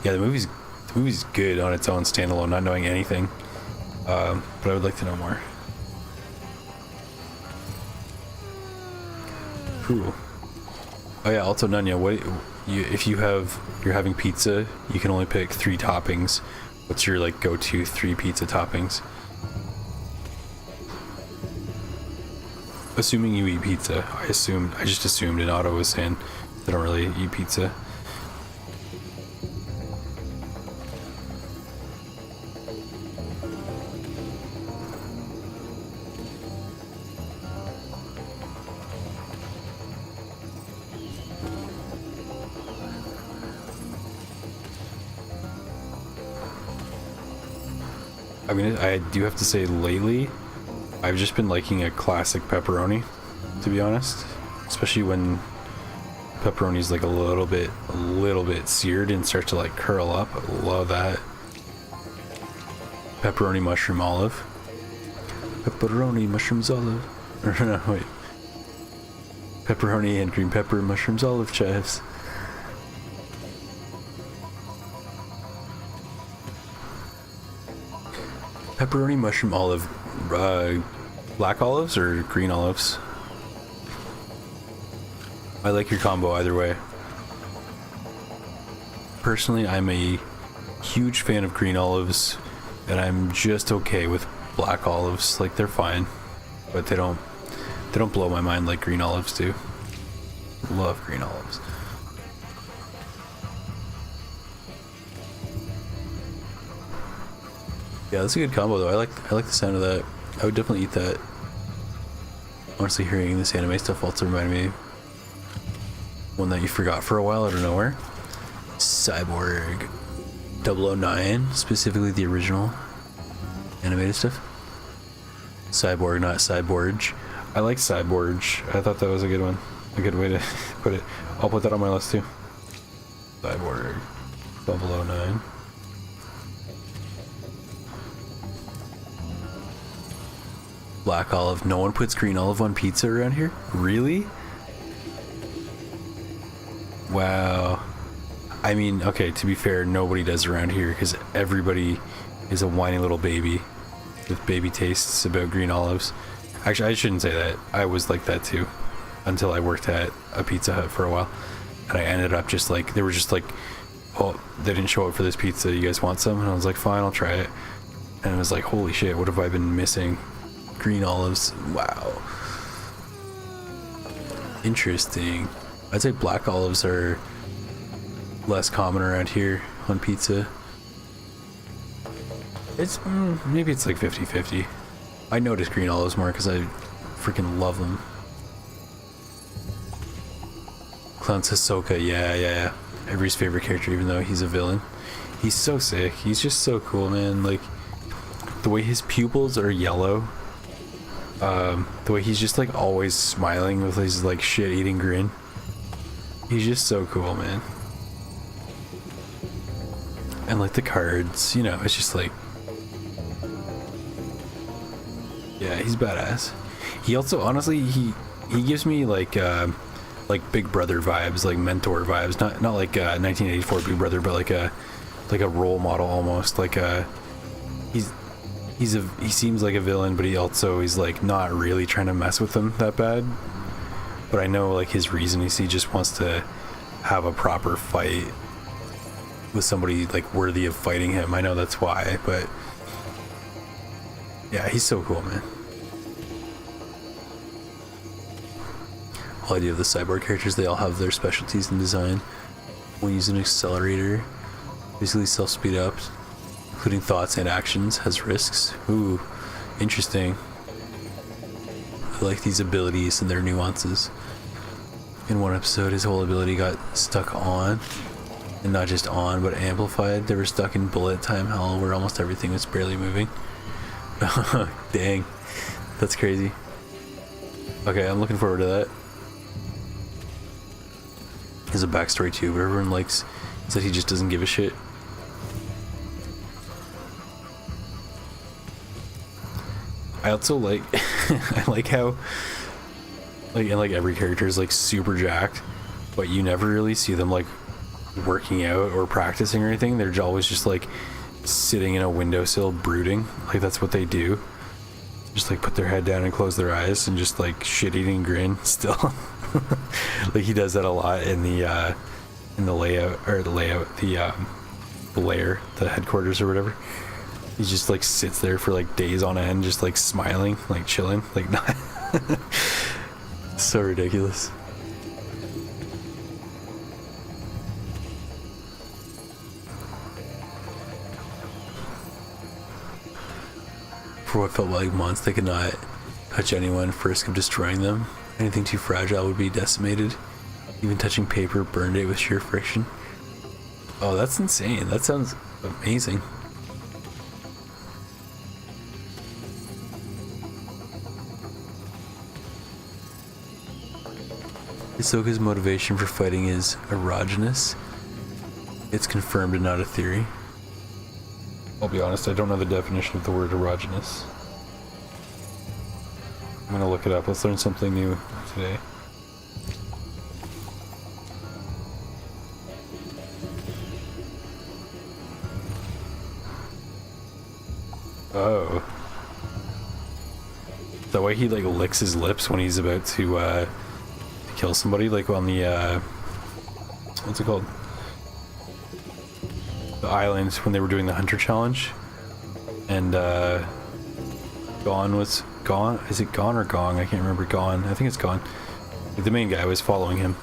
Yeah, the movie's good on its own standalone, not knowing anything. But I would like to know more. Cool. Oh yeah, also Nunya, if you're having pizza, you can only pick 3 toppings. What's your like go-to 3 pizza toppings? Assuming you eat pizza. I just assumed, and Otto was saying they don't really eat pizza. I mean, I do have to say lately, I've just been liking a classic pepperoni, to be honest. Especially when pepperoni's like a little bit seared and starts to like curl up. I love that. Pepperoni mushroom olive. Pepperoni mushrooms olive. Or no, wait. Pepperoni and green pepper mushrooms olive chives. Pepperoni mushroom olive. Black olives or green olives? I like your combo either way. Personally, I'm a huge fan of green olives, and I'm just okay with black olives. Like, they're fine, but they don't blow my mind like green olives do. Love green olives. Yeah, that's a good combo though. I like the sound of that. I would definitely eat that. Honestly, hearing this anime stuff also reminded me of one that you forgot for a while out of nowhere. Cyborg 009, specifically the original animated stuff. Cyborg, not Cyborg. I like Cyborg. I thought that was a good one. A good way to put it. I'll put that on my list too. Cyborg 009. Black olive. No one puts green olive on pizza around here? Really? Wow. I mean, okay, to be fair, nobody does around here because everybody is a whiny little baby with baby tastes about green olives. Actually, I shouldn't say that. I was like that too until I worked at a Pizza Hut for a while. And I ended up just like, they were just like, oh, they didn't show up for this pizza. You guys want some? And I was like, fine, I'll try it. And it was like, holy shit, what have I been missing? Green olives. Wow. Interesting. I'd say black olives are less common around here on pizza. It's maybe it's like 50-50. I notice green olives more because I freaking love them. Clown Hisoka, yeah. Everybody's favorite character, even though he's a villain. He's so sick. He's just so cool, man. Like, the way his pupils are yellow. The way he's just like always smiling with his like shit-eating grin. He's just so cool, man. And like the cards, you know, it's just like, yeah, he's badass. He also, honestly, he gives me like Big Brother vibes, like mentor vibes. Not like 1984 Big Brother, but like a role model almost. Like he seems like a villain, but he's like not really trying to mess with them that bad. But I know like his reason is he just wants to have a proper fight with somebody like worthy of fighting him. I know that's why, but yeah, he's so cool, man. Whole idea of the cyborg characters, they all have their specialties in design. When using an accelerator, basically self-speed up, including thoughts and actions, has risks. Ooh, interesting. I like these abilities and their nuances. In one episode, his whole ability got stuck on, and not just on, but amplified. They were stuck in bullet time hell, where almost everything was barely moving. Dang, that's crazy. Okay, I'm looking forward to that. There's a backstory too, but everyone likes is that he just doesn't give a shit. I also like I like how like and like every character is like super jacked, but you never really see them like working out or practicing or anything. They're always just like sitting in a windowsill brooding. Like that's what they do. Just like put their head down and close their eyes and just like shit-eating grin still. Like he does that a lot in the layout, or the lair, the headquarters or whatever. He just like sits there for like days on end, just like smiling, like chilling, like not. So ridiculous. For what felt like months, they could not touch anyone for risk of destroying them. Anything too fragile would be decimated. Even touching paper burned it with sheer friction. Oh, that's insane. That sounds amazing. Hisoka's motivation for fighting is erogenous. It's confirmed and not a theory. I'll be honest, I don't know the definition of the word erogenous. I'm gonna look it up. Let's learn something new today. Oh. The way he like licks his lips when he's about to kill somebody, like on the what's it called? The island when they were doing the hunter challenge. And Gon was Gon? Is it Gon or Gong? I can't remember. Gon. I think it's Gon. Like, the main guy was following him,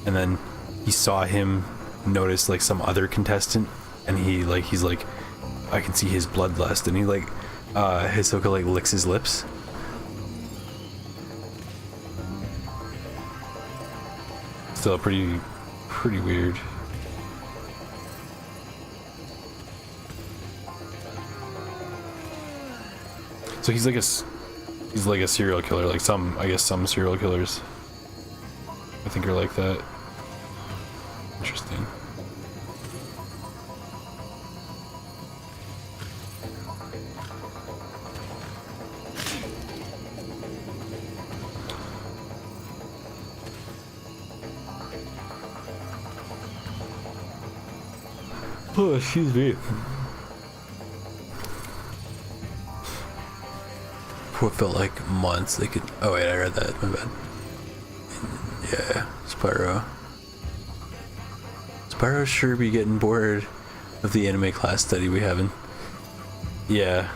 and then he saw him notice like some other contestant, and he's like, I can see his bloodlust, and he like Hisoka like licks his lips. Still pretty weird. So he's like a serial killer, like I guess some serial killers I think are like that. Interesting. Oh, excuse me. What felt like months they could. Oh wait, I read that. My bad. Yeah, Spyro. Spyro sure be getting bored of the anime class study we having. Yeah.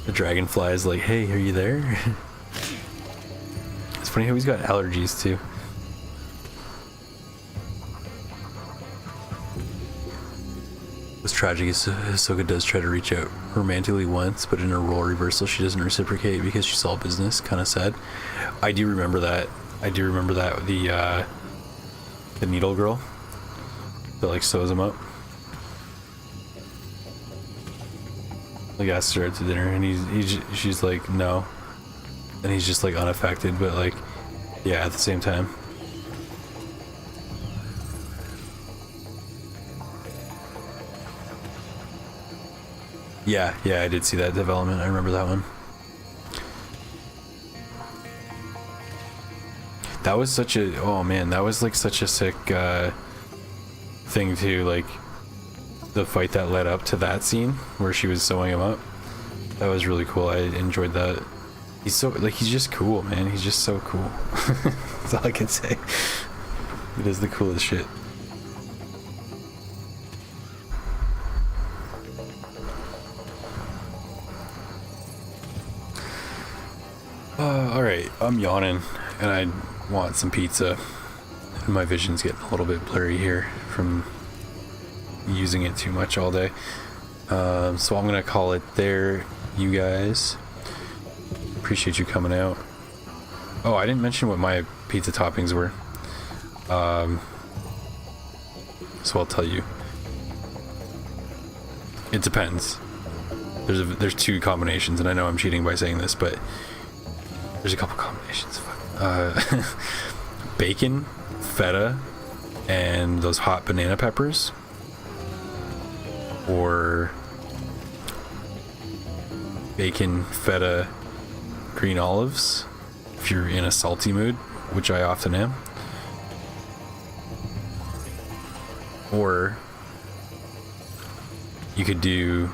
The dragonfly is like, hey, are you there? It's funny how he's got allergies too. What's tragic is Ahsoka does try to reach out romantically once, but in a role reversal she doesn't reciprocate because she's all business. Kind of sad. I do remember that. The needle girl that like sews him up. Like asked her out to dinner, and she's like no, and he's just like unaffected, but like yeah, at the same time. Yeah, I did see that development. I remember that one. That was such a, oh man, that was like such a sick thing too, like the fight that led up to that scene where she was sewing him up. That was really cool. I enjoyed that. He's so, like, he's just cool, man. He's just so cool. That's all I can say. He does the coolest shit. Alright, I'm yawning and I want some pizza. And my vision's getting a little bit blurry here from using it too much all day. So I'm gonna call it there, you guys. Appreciate you coming out. Oh, I didn't mention what my pizza toppings were. So I'll tell you. It depends. There's two combinations, and I know I'm cheating by saying this, but there's a couple combinations. Bacon, feta, and those hot banana peppers. Or bacon, feta, green olives, if you're in a salty mood, which I often am. Or you could do,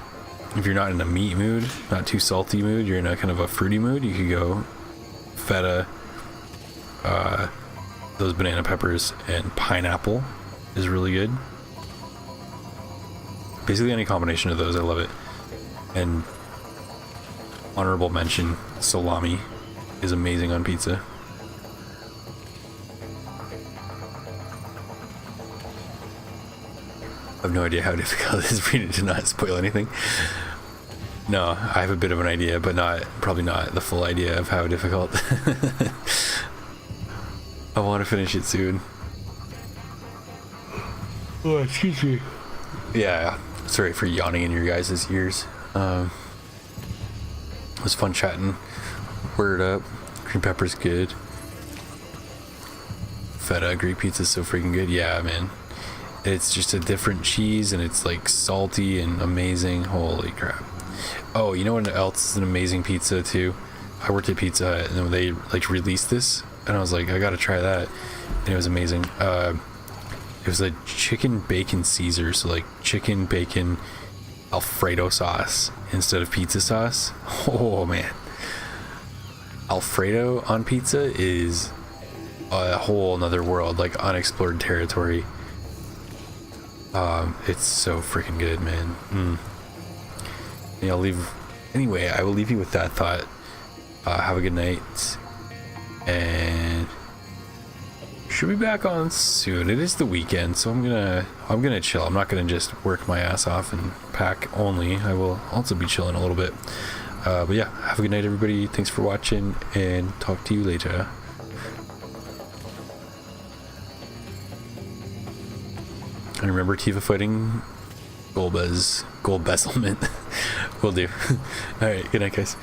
if you're not in a meat mood, not too salty mood, you're in a kind of a fruity mood, you could go feta, those banana peppers, and pineapple is really good. Basically any combination of those, I love it. And honorable mention, salami is amazing on pizza. I have no idea how difficult it is for you to not spoil anything. No, I have a bit of an idea, but probably not the full idea of how difficult. I want to finish it soon. Oh, excuse me. Yeah, sorry for yawning in your guys' ears. It was fun chatting. Word up. Green pepper's good. Feta Greek pizza's so freaking good. Yeah, man. It's just a different cheese, and it's like salty and amazing. Holy crap. Oh, you know what else is an amazing pizza too? I worked at Pizza Hut, and they like released this, and I was like, I gotta try that, and it was amazing. It was a chicken bacon Caesar, so like chicken bacon Alfredo sauce instead of pizza sauce. Oh man, Alfredo on pizza is a whole nother world, like unexplored territory. It's so freaking good, man. Yeah, I will leave you with that thought. Have a good night, and should be back on soon. It is the weekend, so I'm gonna chill. I'm not gonna just work my ass off and pack only. I will also be chilling a little bit. But yeah, have a good night, everybody. Thanks for watching, and talk to you later. And remember, Tifa fighting gold embezzlement. Will do. Alright, good night, guys.